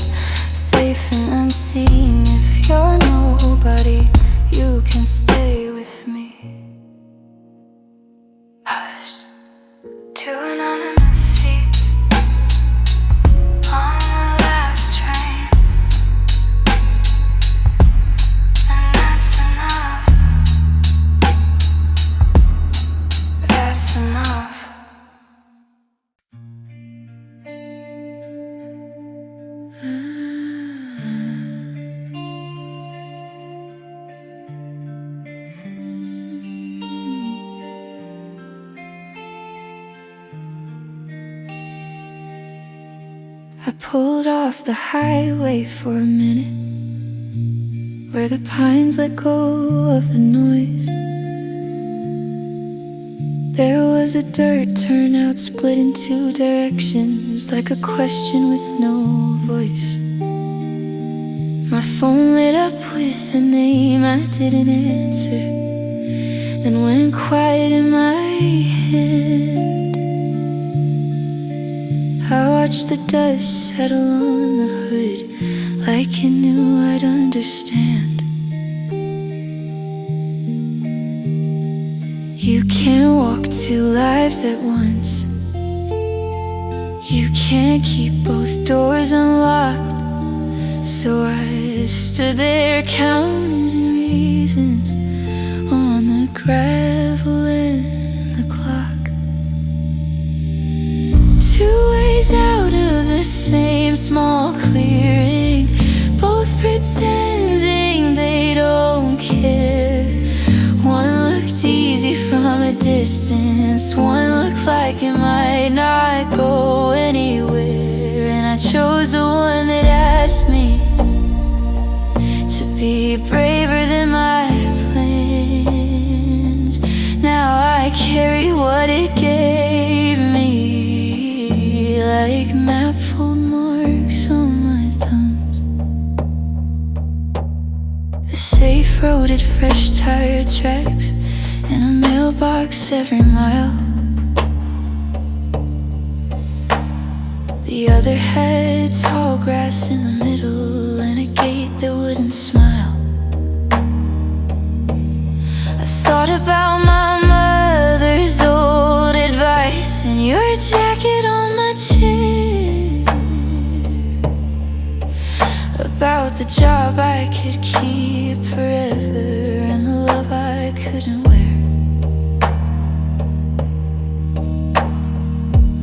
safe and unseen. If you're nobody, you can stay with me. Hush, 2 anonymous seats, I pulled off the highway for a minute, where the pines let go of the noise. There was a dirt turnout split in two directions, like a question with no voice. My phone lit up with a name I didn't answer, then went quiet in my hand. I watched the dust settle on the hood, like it knew I'd understand. You can't walk two lives at once. You can't keep both doors unlocked. So I stood there counting reasons on the gravel and the clock. Two ways out of the same small clearing, both pretending they don't care. One looked easy from a distance, one looked like it might not go anywhere. And I chose the one that asked me to be braver than my plans. Now I carry what it gave me, like Mapfold marks on my thumbs. The safe road had fresh tire tracks and a mailbox every mile. The other had tall grass in the middle and a gate that wouldn't smile. I thought about my mother's old advice and your jacket on my chair, about the job I could keep forever and the love I couldn't wear.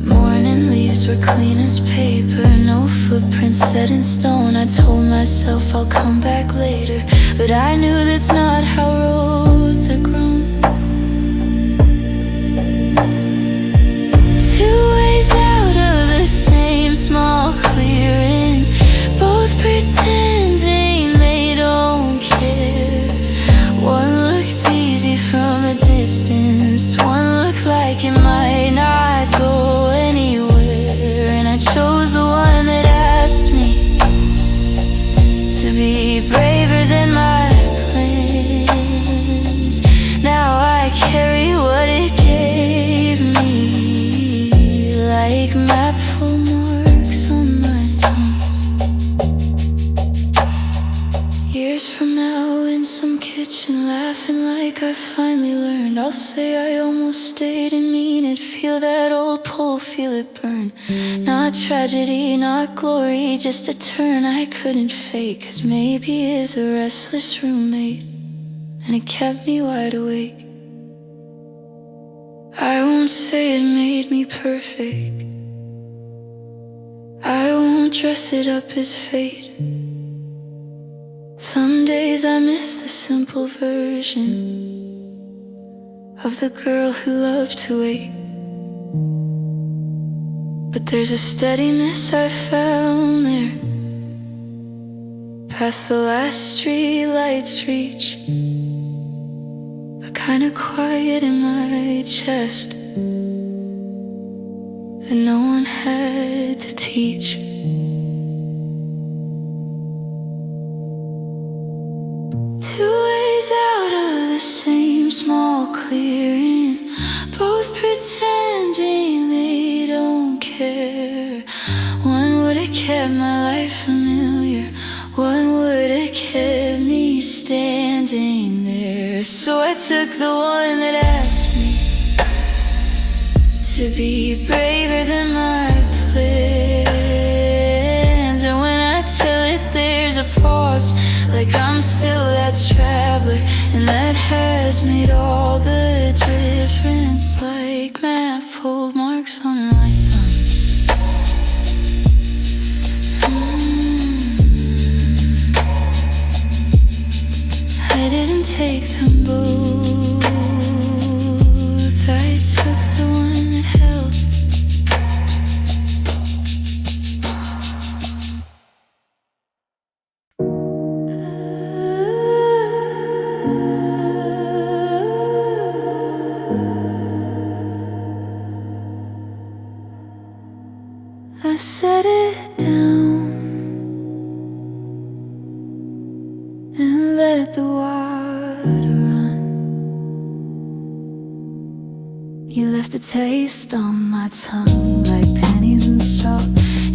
Morning leaves were clean as paper, no footprints set in stone. I told myself I'll come back later, but I knew that's not how roads are grown. Two ways out of the same small clearing, both pretending they don't care. One looked easy from a distance, one looked like it might not go anywhere. And I chose the one that asked me to be braver than my plans. Now I carry what it gave me, like Mapfold marks on my thumbs. Years from now in some kitchen, laughing like I finally learned, I'll say I almost stayed and mean it. Feel that old pole, feel it burn. Not tragedy, not glory, just a turn I couldn't fake. 'Cause maybe is a restless roommate, and it kept me wide awake. I won't say it made me perfect, I won't dress it up as fate. Some days I miss the simple version of the girl who loved to wait. But there's a steadiness I found there, past the last street light's reach, a kind of quiet in my chest that no one had to teach. Two ways out of the same small clearing, both pretending they don't care. One would have kept my life familiar, one would have kept me standing there. So I took the one that asked me to be braver than my plans. And when I tell it there's a pause, like I'm still that traveler, and that has made all the difference, like Mapfold marks on my thumbs. I didn't take them both, I took the one that helped. I set it down and let the water run. You left a taste on my tongue like pennies and salt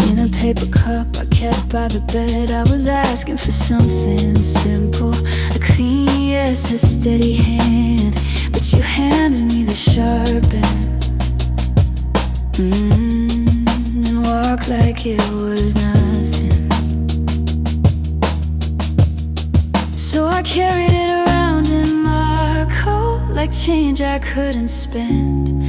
in a paper cup I kept by the bed. I was asking for something simple, a clean yes, a steady hand, but you handed me the sharp end. And walked like it was nothing. So I carried it around in my coat like change I couldn't spend.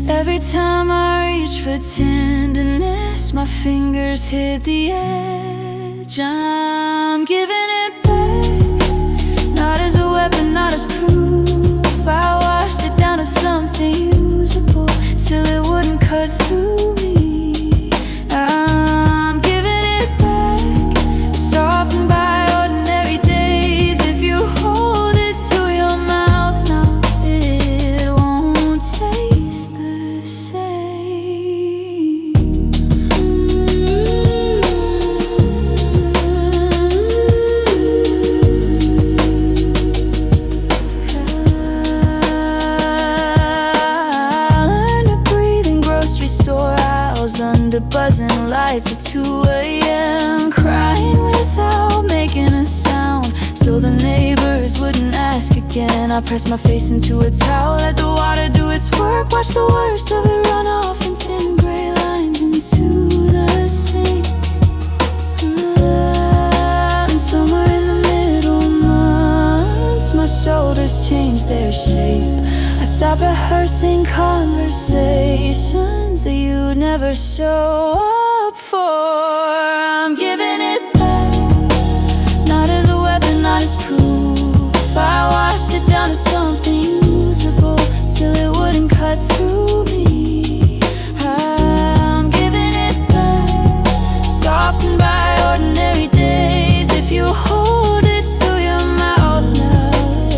Every time I reached for tenderness, my fingers hit the edge. I'm giving it back, not as a weapon, not as proof. I washed it down to something usable till it wouldn't cut through me. I'm giving it back, softened by ordinary days. If you hold it to your mouth now, it won't taste the same. I learned to breathe in grocery store aisles under buzzing lights at 2 a.m. Crying without making a sound so the neighbors wouldn't ask again. I pressed my face into a towel, let the water do its work. Watch the worst of it run off in thin gray lines into the sink. And somewhere in the middle months, my shoulders changed their shape. I stopped rehearsing conversations that you'd never show up for. I'm giving it back, not as a weapon, not as proof. I washed it down to something usable till it wouldn't cut through me. I'm giving it back, softened by ordinary days. If you hold it to your mouth now,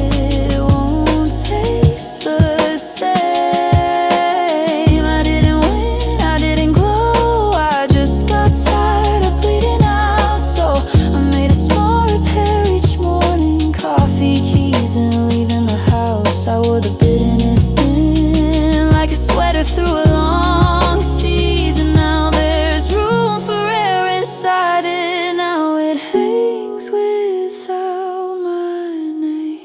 it won't taste the same. I didn't win, I didn't glow, I just got tired of bleeding out. So I made a small repair each morning, coffee, keys, and leaving the house. I wore the bitterness thin like a sweater through a long season. Now there's room for air inside it. Now it hangs without my name.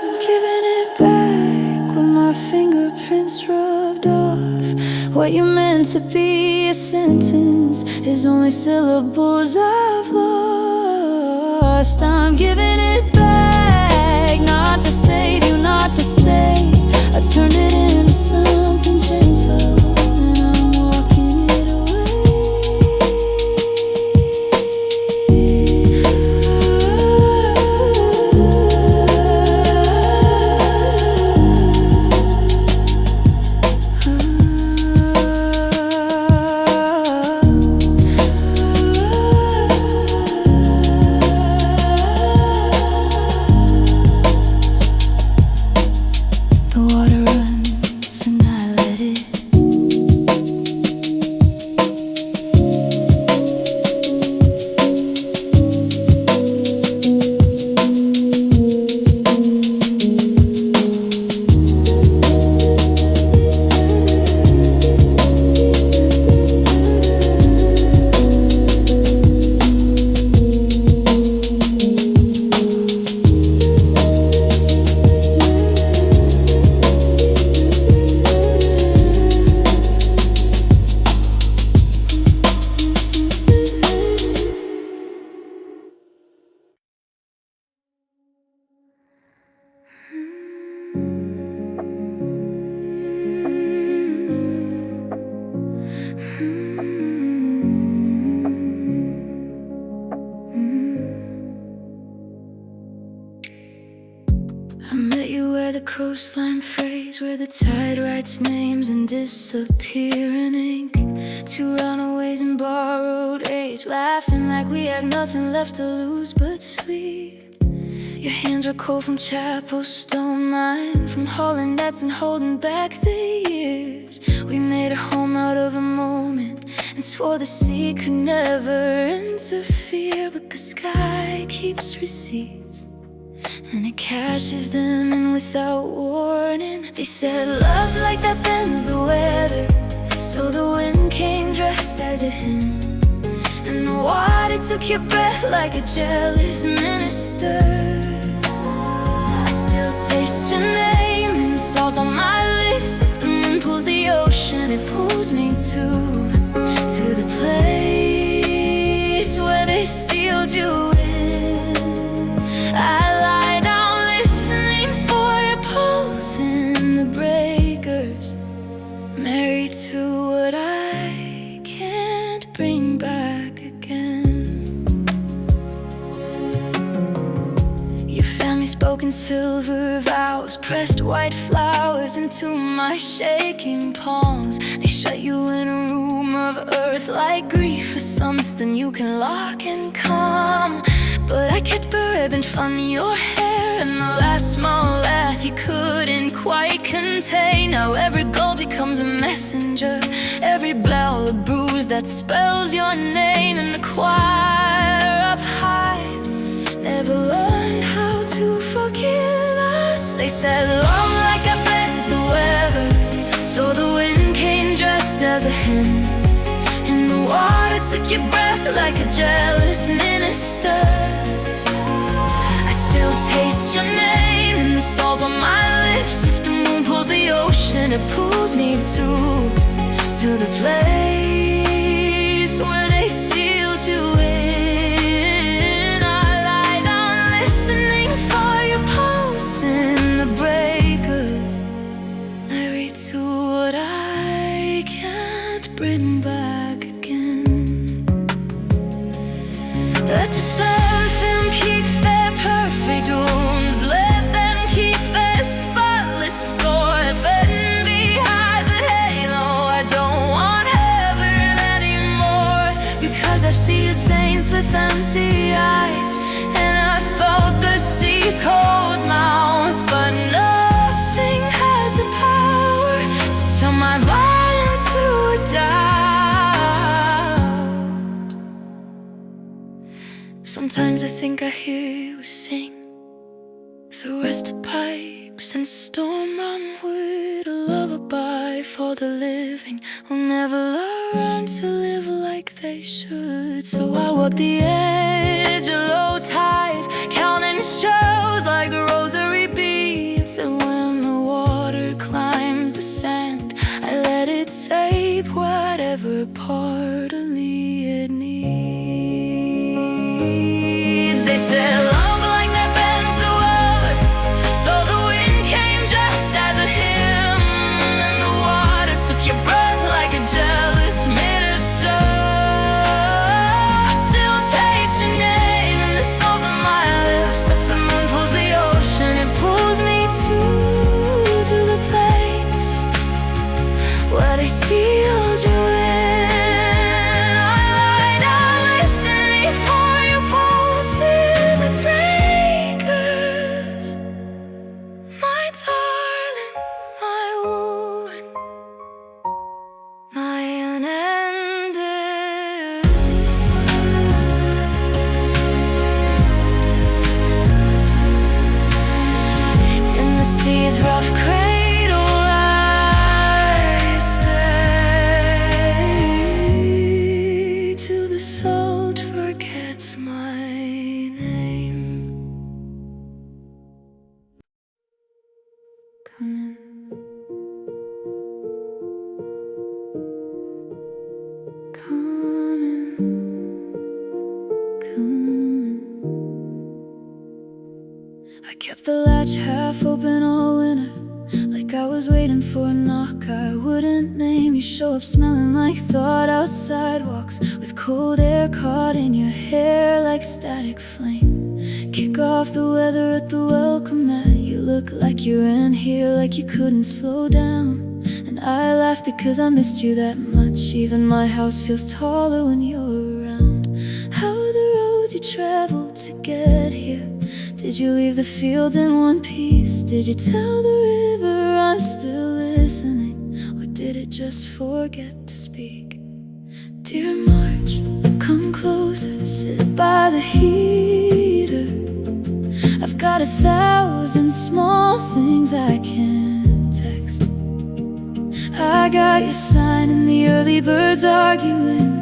I'm giving it back with my fingerprints rubbed off. What you meant to be a sentence is only syllables I've lost. I'm giving it back, not to save you, not to stay. I turned it into something gentle, and I'm walking it The water runs and I let it. I met you where the coastline frays, where the tide writes names and disappear in ink. Two runaways in borrowed age, laughing like we had nothing left to lose but sleep. Your hands were cold from chapel stone, mine from hauling nets and holding back the years. We made a home out of a moment, and swore the sea could never interfere. But the sky keeps receipts, and it cashes them in without warning. They said love like that bends the weather, so the wind came dressed as a hymn, and the water took your breath like a jealous minister. I still taste your name and salt on my lips. If the moon pulls the ocean, it pulls me to the place where they sealed you in. I lie down listening for your pulse in the breakers, married to what I can't bring back again. Your family spoke in silver vows, pressed white flowers into my shaking palms. They shut you in a room of earth like grief is something you can lock and calm. But I kept the ribbon from your hair and the last small laugh you couldn't quite contain. Now every goal becomes a messenger, every bell a bruise that spells your name. And the choir up high never learned how to forgive us. They said love like that bends the weather, so the wind came dressed as a hymn, and the water took your breath like a jealous minister. I still taste your name and the salt on my lips. If the moon pulls the ocean, it pulls me to the place where they sealed you in. I lie down listening for your pulse in the breakers, married to what I can't bring back again. Let the seraphim keep their perfect wounds, let them keep their spotless floor. If envy has a halo, I don't want heaven anymore, because I've seen saints with empty eyes, and I felt the sea's cold mouths. But nothing has the power to turn my violence to a doubt. Sometimes I think I hear you sing through rusted pipes and storm run with a lullaby for the living who never learn to live like they should. So I walk the edge of low tide, counting shells like the rosary beads, and when the water climbs the sand, I let it tape whatever part of me it needs. They said love like that bends the weather, so the wind came dressed as a hymn, and the water took your breath like a jealous minister. I still taste your name and the salt on my lips. If the moon pulls the ocean, it pulls me to the place where they sealed you in. I lie down listening for your pulse in the breakers, my darling, my woman, my unended. In the sea's rough cradle I stay, till the salt forgets my name. Come in. Come in. Come in. I kept the latch half open all winter, like I was waiting for a knock I wouldn't name. You show up smelling like thought out sidewalks, with cold air caught in your hair like static flame. Kick off the weather at the welcome mat. You look like you're in here, like you couldn't slow down. And I laugh because I missed you that much. Even my house feels taller when you're around. How are the roads you traveled to get here? Did you leave the fields in one piece? Did you tell the river I'm still listening? Or did it just forget to speak? Dear March, come closer, sit by the heater. I've got 1,000 small things I can't text. I got your sign and the early birds arguing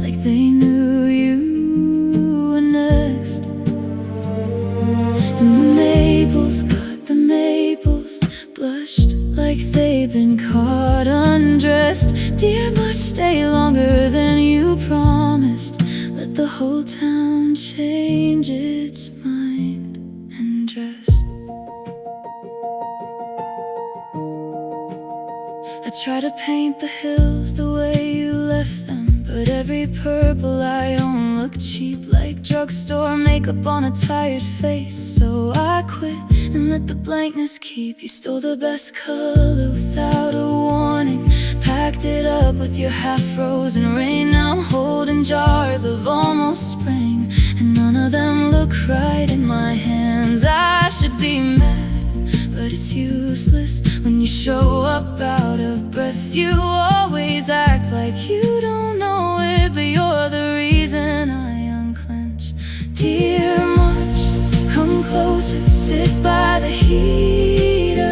like they knew you were next. And the maples, God, the maples blushed like they'd been caught undressed. Dear March, stay longer than you promised. Let the whole town change its mind and dress. I try to paint the hills the way you left them, but every purple I own looked cheap, like drugstore makeup on a tired face. So I quit and let the blankness keep. You stole the best color without a warning, packed it up with your half-frozen rain. Now I'm holding jars of almost spring, and none of them look right in my hands. I should be mad, but it's useless when you show up out of breath. You always act like you don't know it, but you're the reason I unclench. Dear March, come closer, sit by the heater.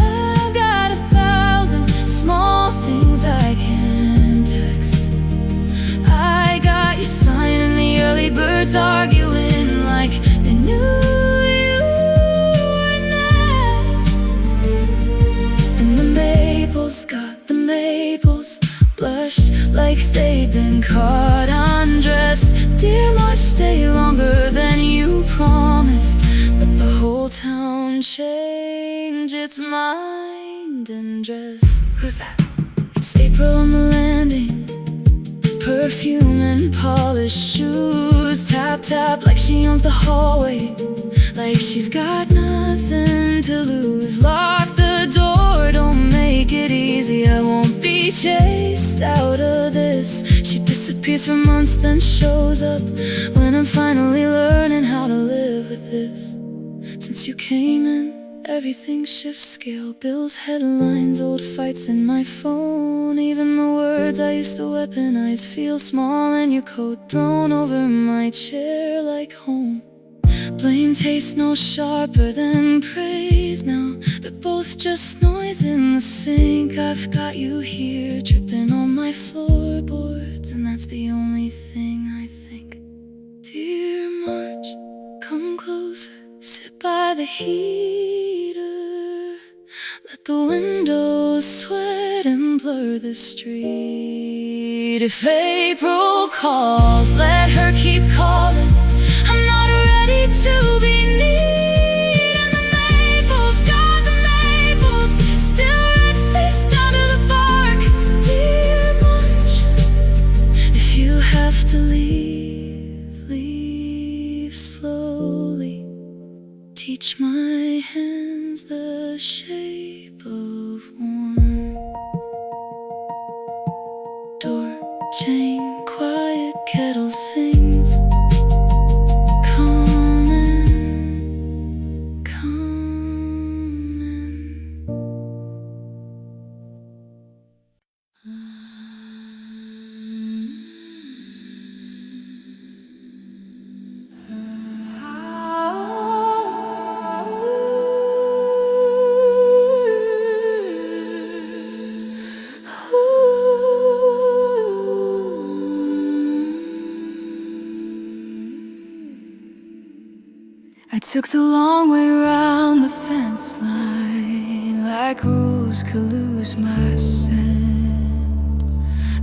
I've got 1,000 small things I can text. I got your sign and the early birds arguing like they knew. Got the maples blushed like they'd been caught undressed. Dear March, stay longer than you promised. Let the whole town change its mind and dress. Who's that? It's April on the landing, perfume and polished shoes. Tap tap like she owns the hallway, like she's got nothing to lose. Lock the door, don't make it easy. I won't be chased out of this. She disappears for months, then shows up when I'm finally learning how to live with this. Since you came in, everything shifts. Scale bills, headlines, old fights in my phone. Even the words I used to weaponize feel small, and your coat thrown over my chair like home. Blame tastes no sharper than praise now. They're both just noise in the sink. I've got you here, tripping on my floorboards, and that's the only thing I think. Dear March, come closer, sit by the heater. Let the windows sweat and blur the street. If April calls, let her keep calling. I'm not ready to be neat. And the maples, God, the maples, still red-faced down to the bark. Dear March, if you have to leave, leave slowly. Teach my hands the shape of warm. Door chain, quiet kettle sings. I took the long way around the fence line, like rules could lose my scent.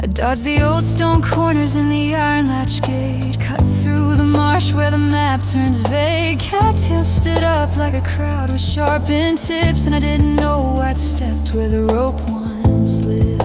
I dodged the old stone corners in the iron latch gate, cut through the marsh where the map turns vague. Cattails stood up like a crowd with sharpened tips, and I didn't know I'd stepped where the rope once lived.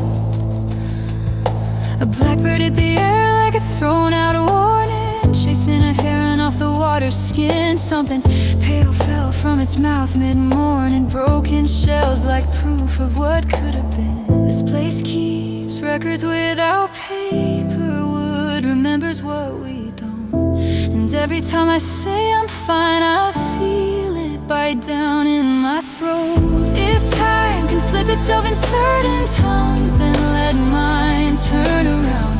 A blackbird hit the air like a thrown out warning, chasing a heron off the water's skin. Something pale fell from its mouth mid-morning, broken shells like proof of what could have been. This place keeps records without paper, wood remembers what we don't. And every time I say I'm fine, I feel it bite down in my throat. If time can flip itself in certain tongues, then let mine turn around.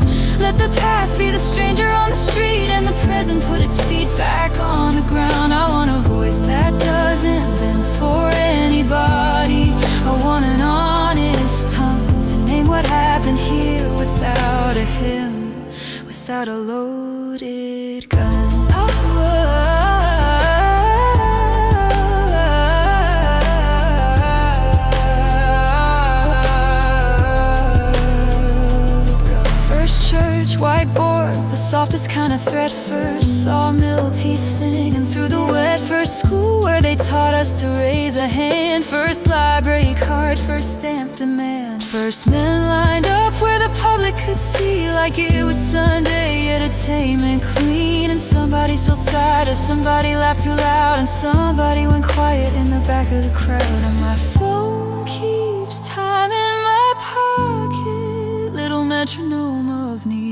Let the past be the stranger on the street, and the present put its feet back on the ground. I want a voice that doesn't bend for anybody. I want an honest tongue to name what happened here without a hymn, without a loaded gun. Whiteboards, the softest kind of thread first. Sawmill teeth singing through the wet. First school where they taught us to raise a hand. First library card, first stamp demand. First men lined up where the public could see, like it was Sunday entertainment clean. And somebody sold cider, somebody laughed too loud, and somebody went quiet in the back of the crowd. And my phone keeps time in my pocket, little metronome of need.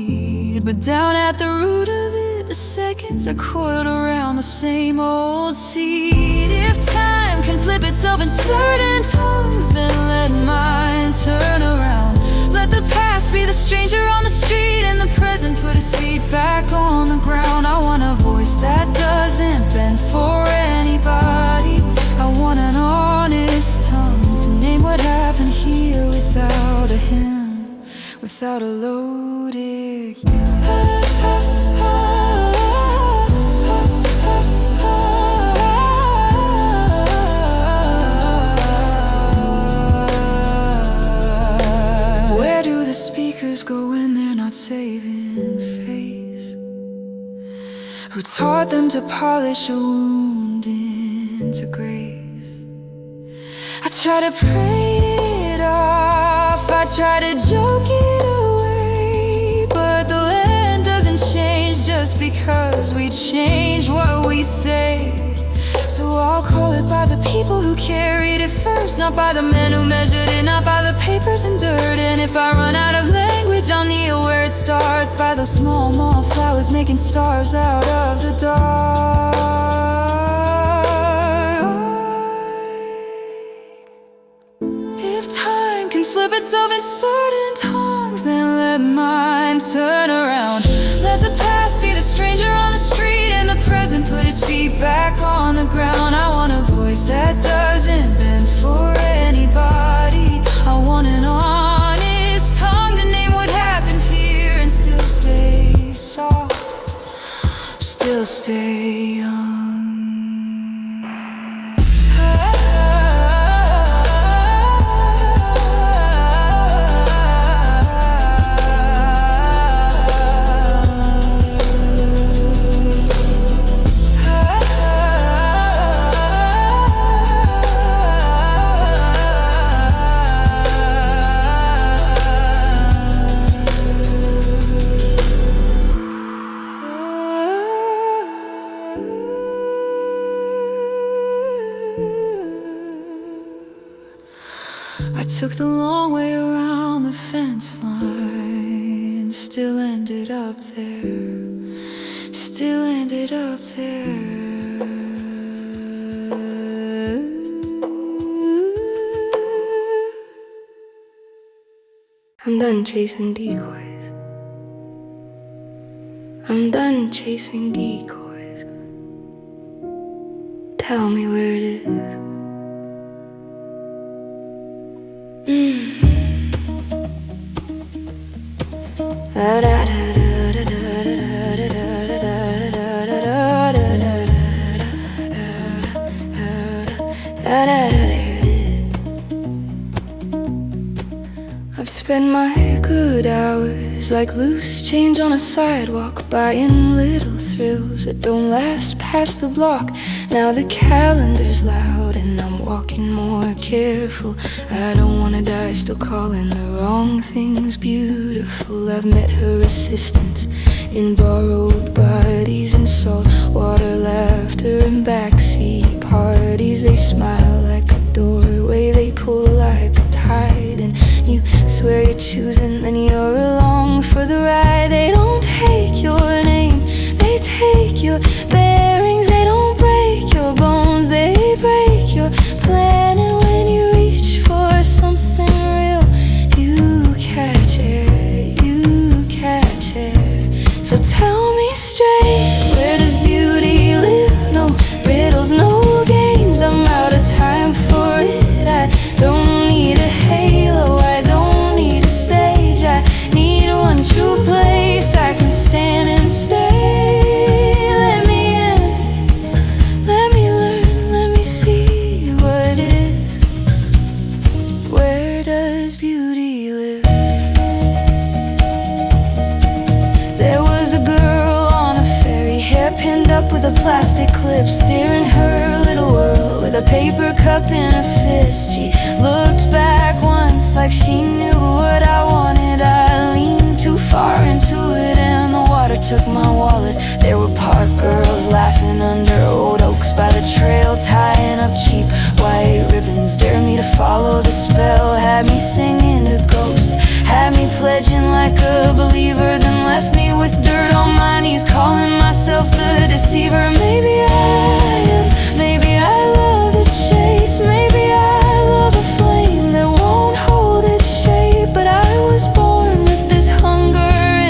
But down at the root of it, the seconds are coiled around the same old seed. If time can flip itself in certain tongues, then let mine turn around. Let the past be the stranger on the street, and the present put his feet back on the ground. I want a voice that doesn't bend for anybody. I want an honest tongue to name what happened here without a hymn, without a loaded gun. Where do the speakers go when they're not saving face? Who taught them to polish a wound into grace? I try to pray it off, I try to joke it away, but the land doesn't change just because we change what we say. So I'll call it by the people who carried it first, not by the men who measured it, not by the papers and dirt. And if I run out of language, I'll kneel where it starts, by those small, small flowers making stars out of the dark. If time can flip itself in certain tongues, then let mine turn around. Let the past be the stranger on the street, and the present put its feet back on the ground. I want a voice that doesn't bend for anybody. I want an honest tongue to name what happened here and still stay soft, still stay young. Took the long way around the fence line, still ended up there, still ended up there. I'm done chasing decoys. I'm done chasing decoys. Tell me where it is. I've spent my good hours like loose change on a sidewalk, buying little thrills that don't last past the block. Now the calendar's loud and I'm walking more careful. I don't wanna die still calling the wrong things beautiful. I've met her assistants in borrowed bodies and saltwater laughter and backseat parties. They smile like a doorway, they pull like a tide, and you swear you're choosing, then you're along for the ride. They don't take your name, they take your bearings. They don't break your bones, they break your plan. And when you reach for something real, you catch it, you catch it. So tell me straight, where does beauty live? No riddles, no games, I'm out of time for it. I don't need a halo, I don't need a stage. I need one true place I can stand and stay. Let me in, let me learn, let me see what is. Where does beauty live? There was a girl on a ferry, hair pinned up with a plastic clip, steering her little world with a paper cup in her fist. She looked back once like she knew what I wanted. I leaned too far into it and the water took my wallet. There were park girls laughing under old oaks by the trail, tying up cheap white ribbons. Dared me to follow the spell, had me singing to ghosts, had me pledging like a believer, then left me with dirt on my knees, calling myself the deceiver. Maybe I am, maybe I love the chase, maybe I love a flame that won't hold its shape. But I was born with this hunger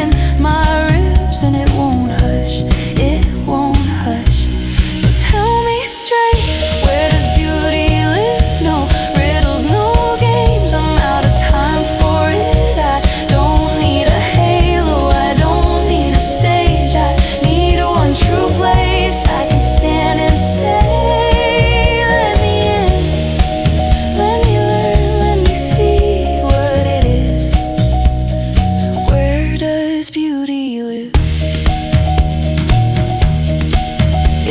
in my ribs, and it won't hush, it won't hush. So tell me straight, where does beauty live? No riddles, no games, I'm out of time for it. I don't need a halo, I don't need a stage. I need one true place I can stand and stay. Let me in, let me learn, let me see what it is. Where does beauty live?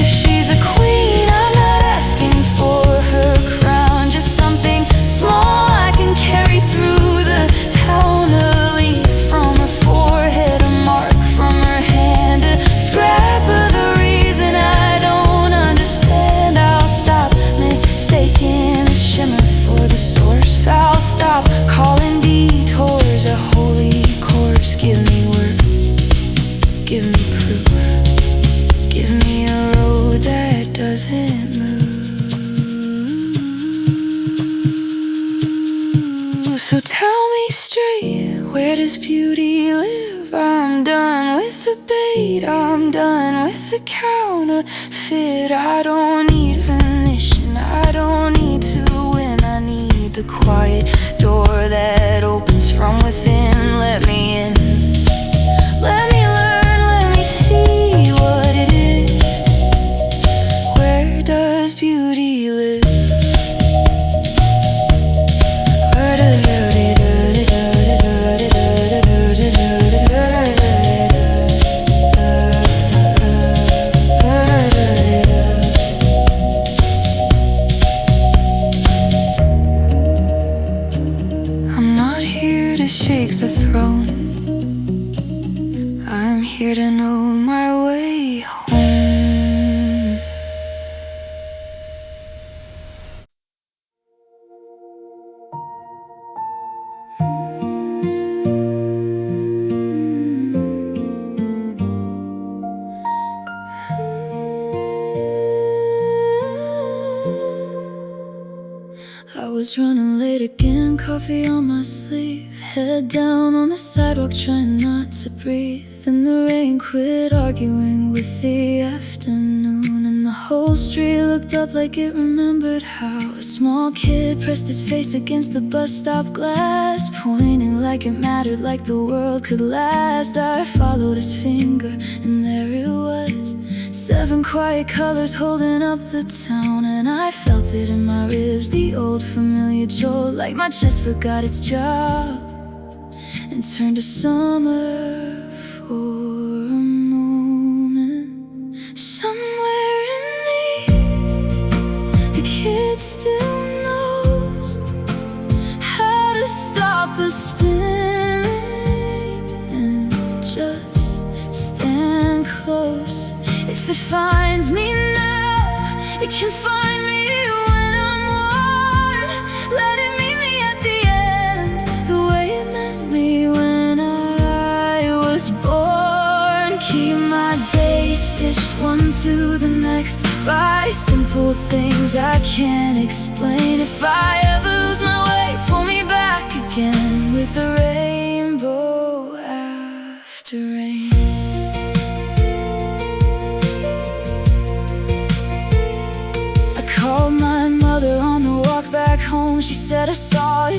If she's a queen, I'm not asking for her crown, just something small I can carry through the town. A leaf from her forehead, a mark from her hand, a scrap of the reason I don't understand. I'll stop mistaking the shimmer for the source. I'll stop calling detours a holy course. Give me work, give me proof, give me a road that doesn't move. So tell me straight, where does beauty live? I'm done with the bait, I'm done with the counterfeit. I don't need permission, I don't need to win. I need the quiet door that opens from within. Let me in, let me learn, let me see what it is. Where does beauty live? Where does beauty live? I'm not here to shake the throne, I'm here to know my way home. I was running late again, coffee on my sleeve, head down on the sidewalk trying not to breathe. And the rain quit arguing with the afternoon, and the whole street looked up like it remembered how a small kid pressed his face against the bus stop glass, pointing like it mattered, like the world could last. I followed his finger and there it was, 7 quiet colors holding up the town. And I felt it in my ribs, the old familiar jolt, like my chest forgot its job and turned to summer for a moment. Somewhere in me, the kid still knows how to stop the spinning and just stand close. If it finds me now, it can find me when I'm worn. Let it meet me at the end, the way it met me when I was born. Keep my days stitched one to the next by simple things I can't explain. If I ever lose my way, pull me back again with a rainbow after rain.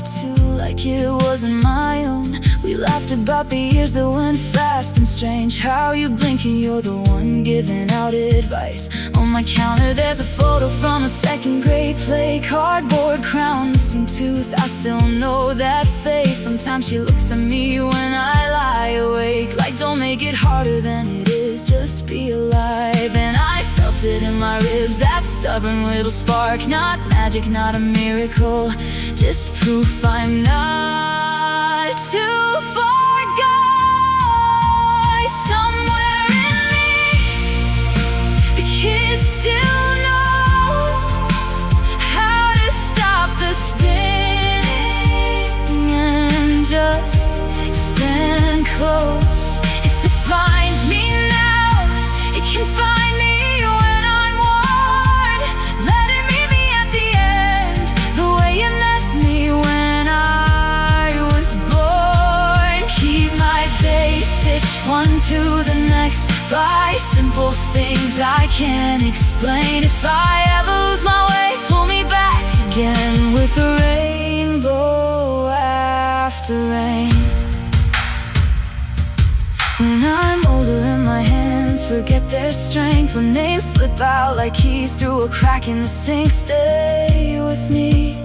it too, like it wasn't my own. We laughed about the years that went fast and strange. How you blink and you're the one giving out advice. On my counter there's a photo from a second grade play. Cardboard crown, missing tooth, I still know that face. Sometimes she looks at me when I lie awake, like don't make it harder than it is, just be alive. And I felt it in my ribs, that stubborn little spark. Not magic, not a miracle, just proof I'm not too far gone. Somewhere in me, the kid still knows how to stop the spinning and just stand close. If it finds me now, it can find me when I'm worn. Let it meet me at the end, the way you met me when I was born. Keep my days stitched one to the next by simple things I can't explain. If I ever lose my way, pull me back again with a rainbow after rain. When I'm older and my hands forget their strength, when names slip out like keys through a crack in the sink, stay with me.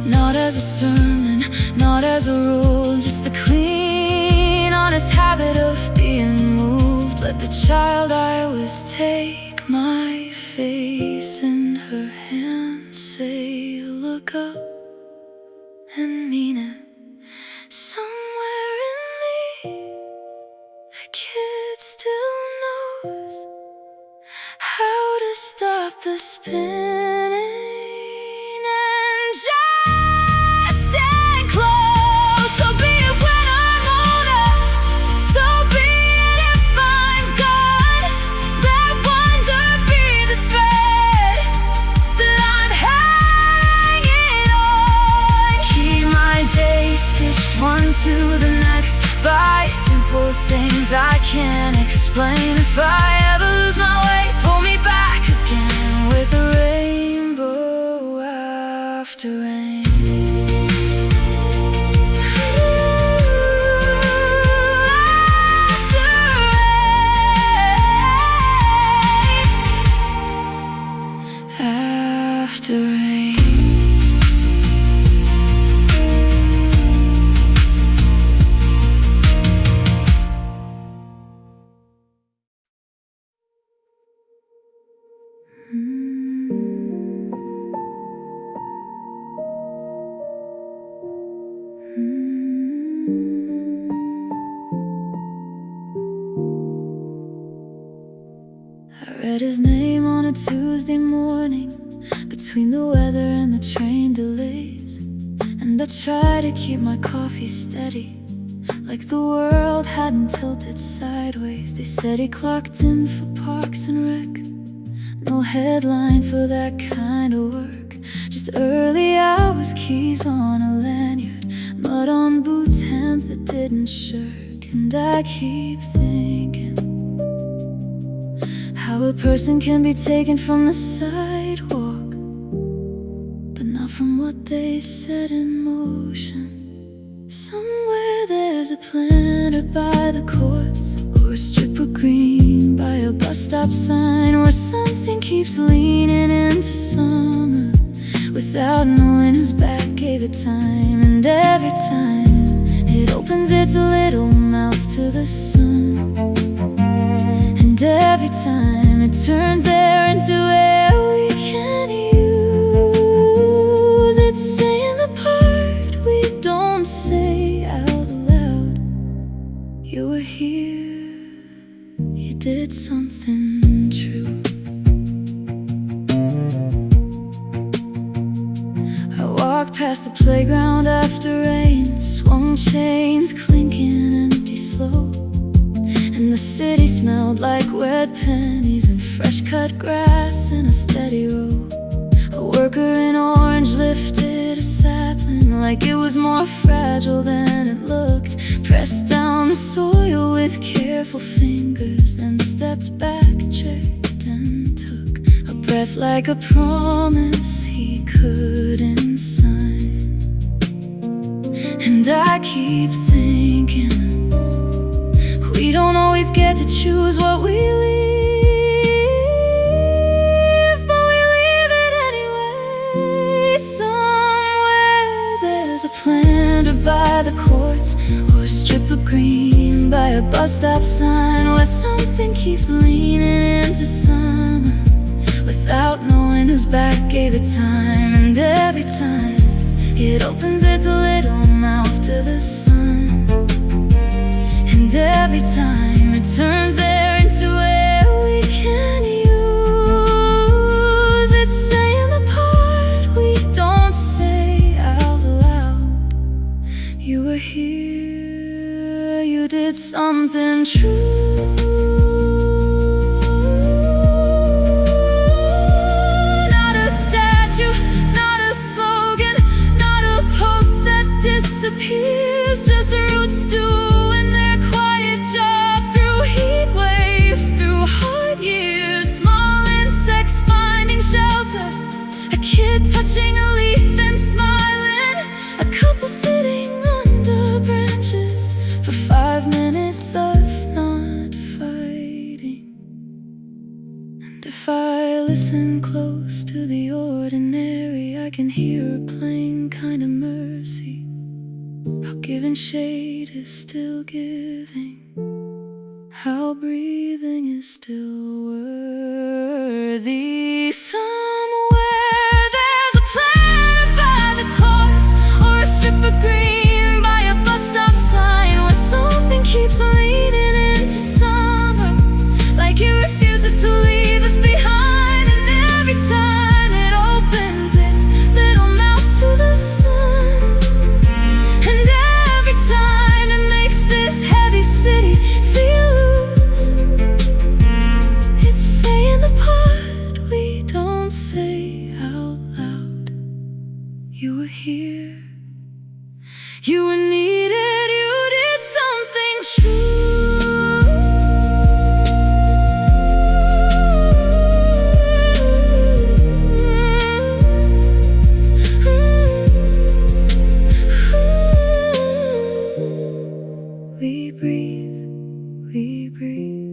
Not as a sermon, not as a rule, just the clean, honest habit of being moved. Let the child I was take my face in her hand, say look up and mean it. Somewhere in me, the kid still knows how to stop the spinning and just stand close. So be it when I'm older, so be it if I'm gone. Let wonder be the thread that I'm hanging on. Keep my days stitched one to the next by simple things I can't explain. If I ever lose my way, pull me back again with a rainbow after rain. After rain. After rain. I read his name on a Tuesday morning, between the weather and the train delays, and I tried to keep my coffee steady, like the world hadn't tilted sideways. They said he clocked in for Parks and Rec. No headline for that kind of work, just early hours, keys on a lanyard, mud on boots, hands that didn't shirk. And I keep thinking how a person can be taken from the sidewalk, but not from what they set in motion. Somewhere there's a planter by the courts, or a strip of green by a bus stop sign, or something keeps leaning into summer without knowing whose back gave it time. And every time it opens its little mouth to the sun, and every time it turns air into air we can use. It's saying the part we don't say out loud. You were here, you did something true. I walked past the playground after rain, swung chains clinking empty slow, and the city smelled like wet pennies and fresh cut grass in a steady row. A worker in orange lifted a sapling like it was more fragile than it looked, pressed down the soil with careful fingers, then stepped back, checked and took a breath like a promise he couldn't sign. And I keep thinking we don't always get to choose what we leave, but we leave it anyway. Somewhere there's a planter by the courts, or a strip of green by a bus stop sign, where something keeps leaning into summer without knowing whose back gave it time. And every time it opens its little mouth to the sun, and every time it turns air into air we can use. It's saying the part we don't say out loud. You were here, you did something true. Not a statue, not a slogan, not a post that disappears, just roots doing their quiet job through heat waves, through hard years. Small insects finding shelter, a kid touching a leaf and smiling, a couple sitting under branches for 5 minutes of not fighting. And if I listen close to the ordinary, I can hear a plain kind of mercy, how giving shade is still giving, how breathing is still worthy. Somewhere there's a planet by the courts, or a strip of green by a bus stop sign, where something keeps leaning into summer, like it refuses to leave us behind. And every time it opens its little mouth to the sun, and every time it makes this heavy city feel loose, it's saying the part we don't say out loud. You were here, you were needed, you did something true. We breathe, we breathe.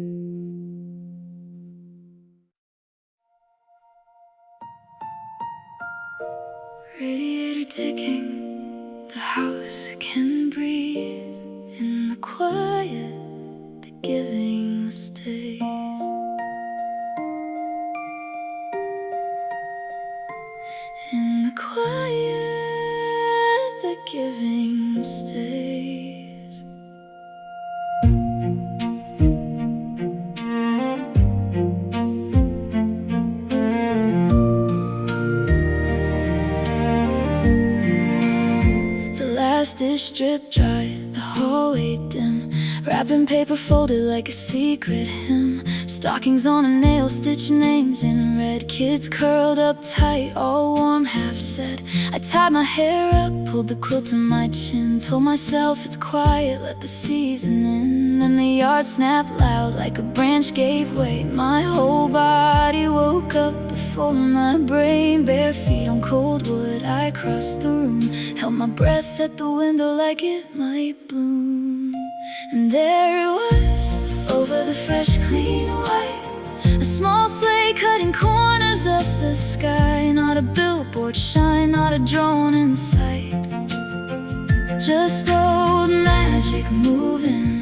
Radiator ticking, the house can breathe in the quiet, the giving stays. In the quiet, the giving stays. The last dish drip dry, the hallway dim, wrapping paper folded like a secret hymn. Stockings on a nail, stitch names in red. Kids curled up tight, all warm, half said. I tied my hair up, pulled the quilt to my chin, told myself it's quiet, let the season in. Then the yard snapped loud like a branch gave way. My whole body woke up before my brain. Bare feet on cold wood, I crossed the room, held my breath at the window like it might bloom. And there it was, over the fresh clean white, a small sleigh cutting corners of the sky. Not a billboard shine, not a drone in sight, just old magic moving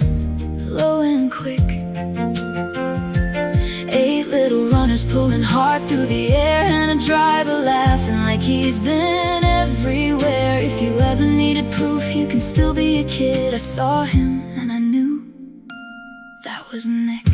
low and quick. 8 little runners pulling hard through the air, and a driver laughing like he's been everywhere. If you ever needed proof you can still be a kid, I saw him and I knew that was Nick.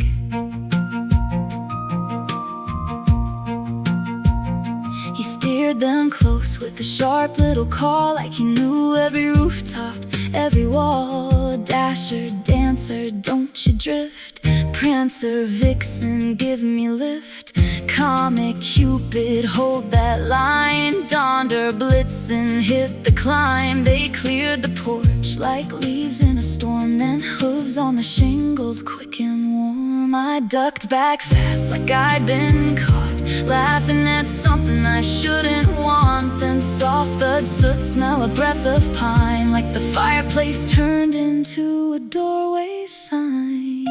He steered them close with a sharp little call, like he knew every rooftop, every wall. Dasher, dancer, don't you drift, Prancer, Vixen, give me lift, Comet, Cupid, hold that line, Donder, Blitzen, hit the climb. They cleared the porch like leaves in a storm, then hooves on the shingles, quick and warm. I ducked back fast like I'd been caught, laughing at something I shouldn't want. Then soft thud, soot smell, a breath of pine, like the fireplace turned into a doorway sign.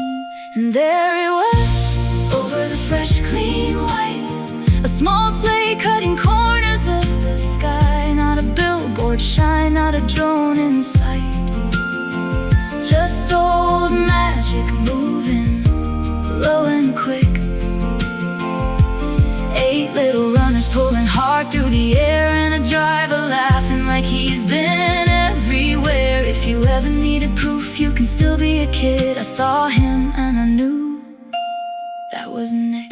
And there it was, over the fresh, clean white, a small sleigh cutting corners of the sky. Not a billboard shine, not a drone in sight, just old magic moving low and quick. 8 little runners pulling hard through the air, and a driver laughing like he's been everywhere. If you ever needed proof you can still be a kid, I saw him and I knew that was Nick.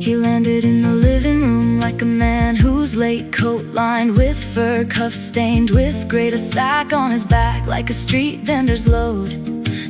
He landed in the living room like a man whose late coat lined with fur, cuffs stained with grit, a sack on his back like a street vendor's load.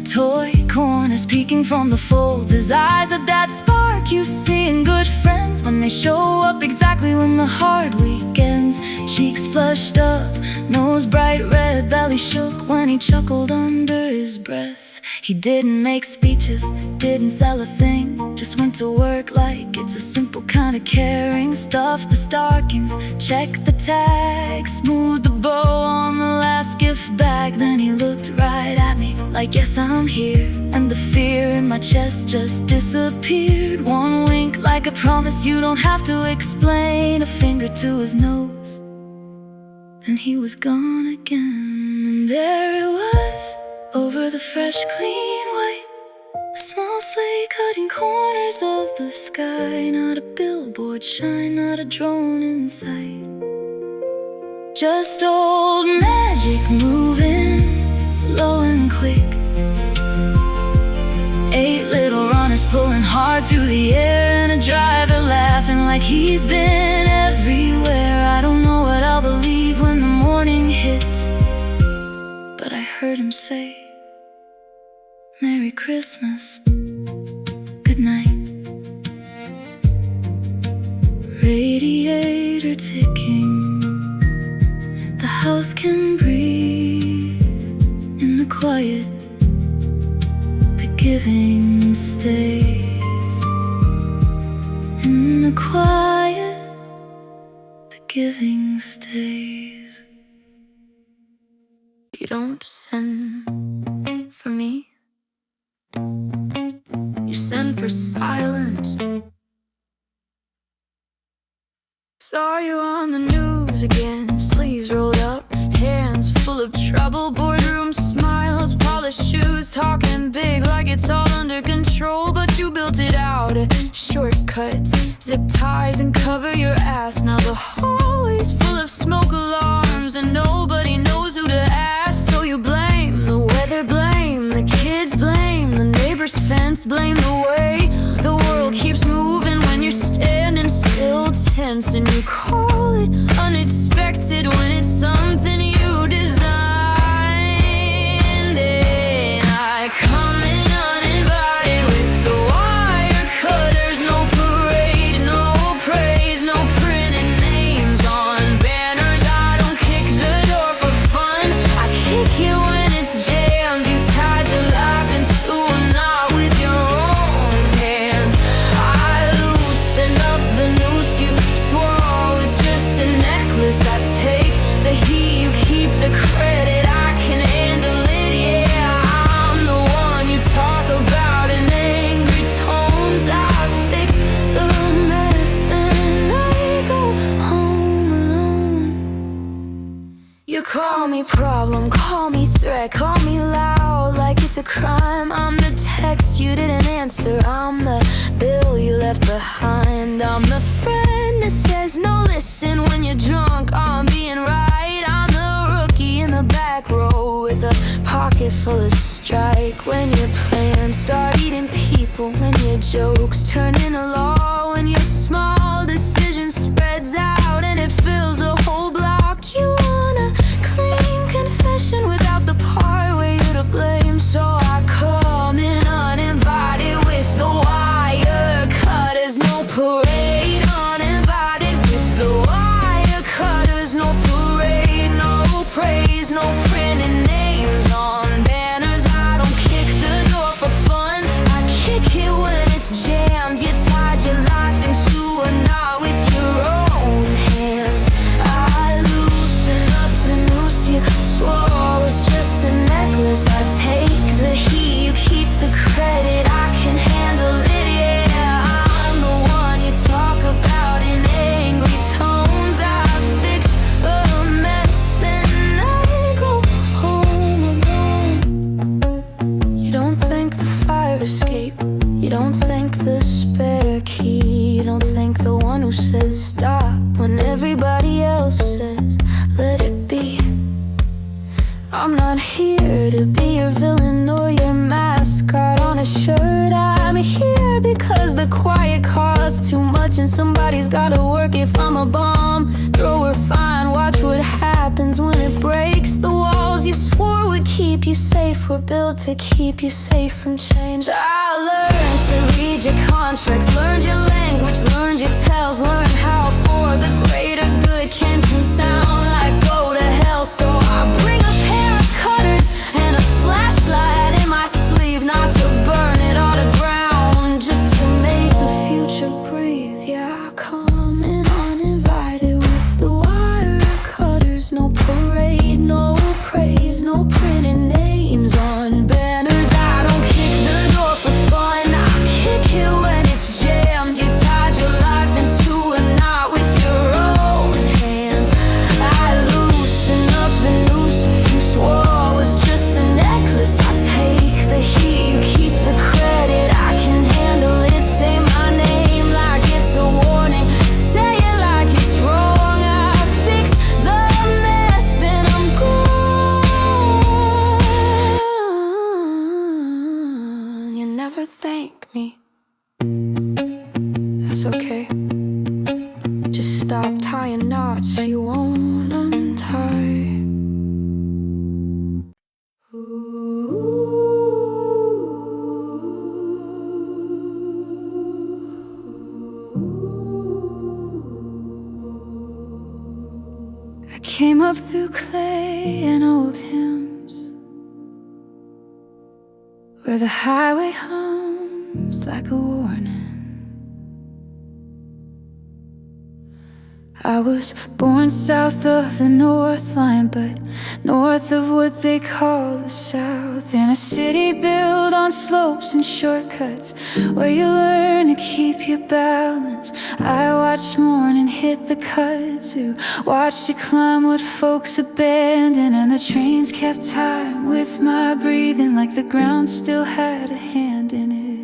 Toy corners peeking from the folds, his eyes are that spark you see in good friends when they show up exactly when the hard week ends. Cheeks flushed up, nose bright red, belly shook when he chuckled under his breath. He didn't make speeches, didn't sell a thing, just went to work like it's a simple kind of caring. Stuffed the stockings, checked the tag, smoothed the bow on the last gift bag. Then he looked right at me like, yes, I'm here, and the fear in my chest just disappeared. One wink like a promise you don't have to explain, a finger to his nose, and he was gone again. And there it was, over the fresh, clean white, a small sleigh cutting corners of the sky. Not a billboard shine, not a drone in sight, just old magic moving low and quick. 8 little runners pulling hard through the air, and a driver laughing like he's been everywhere. I don't know what I'll believe when the morning hits, but I heard him say, Merry Christmas, good night. Radiator ticking, the house can breathe in the quiet, the giving stays. In the quiet, the giving stays. You don't send for me, you send for silence. Saw you on the news again, sleeves rolled up, hands full of trouble, boardroom smiles, polished shoes, talking big like it's all under control. But you built it out, shortcuts, zip ties, and cover your ass. Now the hallway's full of smoke alarms, and nobody knows who to ask. So you blame the weather, blame the kids, blame the neighbor's fence, blame the way the world keeps moving when you're standing still, tense. And you call it unexpected when it's something you designed. And I come in uninvited with the wire cutters, no parade, no praise, no printing names on banners. I don't kick the door for fun, I kick it when it's jammed. You tied your life into a knot with your own hands. I loosened up the noose you swore was just a necklace. I take the heat, you keep the credit, I can handle it, yeah. I'm the one you talk about in angry tones. I fix the mess, then I go home alone. You call me problem, call me threat, call me loud like it's a crime. I'm the text you didn't answer, I'm the bill you left behind. I'm the friend that says no, listen when you're drunk, I'm being right. I'm the rookie in the back row with a pocket full of strike. When your plans start eating people, when your jokes turn into law, when your small decision spreads out and it fills a whole block. You want a clean confession without the part where you're to blame. So I come in uninvited with the wire cutters, no parade. Uninvited with the wire cutters, no parade, no praise, no printing names on banners. I don't kick the door for fun, I kick it when it's jammed. You tied your life into a knot with your own hands. necklace. I take the heat, you keep the credit. I can handle it, yeah. I'm the one you talk about in angry tones. I fix the mess, then I go home alone. You don't thank the fire escape, you don't thank the spare key, you don't thank the one who says stop when everybody else says let it be. I'm not here to be your villain or your mascot on a shirt. I'm here because the quiet costs too much and somebody's gotta work. If I'm a bomb thrower, fine, watch what happens when it breaks. The walls you swore would keep you safe were built to keep you safe from change. I learned to read your contracts, learned your language, learned your tales, learned how for the greater good can sound like go to hell. So I bring a pair of cutters and a flashlight in my sleeve, not to burn it all to ground, just to make the future breathe. Yeah, I come in uninvited with the wire cutters. No parade, no praise, no printing names on banners. I don't kick the door for fun, I kick it when it's jammed. You tied your life into a knot with your own hands. I loosen up the noose you swore was just a necklace. I take the heat, you keep the credit. I can handle it, say my name like it's a warning, say it like it's wrong. I fix the mess, then I'm gone. You never thank me, that's okay. Just stop tying knots you won't untie. I came up through clay and old hymns, where the highway hums like a warning. I was born south of the North Line, but north of what they call the South, in a city built on slopes and shortcuts, where you learn to keep your balance. I watched morning hit the kudzu, watched it climb what folks abandoned, and the trains kept time with my breathing, like the ground still had a hand in it.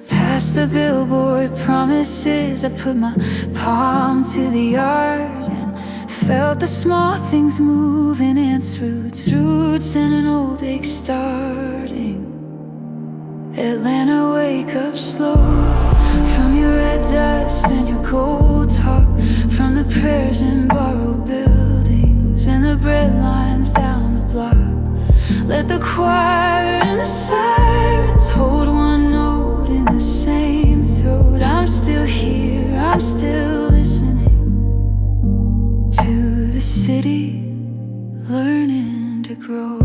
Past the billboard promises, I put my palm to the yard and felt the small things moving, ants, roots and an old ache starting. Atlanta, wake up slow from your red dust and your gold talk, from the prayers in borrowed buildings and the bread lines down the block. Let the choir and the sirens hold one note in the same throat. I'm still here, I'm still listening to the city, learning to grow.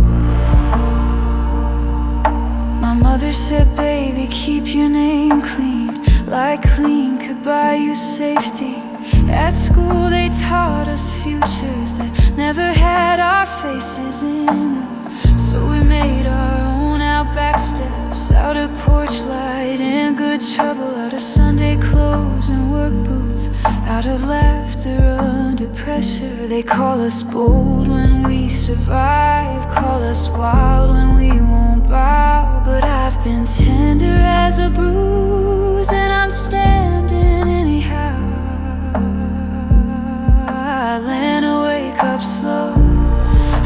My mother said, baby, keep your name clean, like clean could buy you safety. At school they taught us futures that never had our faces in them, so we made our own out back steps, out of porch light and good trouble, out of Sunday clothes and work boots, out of laughter under pressure. They call us bold when we survive, call us wild when we won't bow, but I've been tender as a bruise and I'm standing anyhow. Atlanta, wake up slow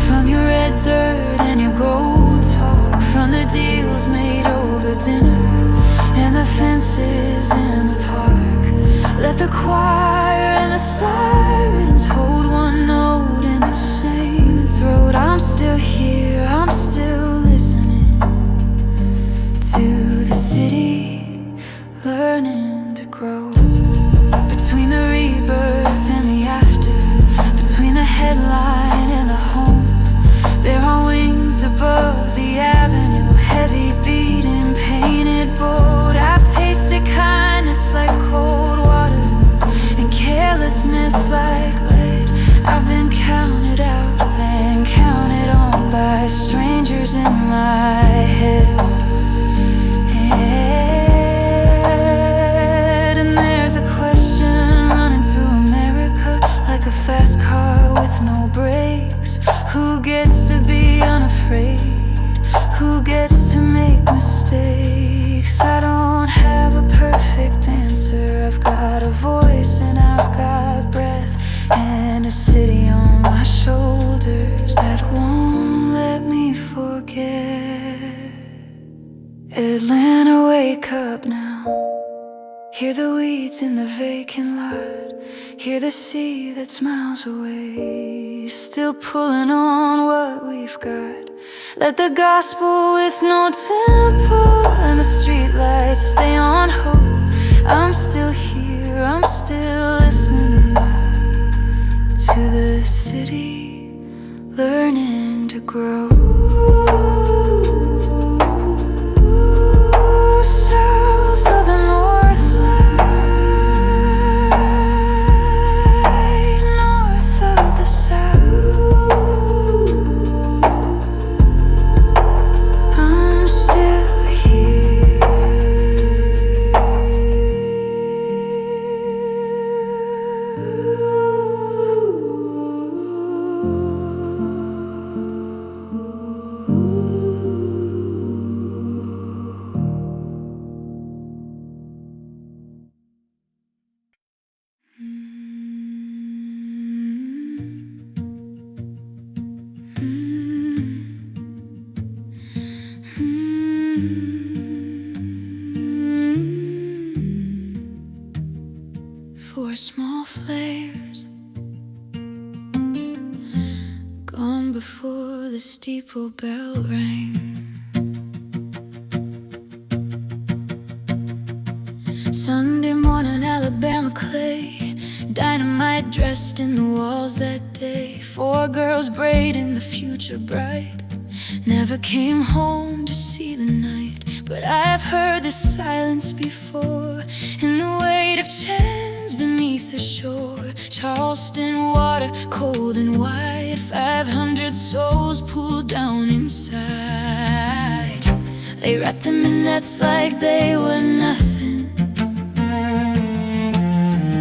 from your red dirt and your gold talk, from the deals made over dinner and the fences in the park. Let the choir and the sirens hold one note in the same throat. I'm still here, I'm still listening to the city, learning to grow. Between the rebirth and the after, between the headline and the home, there are wings above the avenue, heavy beating, painted bold. I've tasted kindness like cold water and carelessness like lead. I've been counted out, then counted on by strangers in my head. And there's a question running through America like a fast car with no brakes. Who gets to be unafraid? Who gets to make mistakes? I don't have a perfect answer. I've got a voice and I've got breath, and a city on my shoulders that won't let me forget. Atlanta, wake up now. Hear the weeds in the vacant lot. Hear the sea that's miles away, still pulling on what we've got. Let the gospel with no tempo and the streetlights stay on hope. I'm still here, I'm still listening to the city, learning to grow. South of the north line, north of the south. I'm still here. Four small flares gone before the steeple bell rang. Sunday morning, Alabama clay, dynamite dressed in the walls that day. Four girls braiding the future bride, never came home to see the night. But I've heard the silence before, and the weight of chains beneath the shore. Charleston water, cold and white, 500 souls pulled down inside. They wrapped them in nets like they were nothing,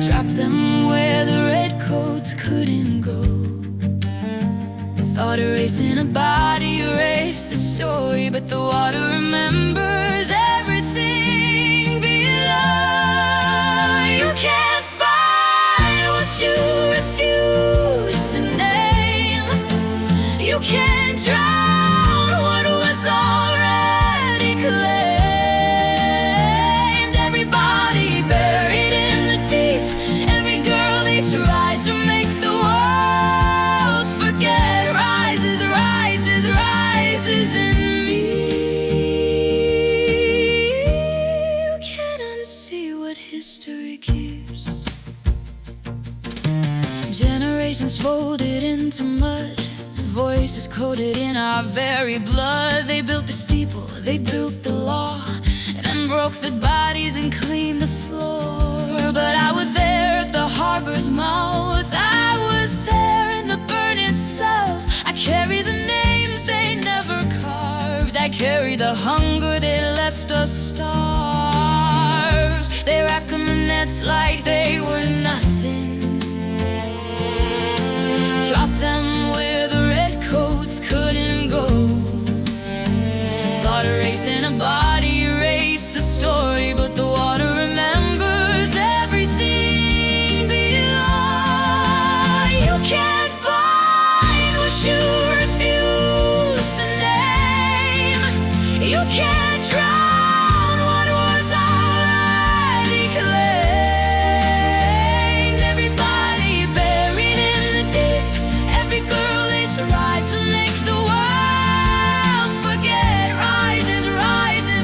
dropped them where the redcoats couldn't go. Thought erasing a body erased the story, but the water remembers everything below. You can't find what you refuse to name. You can't drown what was already claimed. Everybody buried in the deep, every girl they tried to make the world forget rises, rises, rises in me. You can't unsee what history keeps. Generations folded into mud, voices coded in our very blood. They built the steeple, they built the law, and unbroke the bodies and cleaned the floor. But I was there at the harbor's mouth, I was there in the burning south. I carry the names they never carved, I carry the hunger they left us starved. They wrapped them in nets like they were nothing, dropped them where the redcoats couldn't go. Thought erasing a body erased the story, but the water remembers everything below. You can't find what you refuse to name. You can't drown what was already claimed. Everybody buried in the deep, every girl they tried to make the world forget rises, rises,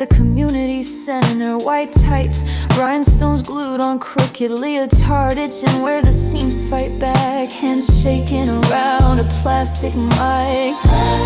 the community center. White tights, rhinestones glued on crooked leotard, itching where the seams fight back. Hands shaking around a plastic mic.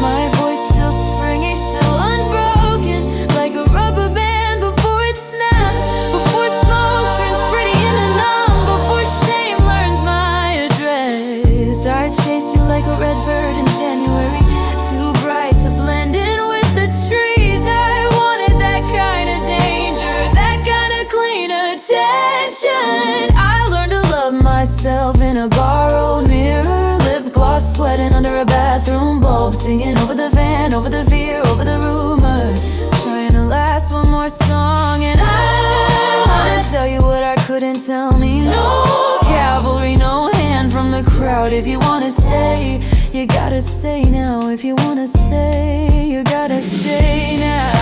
My voice still springy, still unbroken, like a rubber band before it snaps. Before smoke turns pretty into numb, before shame learns my address. I chase you like a red bird in January, too bright to blend in with the trees. I wanted that kind of danger, that kind of clean attention. I learned to love myself in a borrowed mirror, lip gloss sweating under a bathroom bulb, singing over the fan, over the fear, over the rumor, trying to last one more song. And I wanna tell you what I couldn't tell me. No cavalry, no hand from the crowd. If you wanna stay, you gotta stay now. If you wanna stay, you gotta stay now.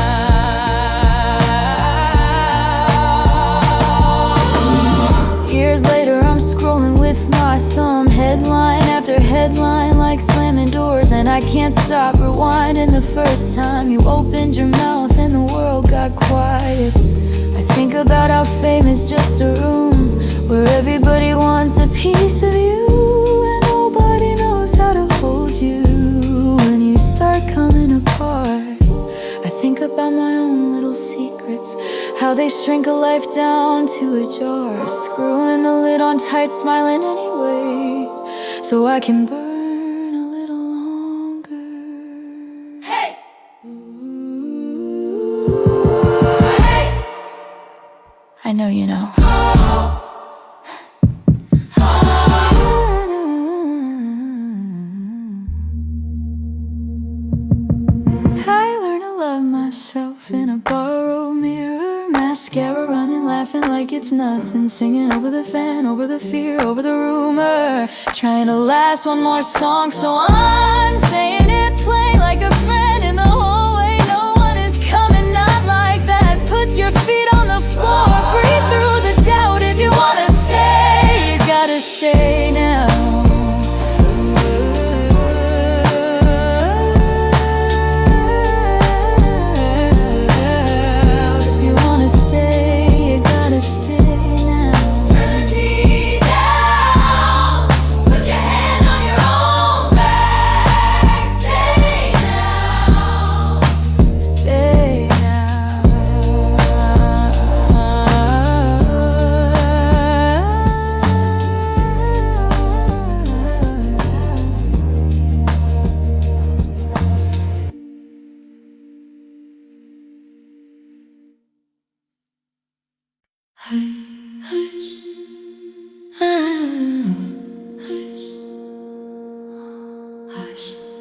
Years later, I'm scrolling with my thumb, headline after headline, like slamming doors, and I can't stop rewinding the first time you opened your mouth and the world got quiet. I think about how fame is just a room where everybody wants a piece of you, and nobody knows how to hold you when you start coming apart. I think about my own little secrets, how they shrink a life down to a jar, screwing the lid on tight, smiling anyway, so I can burn a little longer. Hey! Ooh, hey! I know you know. I learned to love myself in a borrowed mirror, mascara running, laughing like it's nothing, singing over the fan, over the fear, over the rumor, trying to last one more song. So I'm saying it plain like a friend in the hallway. No one is coming, not like that. Put your feet on the floor, breathe through the doubt. If you wanna stay, you gotta stay now.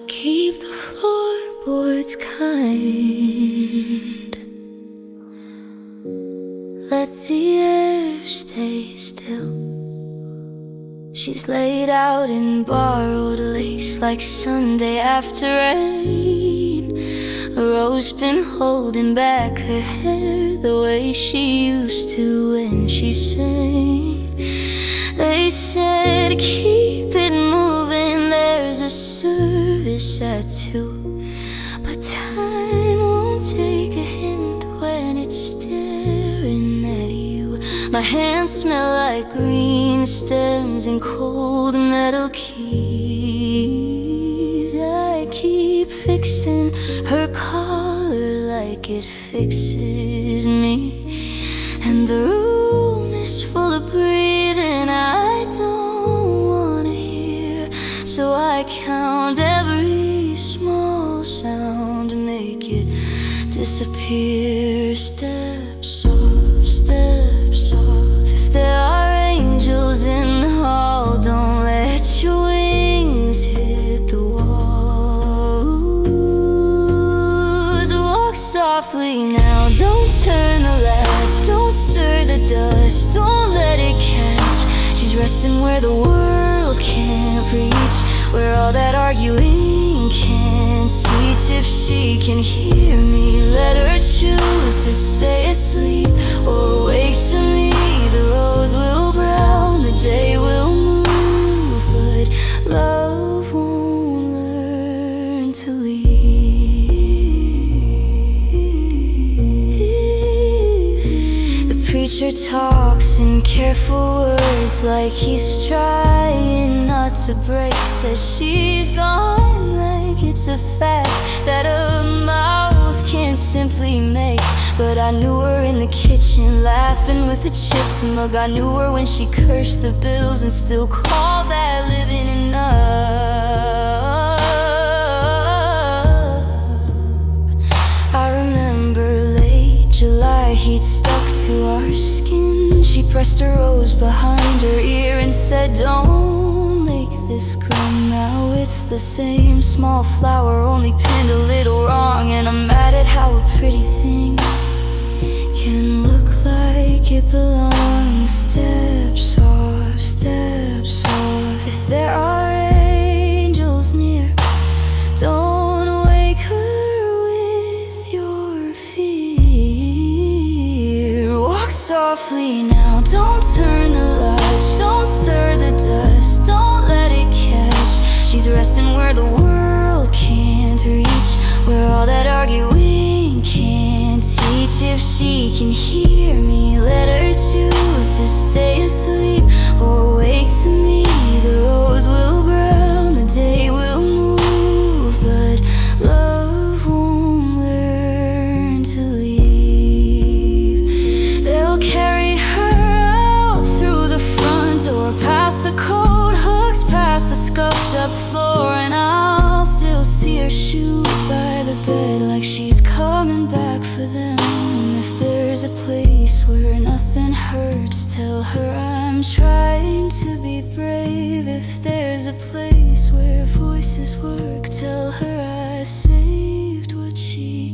Keep the floorboards kind, let the air stay still. She's laid out in borrowed lace like Sunday after rain. A rose been holding back her hair the way she used to when she sang. They said keep it moving, there's a service at 2, but time won't take a hint when it's staring at you. My hands smell like green stems and cold metal keys. I keep fixing her collar like it fixes me, and the room is full of breathing I don't wanna hear. So I count every small sound to make it disappear. Steps off, steps off. If there are angels in the hall, don't let your wings hit the walls. Walk softly now, don't turn the latch, don't stir the dust, don't let it catch. She's resting where the world can't reach, where all that arguing can't teach. If she can hear me, let her choose to stay asleep or wake to me. The rose will brown, the day will move, but love won't learn to leave. talks in careful words like he's trying not to break. Says she's gone like it's a fact that a mouth can't simply make. But I knew her in the kitchen laughing with a chips mug. I knew her when she cursed the bills and still called that living enough. I remember late July, heat stuck to our skin. She pressed a rose behind her ear and said, don't make this grim. Now it's the same small flower, only pinned a little wrong. And I'm mad at how a pretty thing can look like it belongs. Steps off, steps off. If there are angels near, don't wake her with your fear. Walk softly now, don't turn the latch, don't stir the dust, don't let it catch. She's resting where the world can't reach, where all that arguing can't teach. If she can hear me, let her choose to stay asleep or wake to me. The rose will brown, the day will move, but love won't learn to leave. They'll carry her out through the front door, past the coat hooks, past the scuffed up floor, and I'll still see her shoes by the bed like she's coming back for them. If there's a place where nothing hurts, tell her I'm trying to be brave. If there's a place where voices work, tell her I saved what she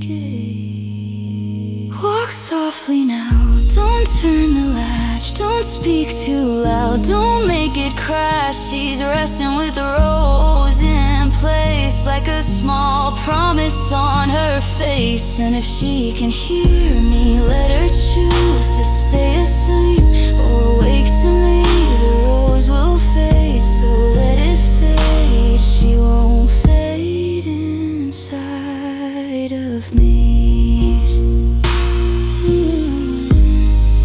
gave. Walk softly now, don't turn the latch, don't speak too loud, don't make it crash. She's resting with the rose in place like a small promise on her face. And if she can hear me, let her choose to stay asleep or wake to me. The rose will fade, so let it fade. She won't fade inside of me.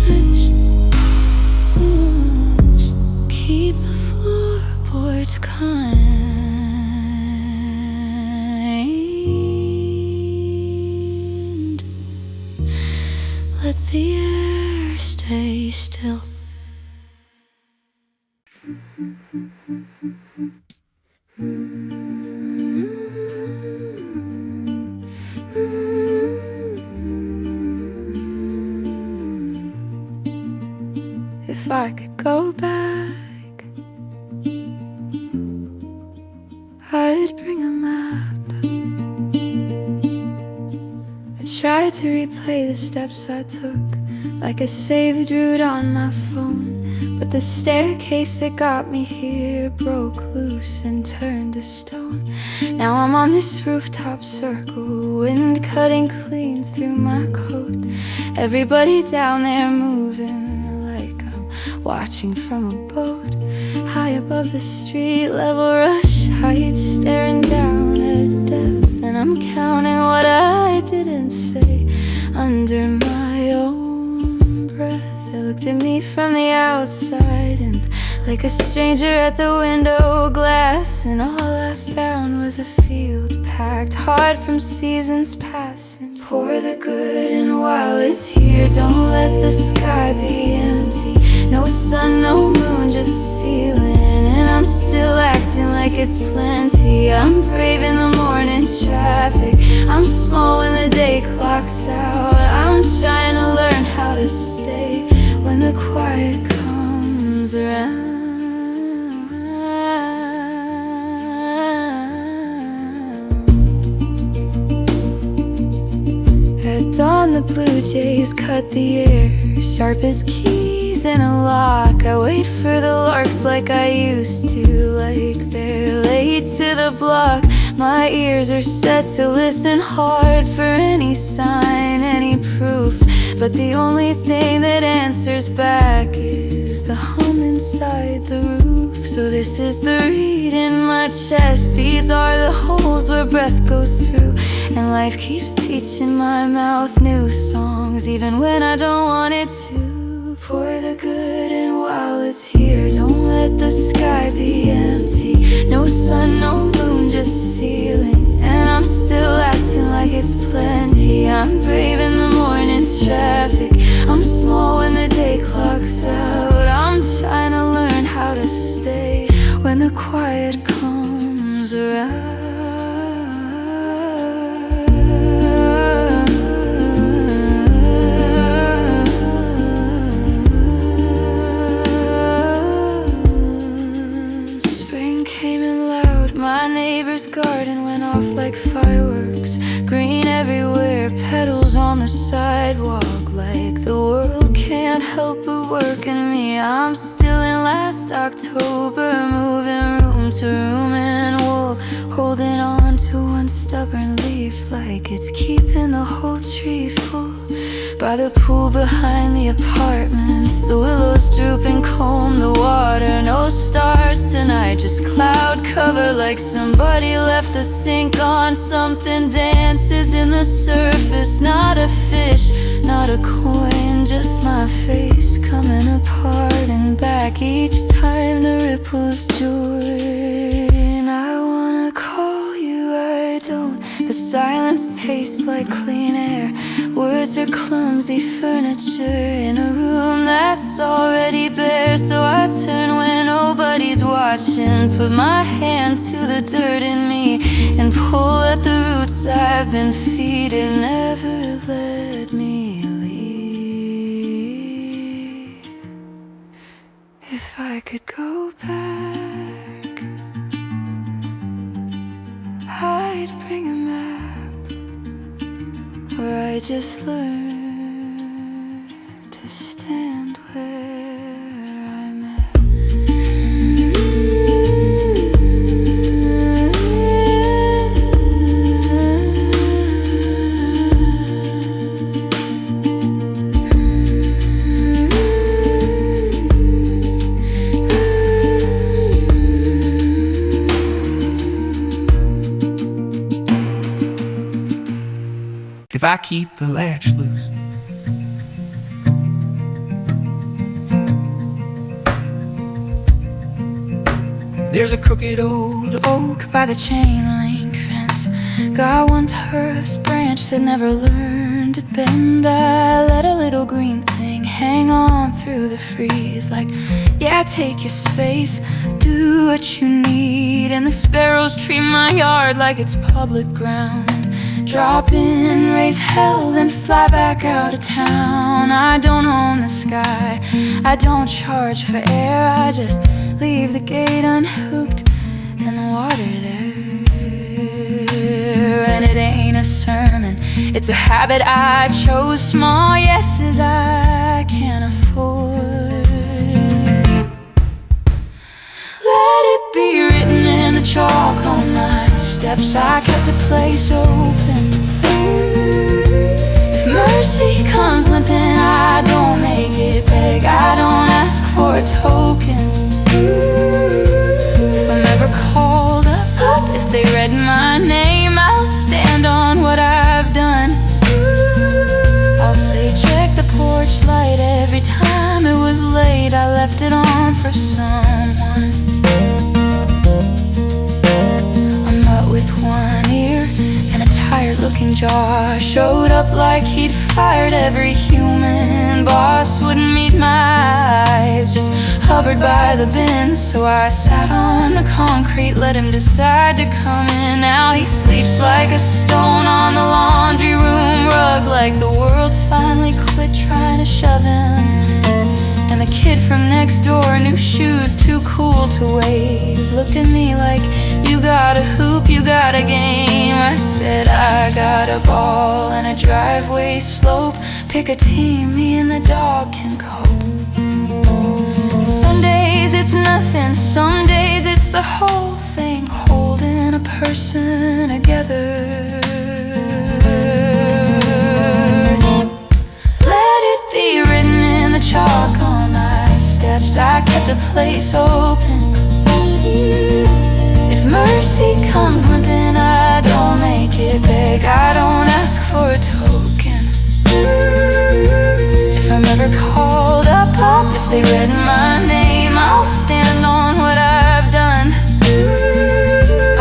Hush, hush, keep the floorboards kind. Let the air stay still. If I could go back, I'd bring a map. I tried to replay the steps I took, like a saved route on my phone. But the staircase that got me here broke loose and turned to stone. Now I'm on this rooftop circle, wind cutting clean through my coat. Everybody down there moving like I'm watching from a boat. High above the street level rush heights, staring down at death. And I'm counting what I didn't say under my own breath. They looked at me from the outside and like a stranger at the window glass. And all I found was a field packed hard from seasons passing. Pour the good in while it's here, don't let the sky be empty. No sun, no moon, just ceiling. And I'm still acting like it's plenty. I'm brave in the morning traffic, I'm small when the day clocks out. I'm trying to learn how to stay when the quiet comes around. At dawn the blue jays cut the air, sharp as keys in a lock. I wait for the larks like I used to, like they're late to the block. My ears are set to listen hard for any sign, any proof. But the only thing that answers back is the hum inside the roof. So this is the reed in my chest, these are the holes where breath goes through. And life keeps teaching my mouth new songs, even when I don't want it to. for the good, and while it's here, don't let the sky be empty. No sun, no moon, just ceiling, and I'm still acting like it's plenty. I'm brave in the morning traffic, I'm small when the day clocks out. I'm trying to learn how to stay when the quiet comes around. My neighbor's garden went off like fireworks, green everywhere, petals on the sidewalk. Like the world can't help but work in me. I'm still in last October, moving room to room in wool, holding on to one stubborn leaf like it's keeping the whole tree full. By the pool behind the apartments, the willows droop and comb the water. No stars tonight, just cloud cover like somebody left the sink on. Something dances in the surface, not a fish, not a coin, just my face coming apart and back each time the ripples join. I wanna call you, I don't. The silence tastes like clean air. Words are clumsy furniture in a room that's already bare. So I turn when nobody's watching, put my hand to the dirt in me, and pull at the roots I've been feeding. Never let me leave. If I could go back, I'd bring a map where I just learn to stand where I'm at. If I keep the latch loose, there's a crooked old oak by the chain link fence. Got one terse branch that never learned to bend. I let a little green thing hang on through the freeze, like, yeah, take your space, do what you need. And the sparrows treat my yard like it's public ground. Drop in, raise hell, then fly back out of town. I don't own the sky, I don't charge for air. I just leave the gate unhooked and the water there. And it ain't a sermon, it's a habit I chose. Small yeses I can't afford. Let it be written in the chalk on my steps, I kept a place open. If mercy comes limping, I don't make it beg, I don't ask for a token. If I'm ever called up, if they read my name, I'll stand on what I've done. I'll say check the porch light every time it was late, I left it on for someone. With one ear and a tired-looking jaw, showed up like he'd fired every human boss. Wouldn't meet my eyes, just hovered by the bin. So I sat on the concrete, let him decide to come in. Now he sleeps like a stone on the laundry room rug, like the world finally quit trying to shove him. And the kid from next door, new shoes too cool to wave, looked at me like, you got a hoop, you got a game. I said, I got a ball and a driveway slope. Pick a team, me and the dog can cope. Some days it's nothing, some days it's the whole thing, holding a person together. Let it be written in the chalk on my steps, I kept the place open. If mercy comes limping, I don't make it beg, I don't ask for a token. If I'm ever called up, up if they read my name. I'll stand on what I've done.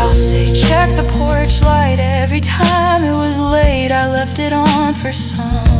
I'll say check the porch light every time it was late. I left it on for someone.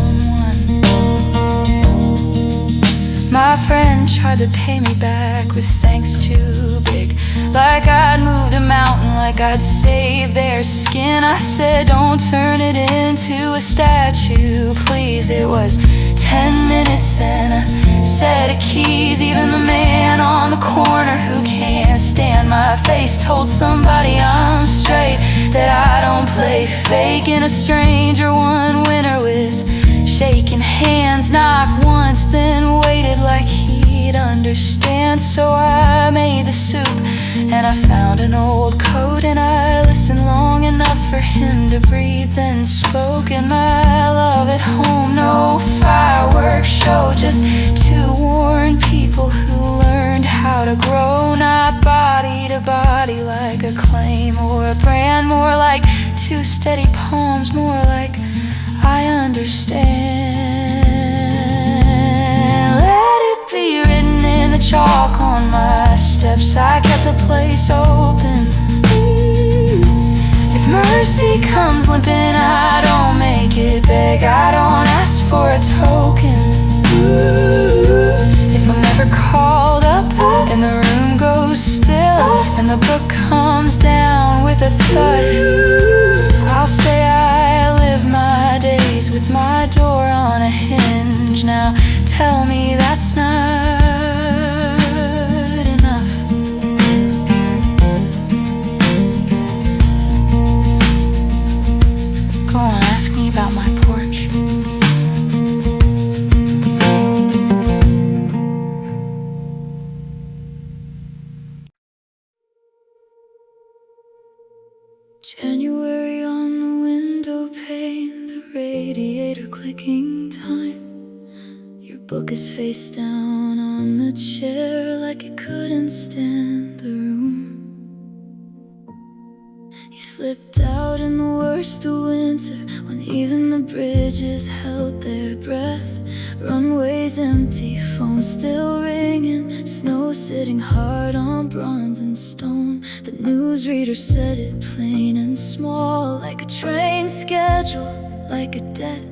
My friend tried to pay me back with thanks too big, like I'd moved a mountain, like I'd saved their skin. I said don't turn it into a statue, please. It was 10 minutes and a set of keys. Even the man on the corner who can't stand my face told somebody I'm straight, that I don't play fake. And a stranger one winter with shaking hands, knocked once then waited like he'd understand. So I made the soup and I found an old coat, and I listened long enough for him to breathe, then spoke. And my love at home, no fireworks show, just two worn people who learned how to grow, not body to body like a claim or a brand, more like two steady palms, more like I understand. Let it be written in the chalk on my steps, I kept a place open. If mercy comes limping, I don't make it beg, I don't ask for a token. If I'm ever called up and the room goes still and the book comes down with a thud, I'll say I live my days with my door on a hinge. Now tell me that's not enough. Go on, ask me about my porch. January on the window pane, the radiator clicking time. Your book is face down on the chair like it couldn't stand the room. You slipped out in the worst of winter, when even the bridges held their breath. Runways empty, phones still ringing, snow sitting hard on bronze and stone. The newsreader said it plain and small, like a train schedule, like a debt.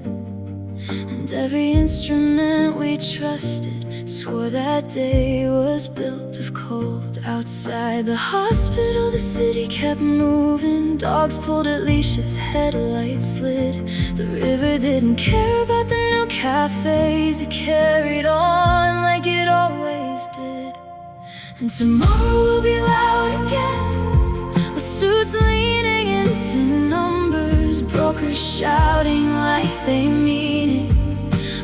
And every instrument we trusted swore that day was built of cold. Outside the hospital, the city kept moving. Dogs pulled at leashes, headlights slid. The river didn't care about the new cafes. It carried on like it always did. And tomorrow will be loud again, with suits leaning into numbers, brokers shouting like they mean it,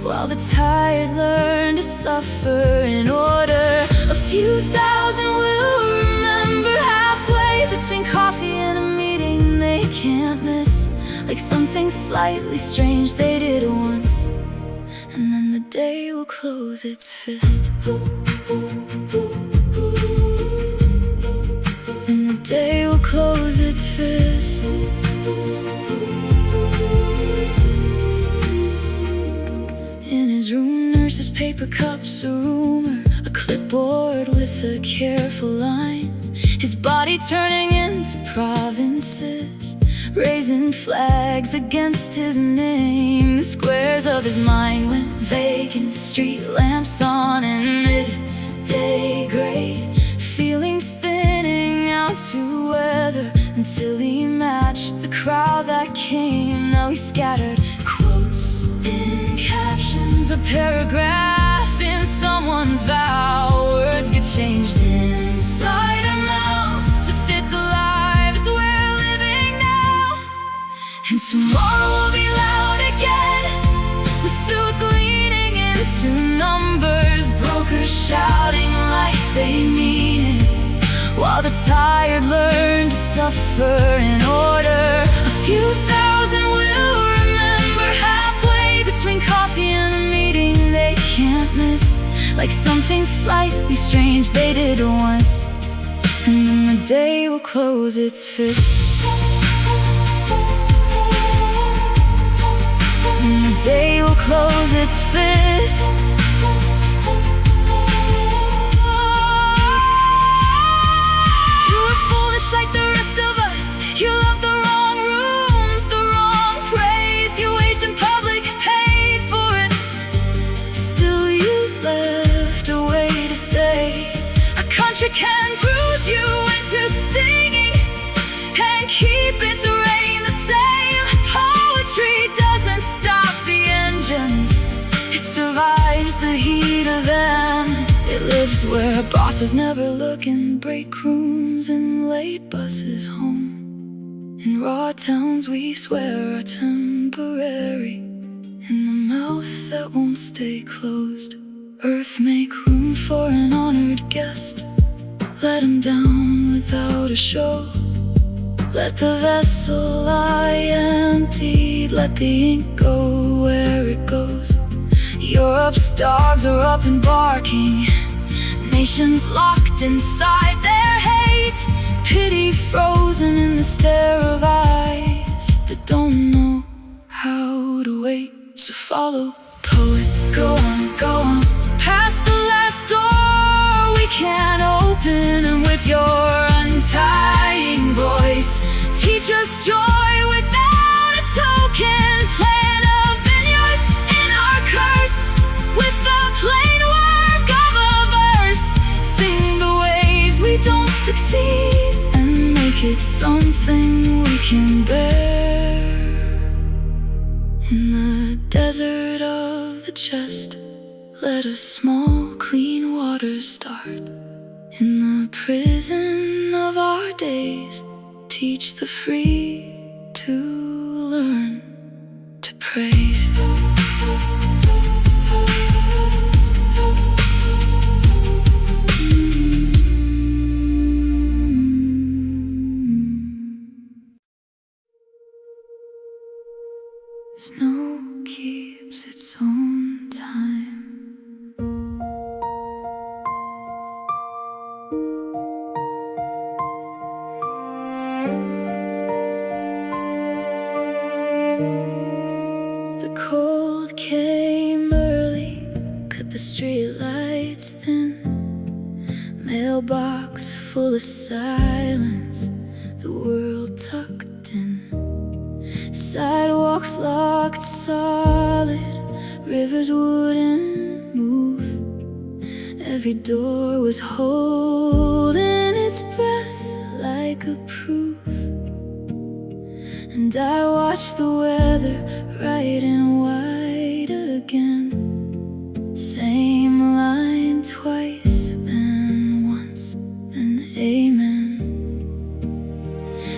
while the tired learn to suffer in order. A few thousand will remember, halfway between coffee and a meeting they can't miss, like something slightly strange they did once, and then the day will close its fist. And the day will close its fist. In his room, nurses, paper cups, a rumor, a clipboard with a careful line. His body turning into provinces, raising flags against his name. The squares of his mind went vacant, street lamps on in midday gray, feelings thinning out to weather until he matched the crowd that came. Now he scattered quotes in captions, a paragraph in someone's vow. Words get changed inside our mouths to fit the lives we're living now. And tomorrow will be loud again, with suits leaning into numbers, brokers shouting like they mean it, while the tired learn to suffer in order. A few thousand will remember, halfway between coffee and a meeting they can't miss, like something slightly strange they did once, and then the day will close its fist. And the day will close its fist. where bosses never look in break rooms and late buses home. In raw towns we swear are temporary, in the mouth that won't stay closed. Earth, make room for an honored guest. Let him down without a show. Let the vessel lie emptied, let the ink go where it goes. Europe's dogs are up and barking, nations locked inside their hate. Pity frozen in the stare of eyes that don't know how to wait. So follow, poet, go on, past the last door we can't open. And with your untying voice, teach us joy without a token. Plant a vineyard in our curse with the plain work of a verse. Sing the ways we don't succeed and make it something we can bear. In the desert of the chest, let a small clean water start. In the prison of our days, teach the free to learn to praise. Snow keeps its own time. The cold came early, cut the street lights thin. Mailbox full of silence, the world tucked in. Sidewalks locked solid, rivers wouldn't move. Every door was holding its breath like a proof. And I watched the weather write in white again. Same line twice, then once, then amen.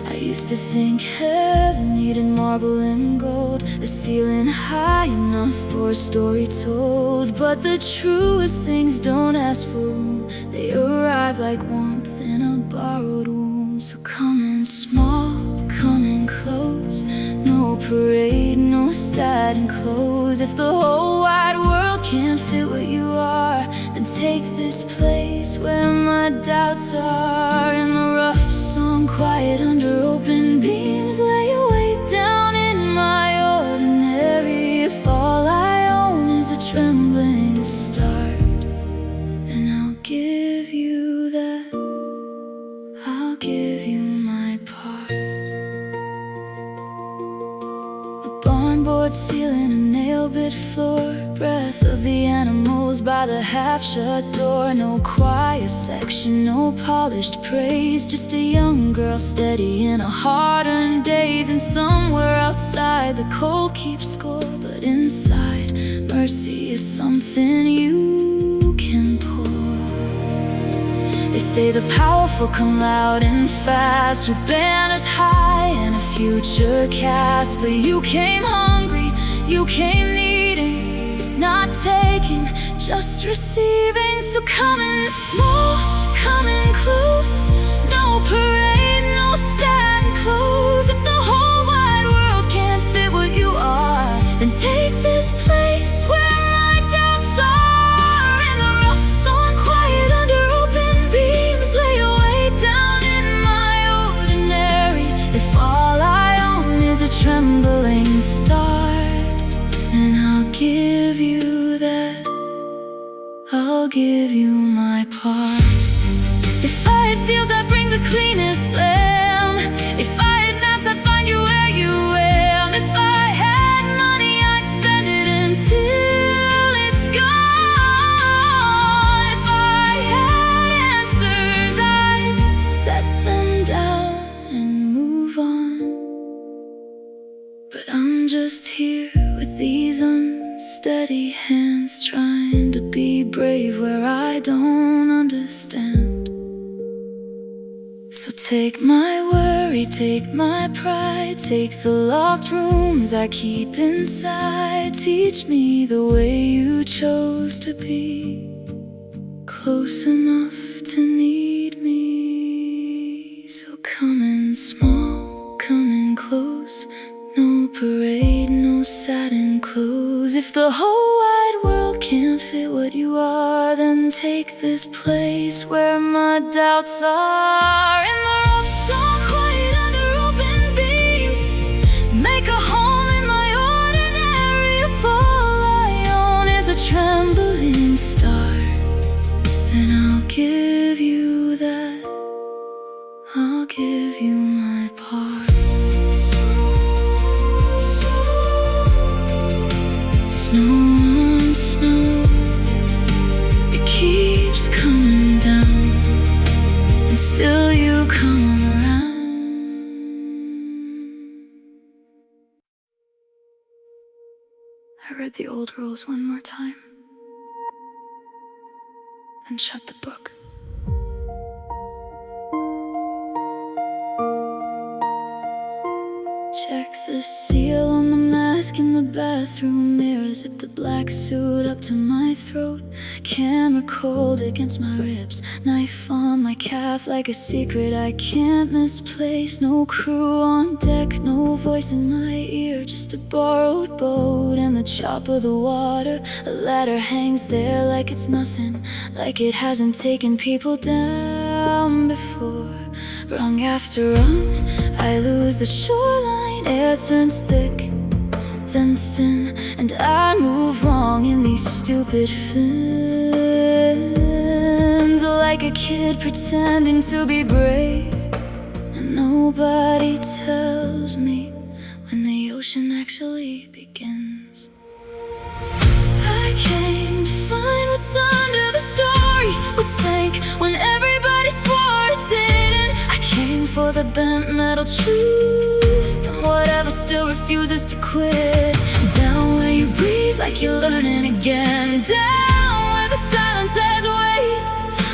I used to think heaven needed marble and gold, a ceiling high enough for a story told. But the truest things don't ask for room, they arrive like warmth in a borrowed womb. So come in small, come in close, no parade, no satin clothes. If the whole wide world can't fit what you are, then take this place where my doubts are. In the rough song, quiet under open beams, lay your weight down in my ordinary. If all I own is a trembling start, then I'll give you that, I'll give you my part. A barnboard ceiling, a nail-bit floor, breath of the animals by the half-shut door. No choir section, no polished praise, just a young girl steady in a hard-earned days. And somewhere outside the cold keeps score, but inside mercy is something you can pour. They say the powerful come loud and fast, with banners high and a future cast. But you came hungry, you came needing, not taking, just receiving. So come in small, come in close, no parade, no satin clothes. If the whole wide world can't fit what you are, then take this place where my doubts are. In the rough song, quiet under open beams, lay your weight down in my ordinary. If all I own is a trembling start, then I'll give you that, I'll give you my part. If I had fields, I'd bring the cleanest lamb. If I had maps, I'd find you where you am. If I had money, I'd spend it until it's gone. If I had answers, I'd set them down and move on. But I'm just here with these unsteady hands, trying to be brave where I don't understand. stand. So take my worry, take my pride, take the locked rooms I keep inside. Teach me the way you chose to be, close enough to need me. So come in small, come in close, no parade, no satin clothes. If the whole wide world can't fit what you are, then take this place where my doubts are. In the rough, so quiet under open beams, make a home in my ordinary. If all I own is a trembling star, then I'll give you that, I'll give you my part. Snow on snow, it keeps coming down, and still you come around. I read the old rules one more time, then shut the book. Check the seal on the mask in the bathroom mirror. Zip the black suit up to my throat. Camera cold against my ribs. Knife on my calf like a secret I can't misplace. No crew on deck, no voice in my ear. Just a borrowed boat and the chop of the water. A ladder hangs there like it's nothing, like it hasn't taken people down before. Rung after rung, I lose the shoreline. Air turns thick, then thin, and I move wrong in these stupid fins. Like a kid pretending to be brave, and nobody tells me when the ocean actually begins. I came to find what's under the story, what sank when everybody swore it didn't. I came for the bent metal truth, and whatever still refuses to quit. Down where you breathe like you're learning again. Down where the silence says wait.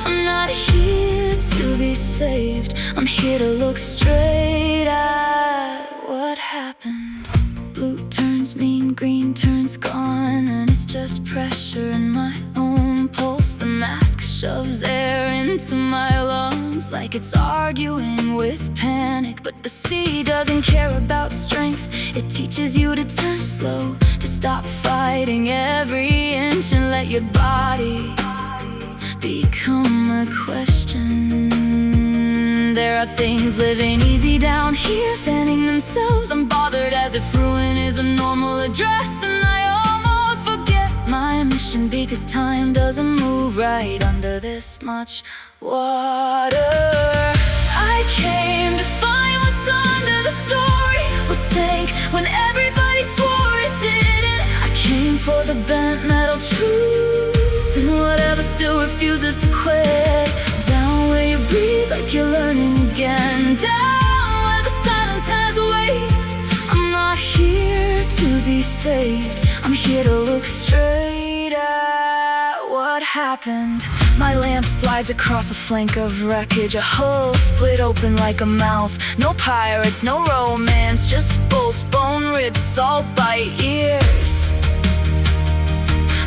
I'm not here to be saved, I'm here to look straight at what happened. Blue turns mean, green turns gone, and it's just pressure in my own pulse. The mask shoves air into my lungs like it's arguing with panic. But the sea doesn't care about strength, it teaches you to turn slow, to stop fighting every inch and let your body become a question. There are things living easy down here, fanning themselves unbothered as if ruin is a normal address. And I almost forget my mission because time doesn't move right under this much water. I came to find what's under the story, what sank when everybody swore it didn't. I came for the bent metal truth, and whatever still refuses to quit. Down where you breathe like you're learning again. Down where the silence has weight. I'm not here to be saved, I'm here to look straight at what happened. My lamp slides across a flank of wreckage, a hull split open like a mouth. No pirates, no romance, just bolts, bone ribs, salt by ears.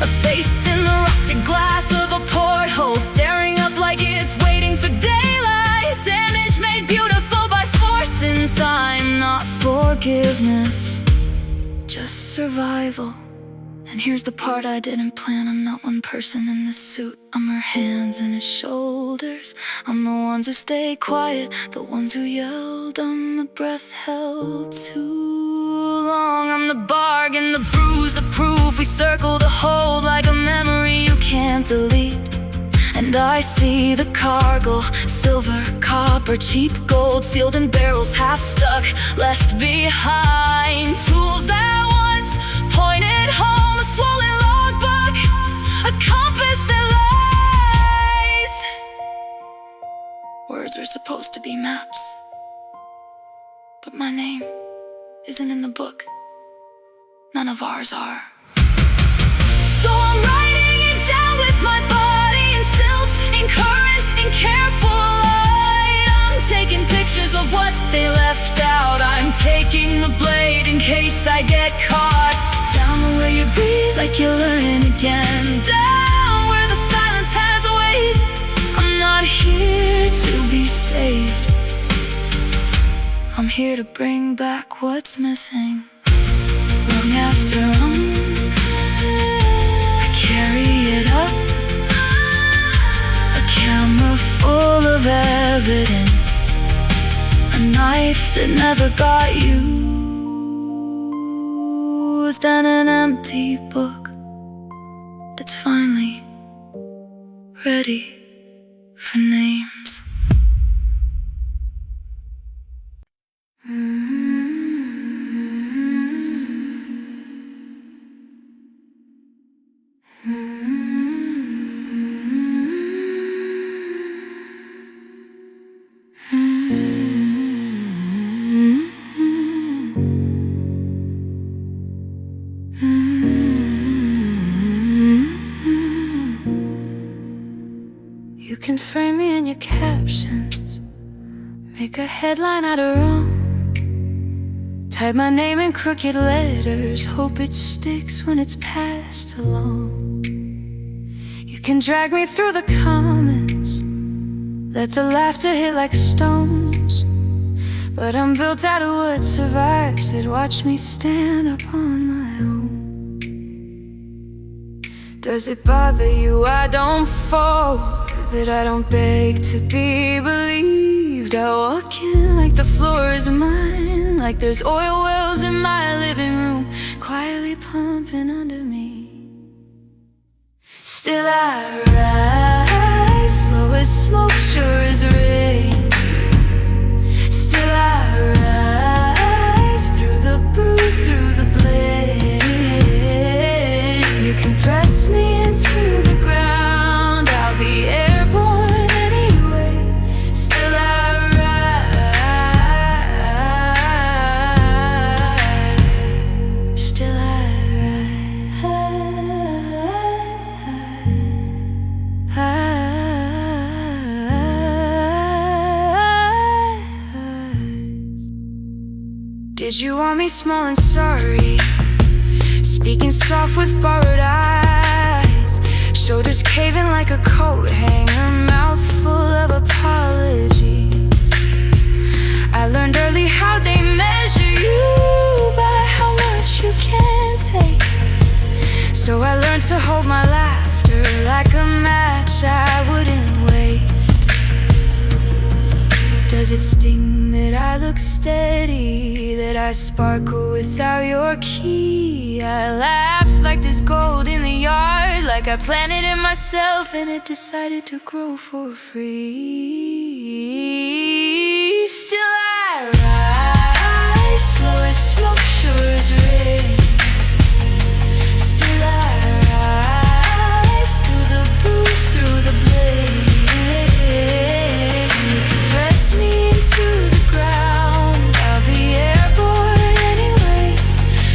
A face in the rusted glass of a porthole, staring up like it's waiting for daylight. Damage made beautiful by force in time, not forgiveness, just survival. And here's the part I didn't plan. I'm not one person in this suit, I'm her hands and his shoulders. I'm the ones who stay quiet, the ones who yelled. I'm the breath held too long. I'm the bargain, the bruise, the proof. We circle the hold like a memory you can't delete. And I see the cargo, silver, copper, cheap gold, sealed in barrels, half stuck, left behind. Tools that once pointed home, a swollen logbook, a compass that lies. Words are supposed to be maps, but my name isn't in the book. None of ours are. So I'm writing it down with my body in silt, in current being careful light. I'm taking pictures of what they left out. I'm taking the blade in case I get caught. Down where you breathe like you're learning again. Down where the silence has a weight. I'm not here to be saved. I'm here to bring back what's missing. Rung after rung, I carry it up. A camera full of evidence. A knife that never got used. And an empty book that's finally ready for names. You can frame me in your captions, make a headline out of wrong. Type my name in crooked letters, hope it sticks when it's passed along. You can drag me through the comments, let the laughter hit like stones. But I'm built out of what survives it. Watch me stand up on my own. Does it bother you I don't fall? That I don't beg to be believed? I walk in like the floor is mine, like there's oil wells in my living room, quietly pumping under me. Still I rise, slow as smoke, sure as rain. Still I rise, through the bruise, through the blade. You can press me into the ground, I'll be airborne anyway. Still I rise, still I rise. Did you want me small and sorry, speaking soft with borrowed eyes, shoulders caving like a coat hanger, mouth full of apologies. I learned early how they measure you by how much you can take. So I learned to hold my laughter like a match I wouldn't waste. Does it sting that I look steady, that I sparkle without your key? I laugh like there's gold in the yard, like I planted it myself and it decided to grow for free. Still I rise, slow as smoke, sure as rain. Still I rise, through the bruise, through the blade. You can press me into the ground, I'll be airborne anyway.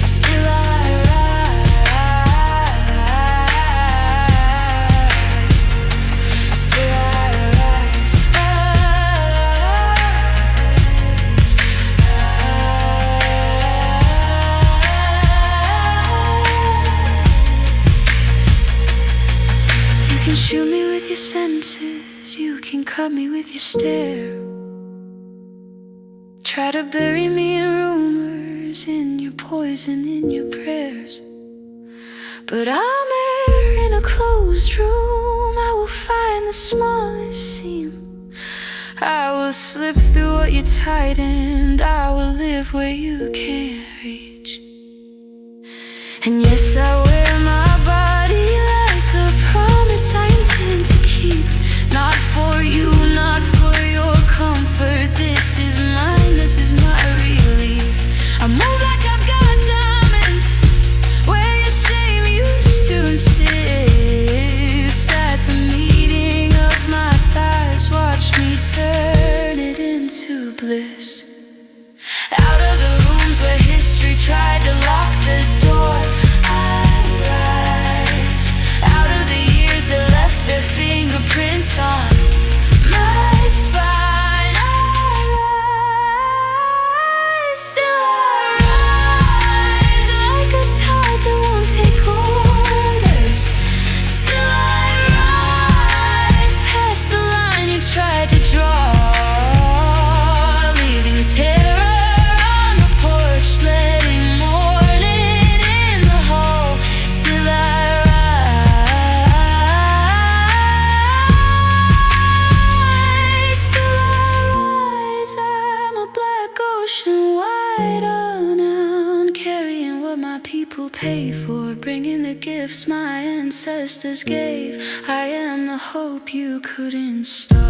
Still I rise, still I rise, You can shoot me with your sentences, you can cut me with your stare. Try to bury me in rumors, in your poison, in your prayers. But I'm air in a closed room, I will find the smallest seam. I will slip through what you tightened, I will live where you can't reach. And yes, I wear my body like a promise I intend to keep. Not for you, not for your comfort. This is mine, this is my relief. I move like I've got diamonds, where your shame used to insist. At the meeting of my thighs, watch me turn it into bliss. Out of the rooms where history tried to lock the door, I rise. Out of the years that left their fingerprints on ocean wide renowned, carrying what my people pay for, bringing the gifts my ancestors gave. I am the hope you couldn't start.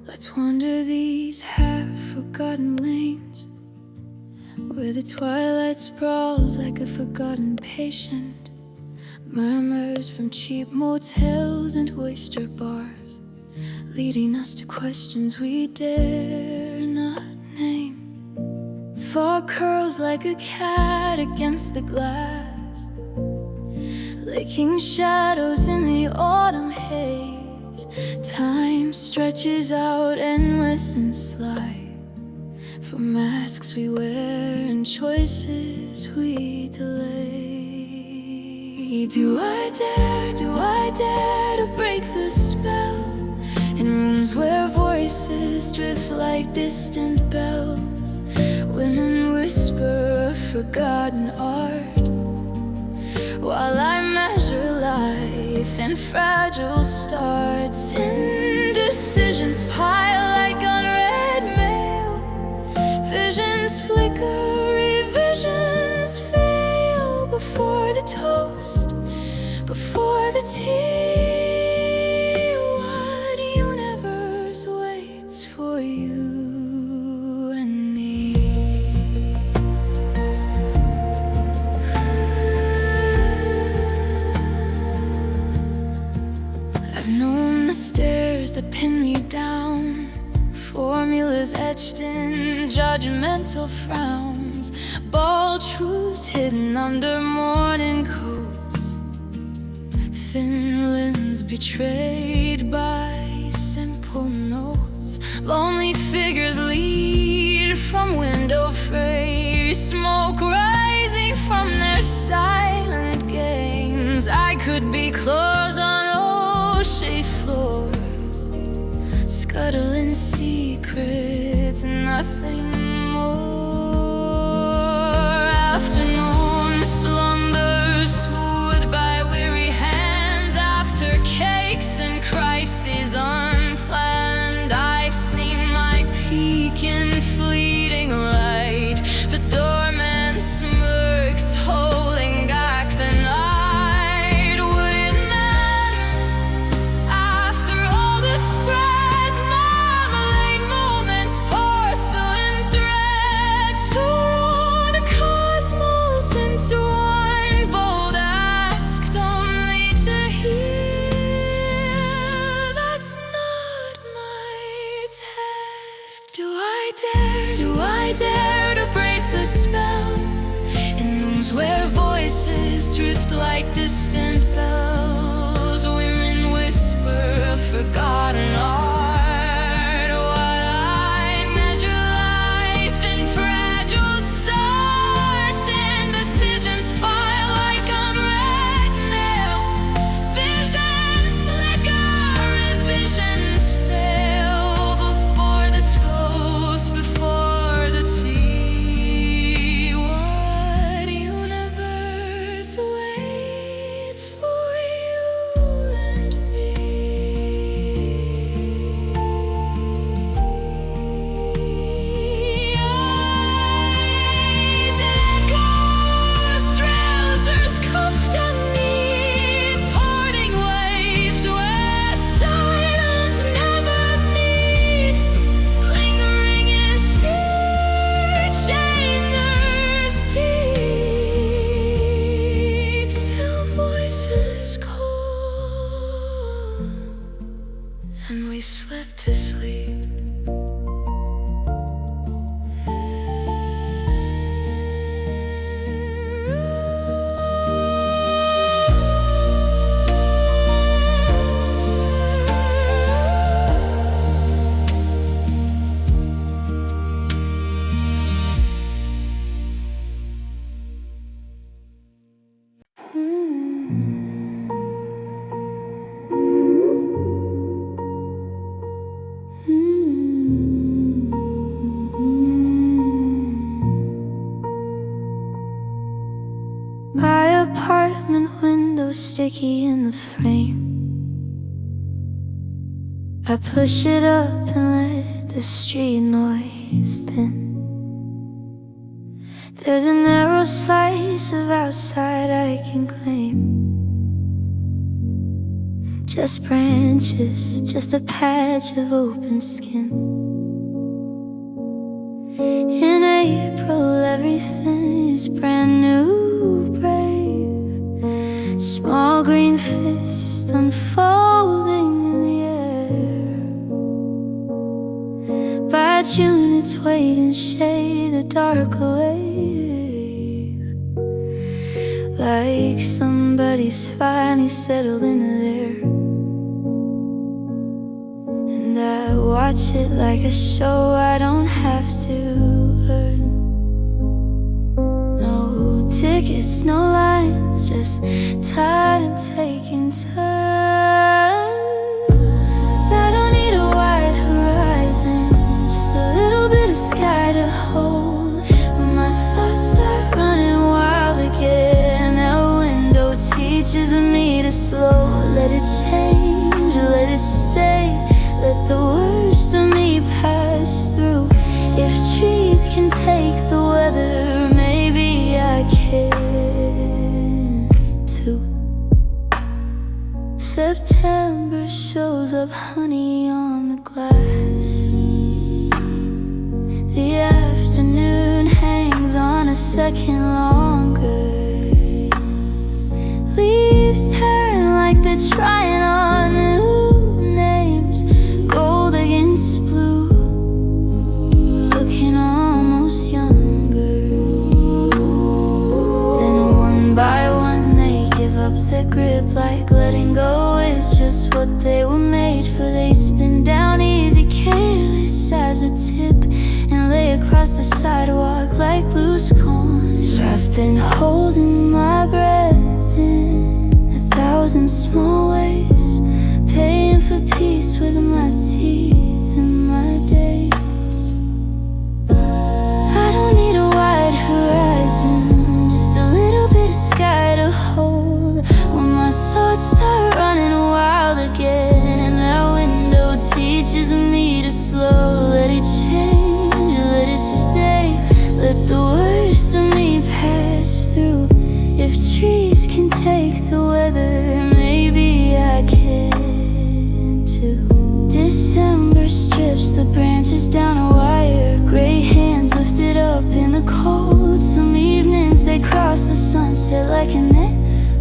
Let's wander these half-forgotten lanes, where the twilight sprawls like a forgotten patient. Murmurs from cheap motels and oyster bars, leading us to questions we dare not name. Fog curls like a cat against the glass, licking shadows in the autumn haze. Time stretches out endless and sly, for masks we wear and choices we delay. Do I dare to break the spell, in rooms where voices drift like distant bells? Women whisper a forgotten art, while I measure life in fragile starts. Indecisions pile like unread mail, visions flicker, revisions fail. Before the toast, before the tea, what universe waits for you and me? I've known the stairs that pin me down, formulas etched in judgmental frowns, bald truths hidden under morning coats, thin limbs betrayed by simple notes. Lonely figures lead from window frays, smoke rising from their silent games. I could be clothes on ocean floors, scuttling secrets, nothing more. Afternoon slumbers smoothed by weary hands, after cakes and crises unplanned. I've seen my peak in fleeting light, the doorman smirks holding back the night. Would it matter after all the spreads, marmalade moments, porcelain threads, to rule the cosmos into one bold asked only to hear? That's not my task. Do I dare to break the spell, in rooms where voices drift like distant bells? Women whisper a forgotten art, while I measure life in fragile stars. Indecisions pile like unread mail, visions flicker, revisions fail. Before the toast, before the tea, what universe waits for you? and we slept to sleep. My apartment window sticky in the frame. I push it up and let the street noise thin. There's a narrow slice of outside I can claim. Just branches, just a patch of open skin. In April everything is brand new, brave. Small green fist unfolding in the air. By June it's weight and shade, the dark away. Like somebody's finally settled into there. And I watch it like a show I don't have to earn. No tickets, no lines, just time taking turns. I don't need a wide horizon, just a little bit of sky to hold. When my thoughts start running wild again, that window teaches me to slow. Let it change, let it stay. Let the worst of me pass through. If trees can take the weather, maybe I can too. September shows up honey on the glass. The afternoon hangs on a second longer. Leaves turn like they're trying on new names. Gold against blue, looking almost younger. Then one by one they give up their grip, like letting go is just what they were made for. They spin down easy, careless as a tip, and lay across the sidewalk like loose coins. I've been holding my breath in 1,000 small ways, paying for peace with my teeth and my days. I don't need a wide horizon, just a little bit of sky to hold. When my thoughts start running wild again, that window teaches me to slow. Let it change, let it stay. Let the worst of me pass through. If trees can take the weather, maybe I can too. December strips the branches down a wire. Gray hands lifted up in the cold. Some evenings they cross the sunset like a net.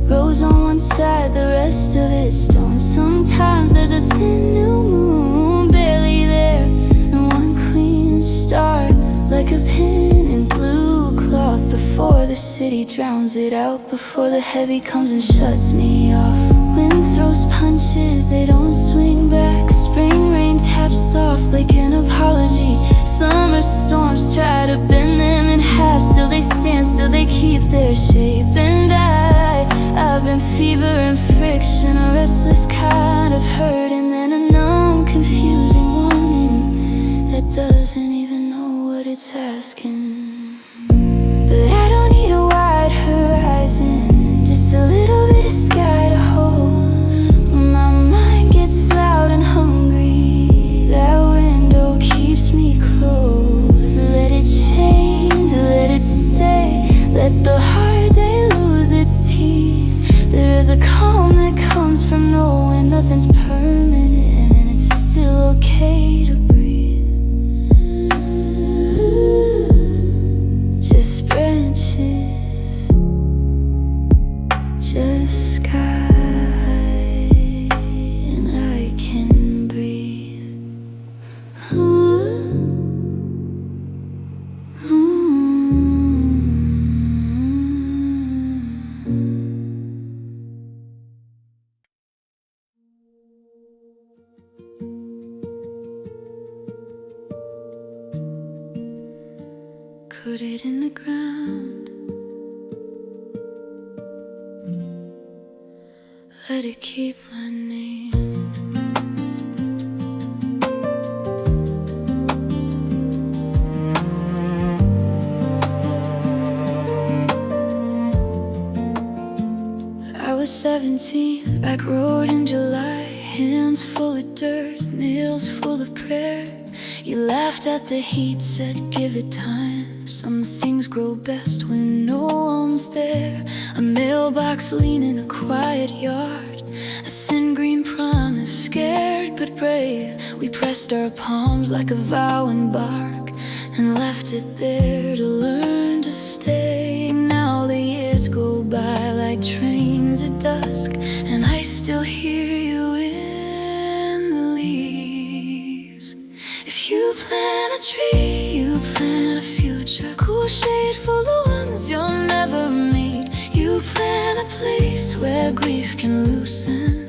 Rose on one side, the rest of it stone. Sometimes there's a thin new moon, barely there, and one clean star, like a pin in blue cloth. Before the city drowns it out, before the heavy comes and shuts me off. Wind throws punches, they don't swing back. Spring rain taps soft like an apology. Summer storms try to bend them in half. Still they stand, still they keep their shape. And I've been fever and friction, a restless kind of hurt, and then a numb, confusing warning that doesn't even know what it's asking. But I don't need a wide horizon, just a little bit of sky to hold. When my mind gets loud and hungry, that window keeps me close. Let it change, let it stay. Let the hard day lose its teeth. There is a calm that comes from knowing nothing's permanent, and it's still okay to breathe. put it in the ground. Let it keep my name. I was 17, back road in July, hands full of dirt, nails full of prayer. You laughed at the heat, said give it time. Some things grow best when no one's there. A mailbox leaning a quiet yard, a thin green promise, scared but brave. We pressed our palms like a vow in bark and left it there to learn to stay. Now the years go by like trains at dusk, and I still hear you in the leaves. If you plant a tree, you plant a future. Cool shade full of ones you'll never meet. You plant a place where grief can loosen,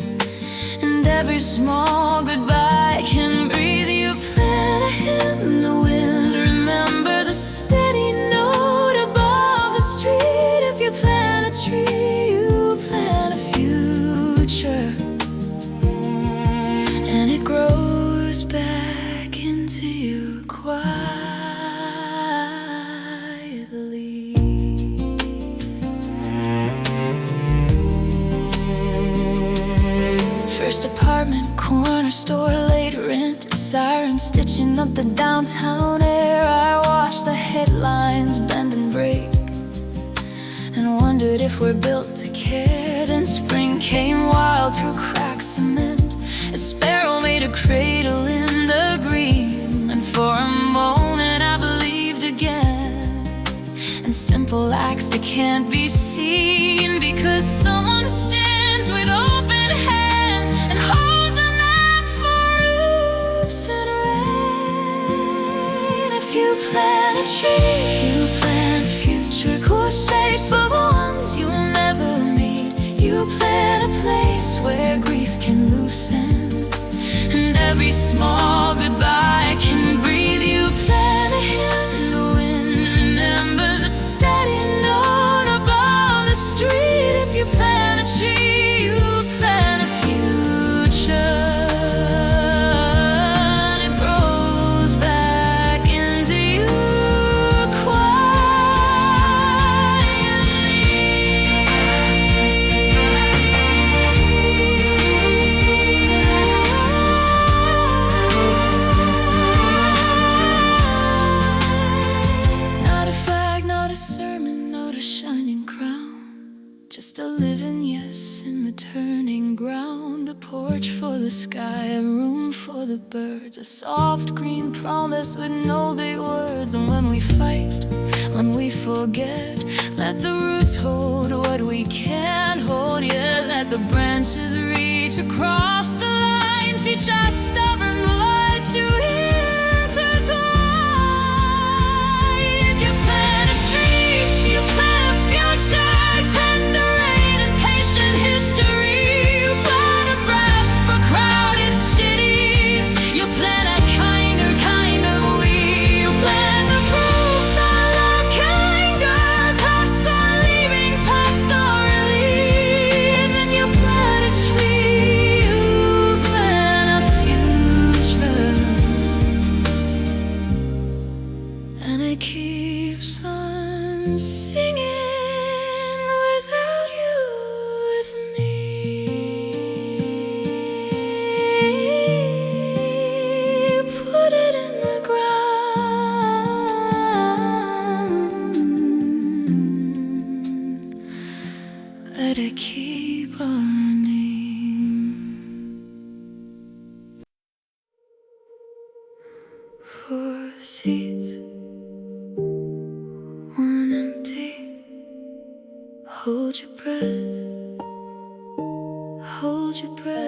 and every small goodbye can breathe. You plant a hymn the wind remembers, a steady note above the street. If you plant a tree, you plant a future, and it grows back into you quietly. First apartment, corner store, late rent, sirens stitching up the downtown air. I watched the headlines bend and break and wondered if we're built to care. Then spring came wild through cracked cement. A sparrow made a cradle in the green, and for a moment I believed again in simple acts that can't be seen, because someone stands with open hands and holds a map for roots and rain. If you plant a tree, you plant a future. Cool shade for the ones you'll never meet. You plant a place where grief can loosen, and every small goodbye can breathe. You plant a hymn the wind remembers, a steady note above the street. If you plant a tree, you plant a future, and it grows back into you Not a flag, not a sermon, not a shining crown, just a living yes in the turning ground. A porch for the sky, a room for the birds, a soft green promise with no big words. And when we fight, when we forget, let the roots hold what we can't hold yet. Let the branches reach across the lines, teach us stubborn blood to intertwine. If you plant a tree, you plant a future, tender rain and patient history. You plant a breath for crowded cities. You plant a kinder kind of we. You plant the proof that love can go past the leaving, past the relief. And then you plant a tree, you plant a future, and it keeps on singing without you with me. Put it in the ground, let it keep our name. Four seats, one empty. Hold your breath, hold your breath.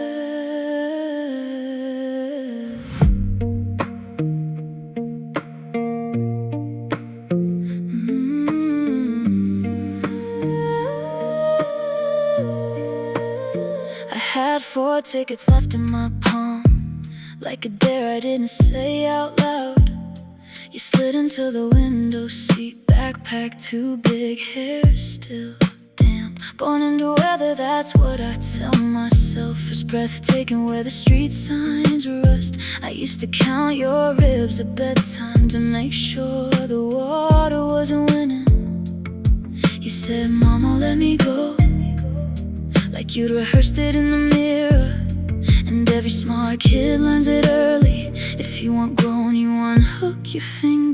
I had 4 tickets left in my palm, like a dare I didn't say out loud. You slid into the window seat, backpack too big, hair still damp. Born into weather, that's what I tell myself. First breathtaking where the street signs rust. I used to count your ribs at bedtime to make sure the water wasn't winning. You said, Mama, let me go, like you'd rehearsed it in the mirror. And every smart kid learns it early. If you want grown, you unhook your fingers.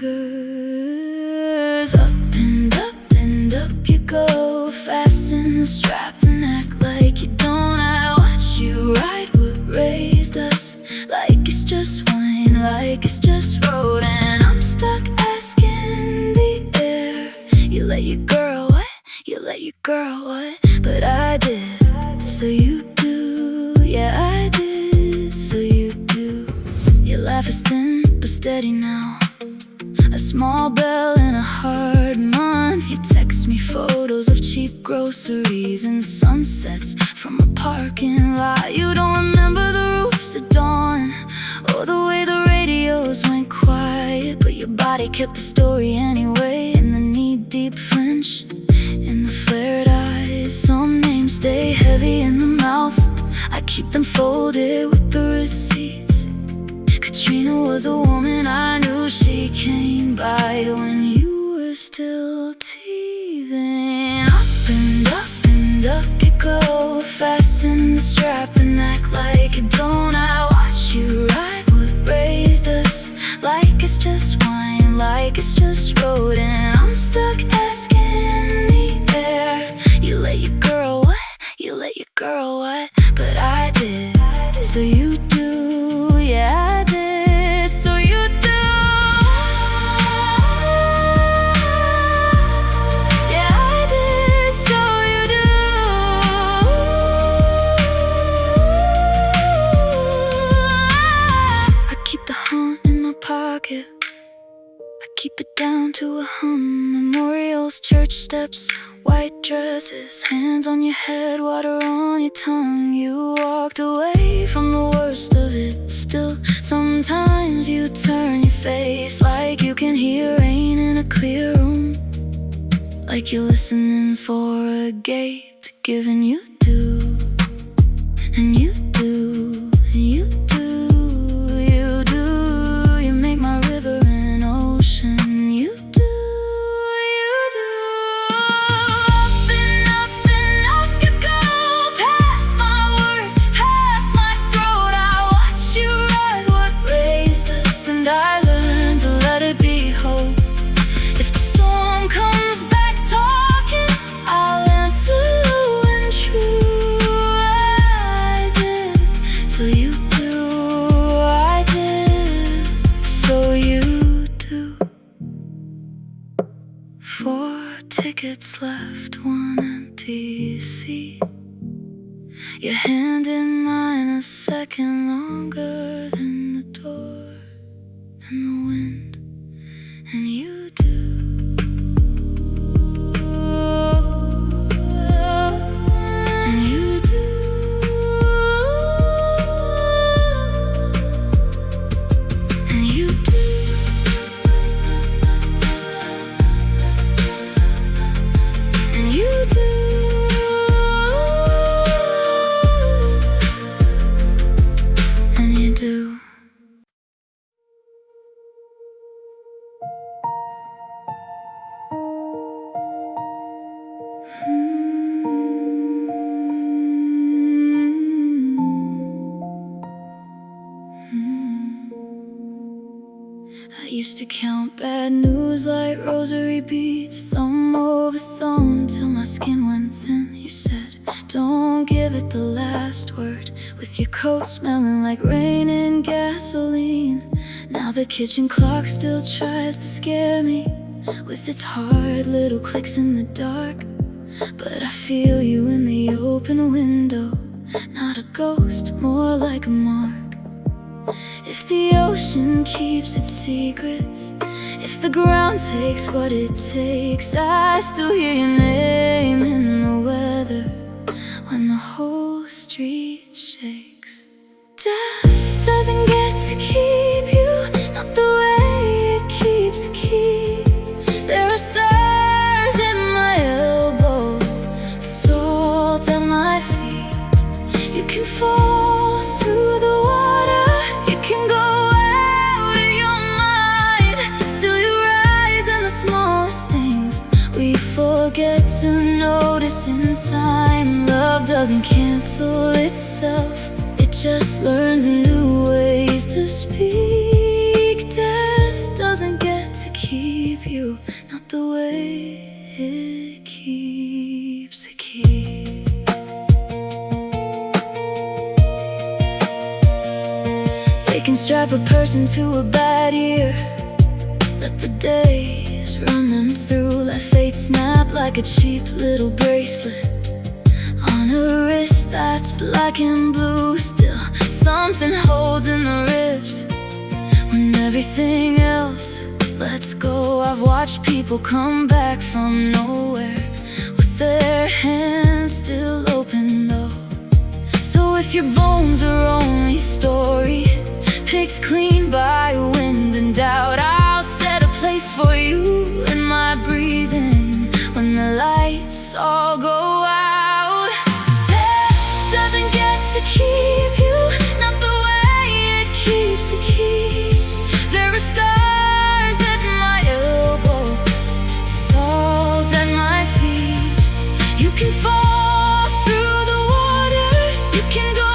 Up and up and up you go, fasten, strap, then act like you don't. I watch you ride what raised us, like it's just wine, like it's just road. And I'm stuck asking the air, you let your girl what? You let your girl what? But I did, so you do. Yeah, I did, so you do. Your laugh is thin but steady now, a small bell in a hard month. You text me photos of cheap groceries and sunsets from a parking lot. You don't remember the roofs at dawn or the way the radios went quiet, but your body kept the story anyway. In the knee-deep flinch, in the flared eyes, some names stay heavy in the mouth. I keep them folded with the receipts. Katrina was a woman I knew. She came by when you were still teething. Up and up and up you go, fasten the strap and act like you don't. I watch you ride what raised us, like it's just wine, like it's just road. And I'm stuck asking the air, you let your girl what? You let your girl what? But I did, so you do. Yeah, I did, so you do. Yeah, I did, so you do. I keep the haunt in my pocket, I keep it down to a hum. Memorials, church steps, white dresses, hands on your head, water on your tongue. You walked away from the worst of it. Still, sometimes you turn your face like you can hear rain in a clear room, like you're listening for a gate giving you due. And you do, and you do, you do. You make my river an ocean. You do, you do. Up and up you go, past my word, past my throat. I watch you ride what raised us, and I learned to let it be hope. If the storm comes back talking, I'll answer low and true. I did, so you do. I did, so you do. 4 tickets left, 1 empty seat. Your hand in mine a second longer than the door, than the wind, and you do. And you do. And you do. And you do. And you do. I used to count bad news like rosary beads, thumb over thumb till my skin went thin. You said, don't give it the last word, with your coat smelling like rain and gasoline. Now the kitchen clock still tries to scare me with its hard little clicks in the dark. But I feel you in the open window, not a ghost, more like a mark. If the ocean keeps its secrets, if the ground takes what it takes, I still hear your name in the weather when the whole street shakes. Death doesn't get to keep you, not the way it keeps notice in time. Love doesn't cancel itself, it just learns new ways to speak. Death doesn't get to keep you, not the way it keeps a key. They can strap a person to a bad year, let the days run them through, let fate snap like a cheap little bracelet on a wrist that's black and blue. Still, something holds in the ribs when everything else lets go. I've watched people come back from nowhere with their hands still open though. So if your bones are only story picked clean by wind and doubt, I'll set a place for you in my breathing when the lights all go out. Death doesn't get to keep you, not the way it keeps a key. There are stars at my elbow, salt at my feet. You can fall through the water, you can go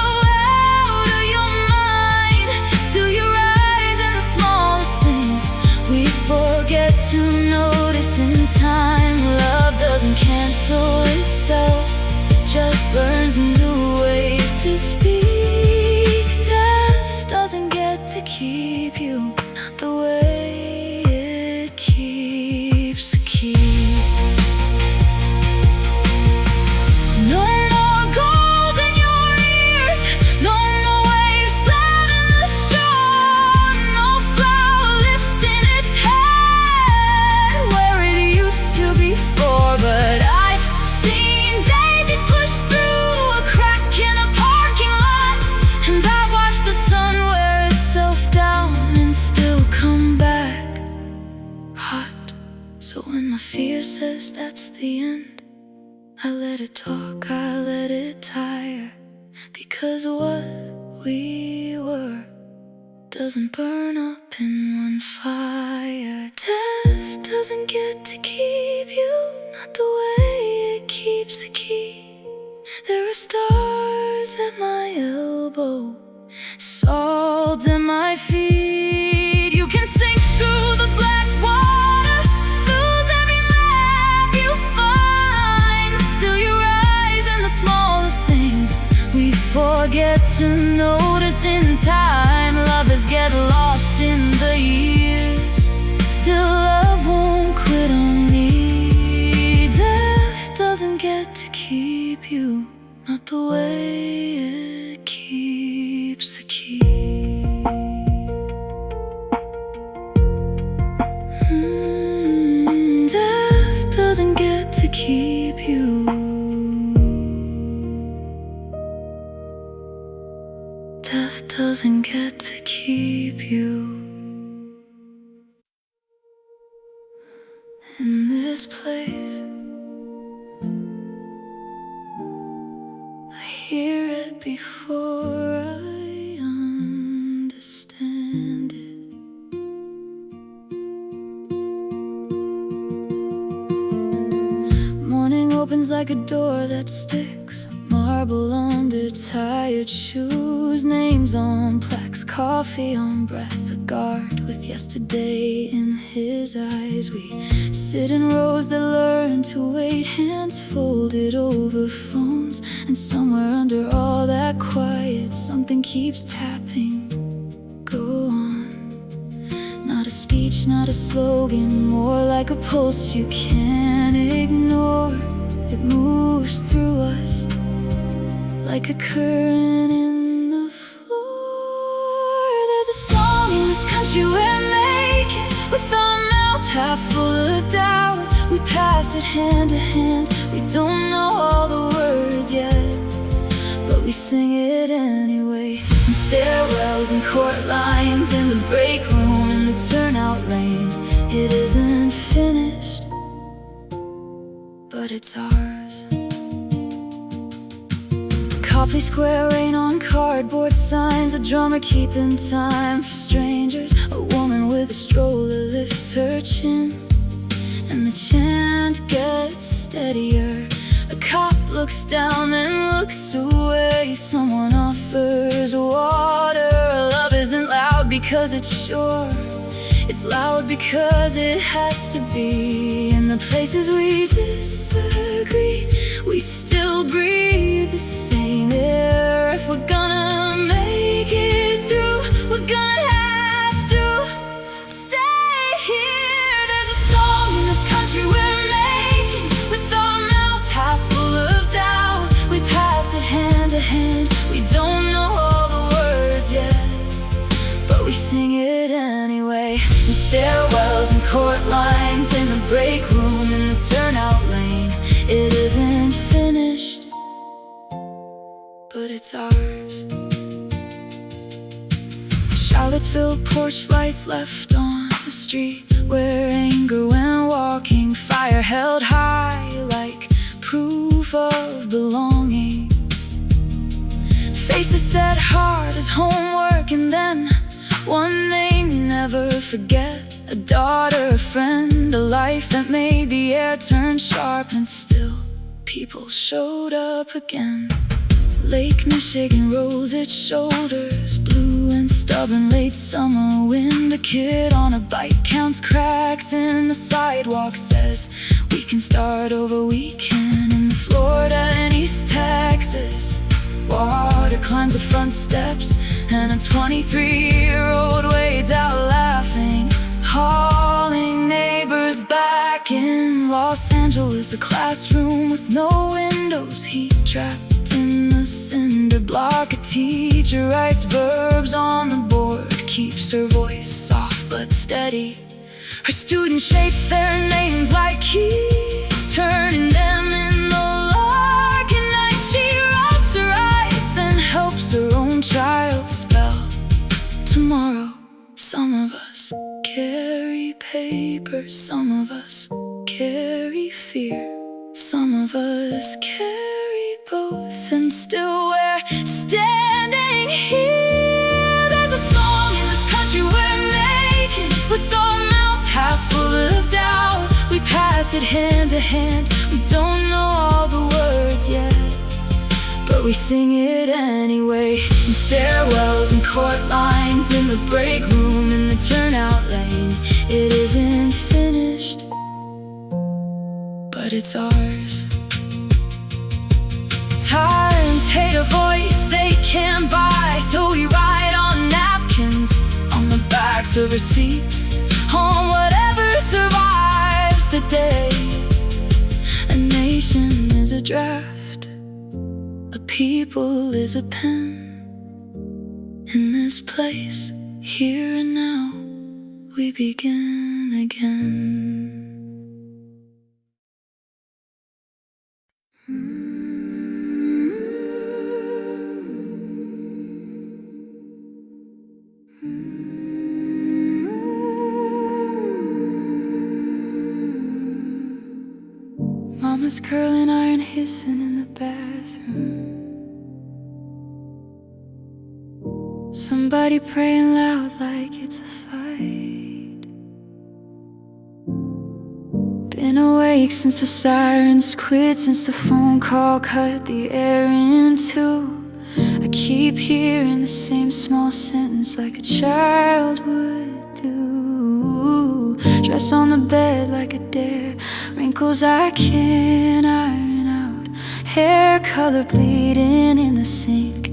out of your mind. Still you rise in the smallest things we forget to notice in time. Love doesn't cancel itself, just learns new ways to speak. Death doesn't get to keep you, not the way it keeps a key. No more goals in your ears, no more waves slamming the shore, no flower lifting its head where it used to before. But I've seen daisies push through a crack in a parking lot, and I've watched the sun wear itself down and still come back hot. So when my fear says that's the end, I let it talk, I let it tire, because what we were doesn't burn up in one fire. Death doesn't get to keep you, not the way it keeps a key. There are stars at my elbow, salt at my feet. You can sink through the black water, lose every map you find. Still you rise in the smallest things we forget to notice in time. Lovers get lost in the years, still love won't quit on me. Death doesn't get to keep you, not the way it keeps a key. Death doesn't get to keep you. Death doesn't get to keep you. In this place, I hear it before I understand it. Morning opens like a door that sticks, marble under tired shoes, names on plaques, coffee on breath, a guard with yesterday in his eyes. We sit in rows that learn to wait, hands folded over phones, and somewhere under all that quiet, something keeps tapping. Go on. Not a speech, not a slogan, more like a pulse you can't ignore. It moves through us like a current in the floor. There's a song in this country we're making, with our mouths half full of doubt. We pass it hand to hand, we don't know all the words yet, but we sing it anyway. In stairwells and court lines, in the break room, in the turnout lane. It isn't finished, but it's ours. Copley Square, rain on cardboard signs, a drummer keeping time for strangers, a woman with a stroller lifts her chin, and the chant gets steadier. A looks down and looks away. Someone offers water. Love isn't loud because it's sure. It's loud because it has to be. In the places we disagree, we still breathe the same air. If we're gonna make it through, we're gonna have to stay here. There's a song in this country we're making, with our mouths half full of doubt. We pass it hand to hand. We don't know all the words yet, but we sing it anyway. In stairwells and court lines, in the break room, in the turnout lane. It isn't finished, but it's ours. Charlottesville porch lights left on the street, where anger went walking. Fire held high like proof of belonging. Faces set hard as homework, and then one name you never forget. A daughter, a friend, a life that made the air turn sharp. And still, people showed up again. Lake Michigan rolls its shoulders, blue and stubborn late summer wind. A kid on a bike counts cracks in the sidewalk, says we can start over, we can. In Florida and East Texas, water climbs the front steps, and a 23-year-old wades out laughing, hauling neighbors back. In Los Angeles, a classroom with no windows, heat trapped in the cinder block. A teacher writes verbs on the board, keeps her voice soft but steady. Her students shape their names like keys, turning them in the lark. At night she rubs her eyes, then helps her own child spell tomorrow. Some of us carry paper, some of us carry fear, some of us carry both, and still we're standing here. There's a song in this country we're making, with our mouths half full of doubt. We pass it hand to hand. We don't know all the words yet, but we sing it anyway. In stairwells and court lines, in the break room, in the turnout lane. It isn't finished, but it's ours. Tyrants hate a voice they can't buy, so we write on napkins, on the backs of receipts, on whatever survives the day. A nation is a draft, a people is a pen. In this place, here and now, we begin again. Mama's curling iron hissing in the bathroom. Somebody praying loud like it's a fight. Been awake since the sirens quit, since the phone call cut the air in two. I keep hearing the same small sentence like a child would do. Dress on the bed like a dare, wrinkles I can't iron out, hair color bleeding in the sink,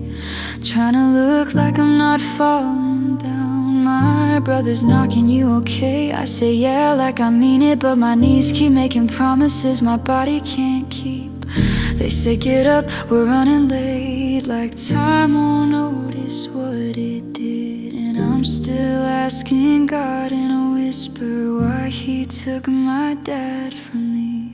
trying to look like I'm not falling down. My brother's knocking, you okay? I say yeah like I mean it, but my knees keep making promises my body can't keep. They say get up, we're running late, like time won't notice what it did. And I'm still asking God in a whisper why he took my dad from me.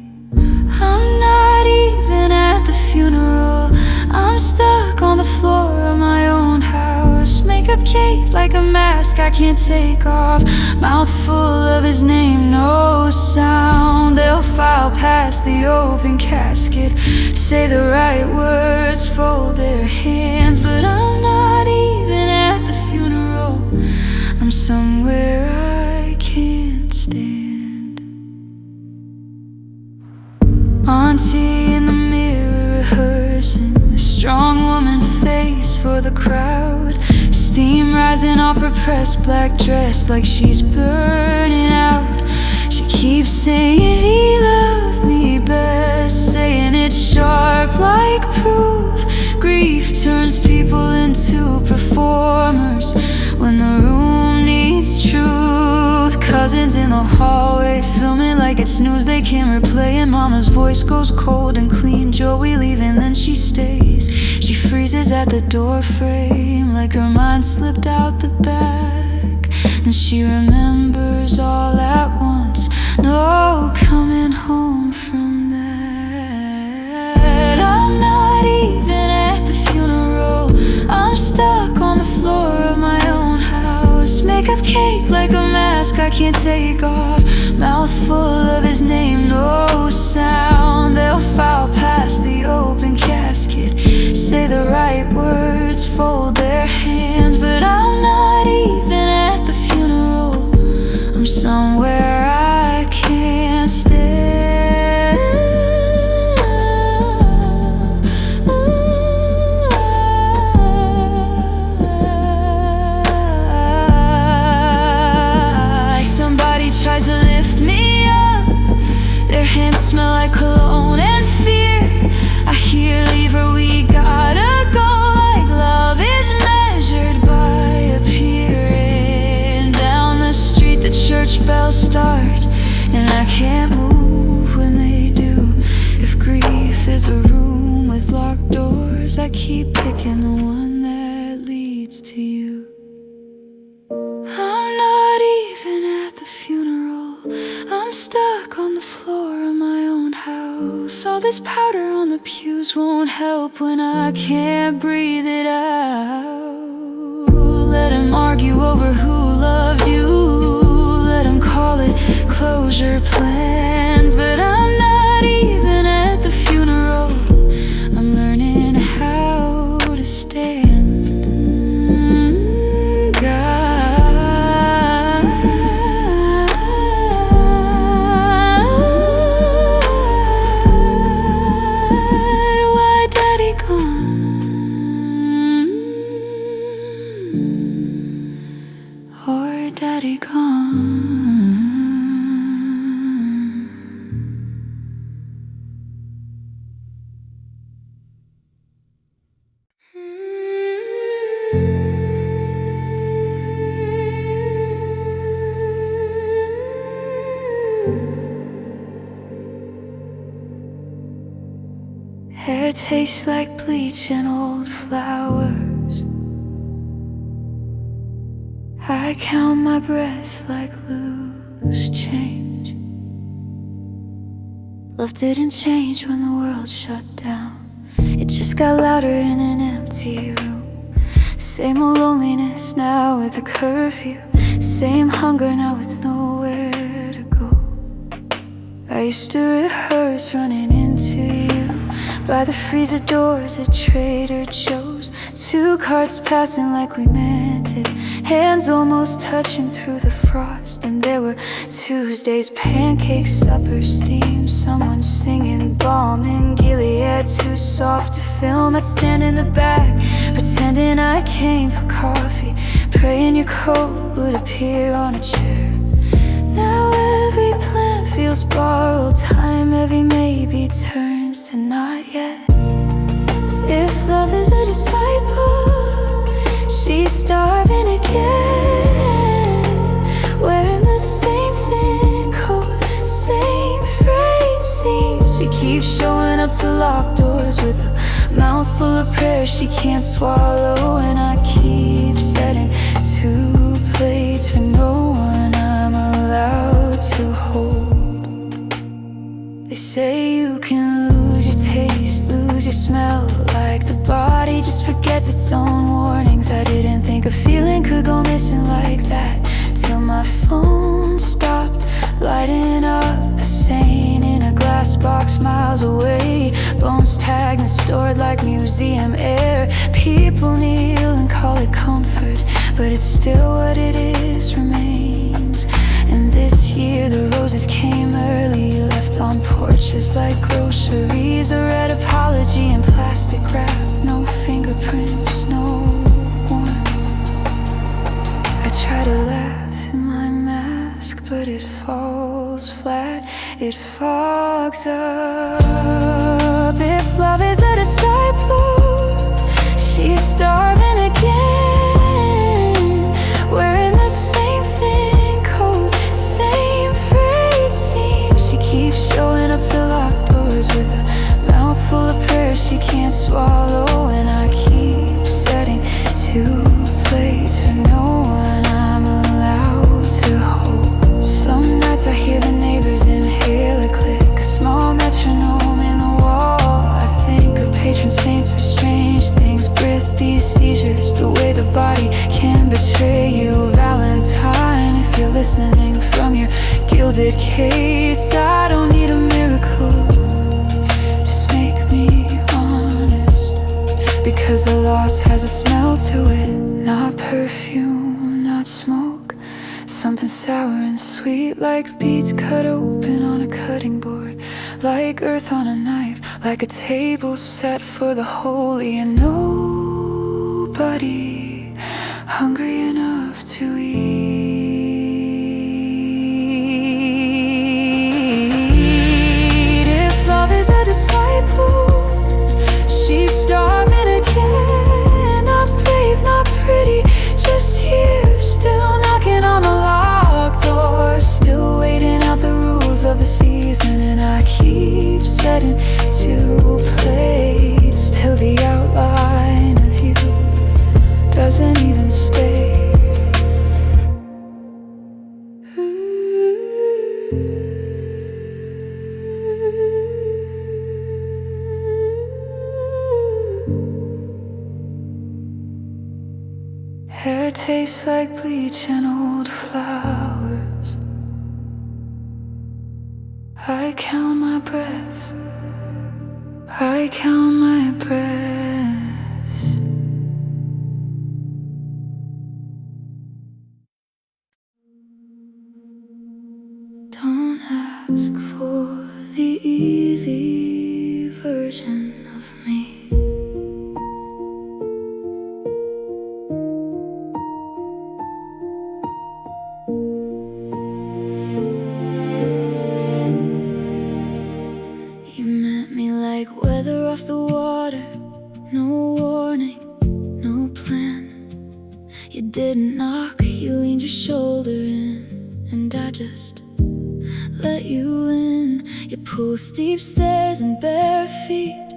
I'm not even at the funeral, I'm stuck on the floor of my own house. Makeup caked like a mask I can't take off, mouth full of his name, no sound. They'll file past the open casket, say the right words, fold their hands, but I'm not even at the funeral. I'm somewhere I can't stand. Auntie in the mirror for the crowd. Steam rising off her pressed black dress like she's burning out. She keeps saying he loved me best, saying it's sharp like proof. Grief turns people into performers when the room needs truth. Cousins in the hallway filming like it's news they can't replay, and mama's voice goes cold and clean. Joey leaving, then she stays. She freezes at the door frame like her mind slipped out the back. Then she remembers all at once, no coming home from that. I'm not even at the funeral, I'm stuck on the floor of my own house. Makeup cake like a mask I can't take off, mouth full of his name, no sound. They'll file past the open casket, say the right words, fold their hands, but I'm not even at the funeral. I'm somewhere I can't stay. Somebody tries to lift me up, their hands smell like cologne and fear. I hear leave her, we gotta go, like love is measured by appearing. Down the street the church bells start, and I can't move when they do. If grief is a room with locked doors, I keep picking the one that leads to you. I'm not even at the funeral, I'm stuck on the floor of my own house. All this powder on the pews won't help when I can't breathe it out. Let him argue over who loved you, let him call it closure plans, but I'm not even at the funeral. I'm learning how to stand. Hair tastes like bleach and old flowers. I count my breaths like loose change. Love didn't change when the world shut down, it just got louder in an empty room. Same old loneliness now with a curfew, same hunger now with nowhere to go. I used to rehearse running into you by the freezer doors at Trader Joe's. 2 carts passing like we meant it, hands almost touching through the frost. And there were Tuesdays, pancakes, supper steam, someone singing Balm in Gilead, too soft to film. I'd stand in the back, pretending I came for coffee, praying your coat would appear on a chair. Now every plan feels borrowed time, every maybe turns to not yet. If love is a disciple, she's starving again, wearing the same thin coat, same frayed seams. She keeps showing up to locked doors with a mouth full of prayers she can't swallow, and I keep setting 2 plates for no one I'm allowed to hold. They say you can lose your taste, lose your smell, like the body just forgets its own warnings. I didn't think a feeling could go missing like that, till my phone stopped lighting up, a saying in a glass box miles away. Bones tagged and stored like museum air. People kneel and call it comfort, but it's still what it is remains. And this year the roses came early, left on porches like groceries. A red apology in plastic wrap, no fingerprints, no warmth. I try to laugh in my mask, but it falls flat, it fogs up. If love is a disciple, she's starving again, wearing the same thin coat, same frayed seams. She keeps showing up to locked doors with a mouthful of prayers she can't swallow. And I keep setting 2 plates for no one I'm allowed to hold. Some nights I hear the neighbors inhale a click, a small metronome in the wall. I think of patron saints for strange things, breath-beat seizures, the way the body can betray you. Valentine, if you're listening from your gilded case, I don't need a miracle, just make me honest. Because the loss has a smell to it, not perfume, not smoke. Something sour and sweet, like beets cut open on a cutting board, like earth on a knife, like a table set for the holy. And nobody hungry enough to eat. If love is a disciple, she's starving again. Not brave, not pretty, just here, still knocking on the locked door, still waiting out the rules of the season. And I keep setting 2 plates till the outline of you doesn't even stay. Hair tastes like bleach and old flowers. I count my breaths, I count my breaths. Don't ask for the easy version of me. Off the water, no warning, no plan. You didn't knock, you leaned your shoulder in, and I just let you in. You pull steep stairs and bare feet,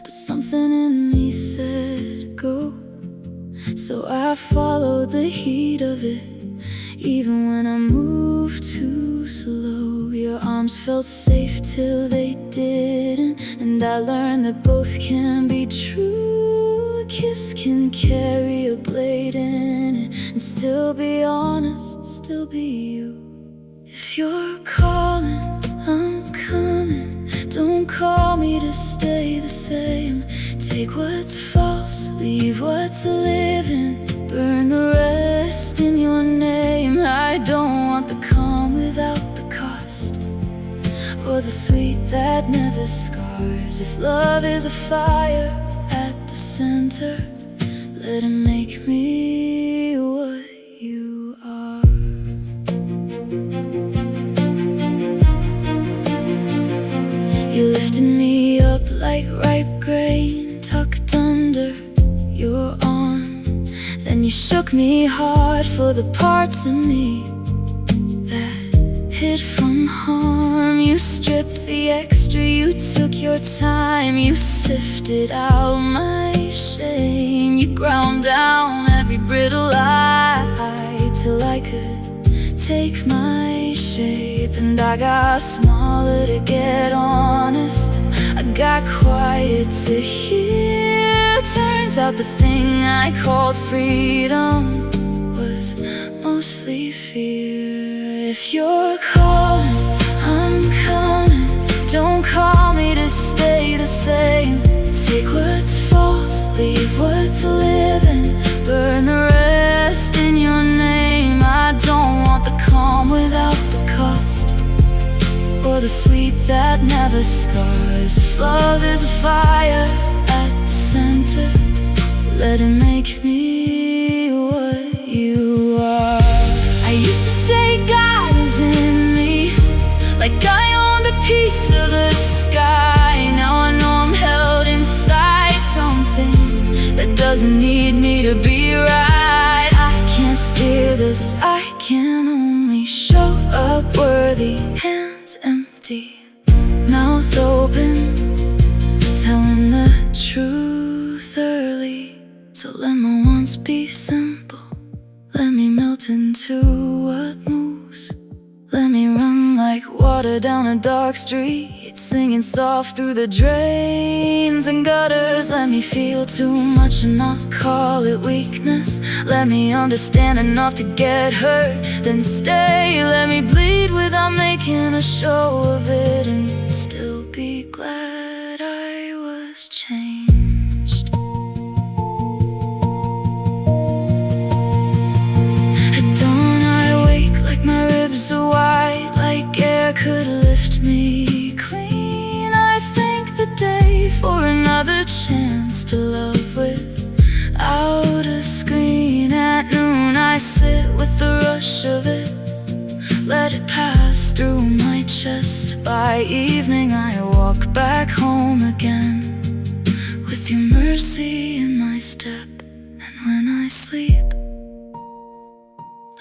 but something in me said go. So I followed the heat of it, even when I moved too slow. Your arms felt safe till they didn't, and I learned that both can be true. A kiss can carry a blade in it, and still be honest, still be you. If you're calling, I'm coming. Don't call me to stay the same. Take what's false, leave what's living, burn the rest in your name. I don't want the calm without the cost, or the sweet that never scars. If love is a fire at the center, let it make me what you are. You lifted me up like ripe grain, tucked under your arm. Then you shook me hard for the parts of me that hid from harm. You stripped the extra, you took your time. You sifted out my shame. You ground down every brittle lie till I could take my shape. And I got smaller to get honest, I got quiet to hear. Turns out the thing I called freedom was mostly fear. If you're calling, I'm coming. Don't call me to stay the same. Take what's false, leave what's living, burn the rest in your name. I don't want the calm without for the sweet that never scars. If love is a fire at the center, let it make me what you are. I used to say God is in me, like I owned a piece of the sky. Now I know I'm held inside something that doesn't need me to be right. I can't steer this, I can only show up worthy. Hands empty, mouth open, telling the truth early. So let my wants be simple, let me melt into what moves. Let me run like water down a dark street, singing soft through the drains and gutters. Let me feel too much and not call it weakness. Let me understand enough to get hurt, then stay. Let me bleed without making a show of it, and still be glad I was changed. At dawn I wake like my ribs are wide, like air could lift me clean. I thank the day for another chance to love without a screen. At noon I sit with the rush of it, let it pass through my chest. By evening I walk back home again, with your mercy in my step. And when I sleep,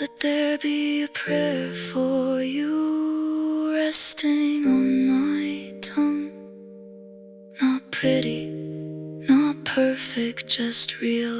let there be a prayer for you resting on my tongue. Not pretty, not perfect, just real.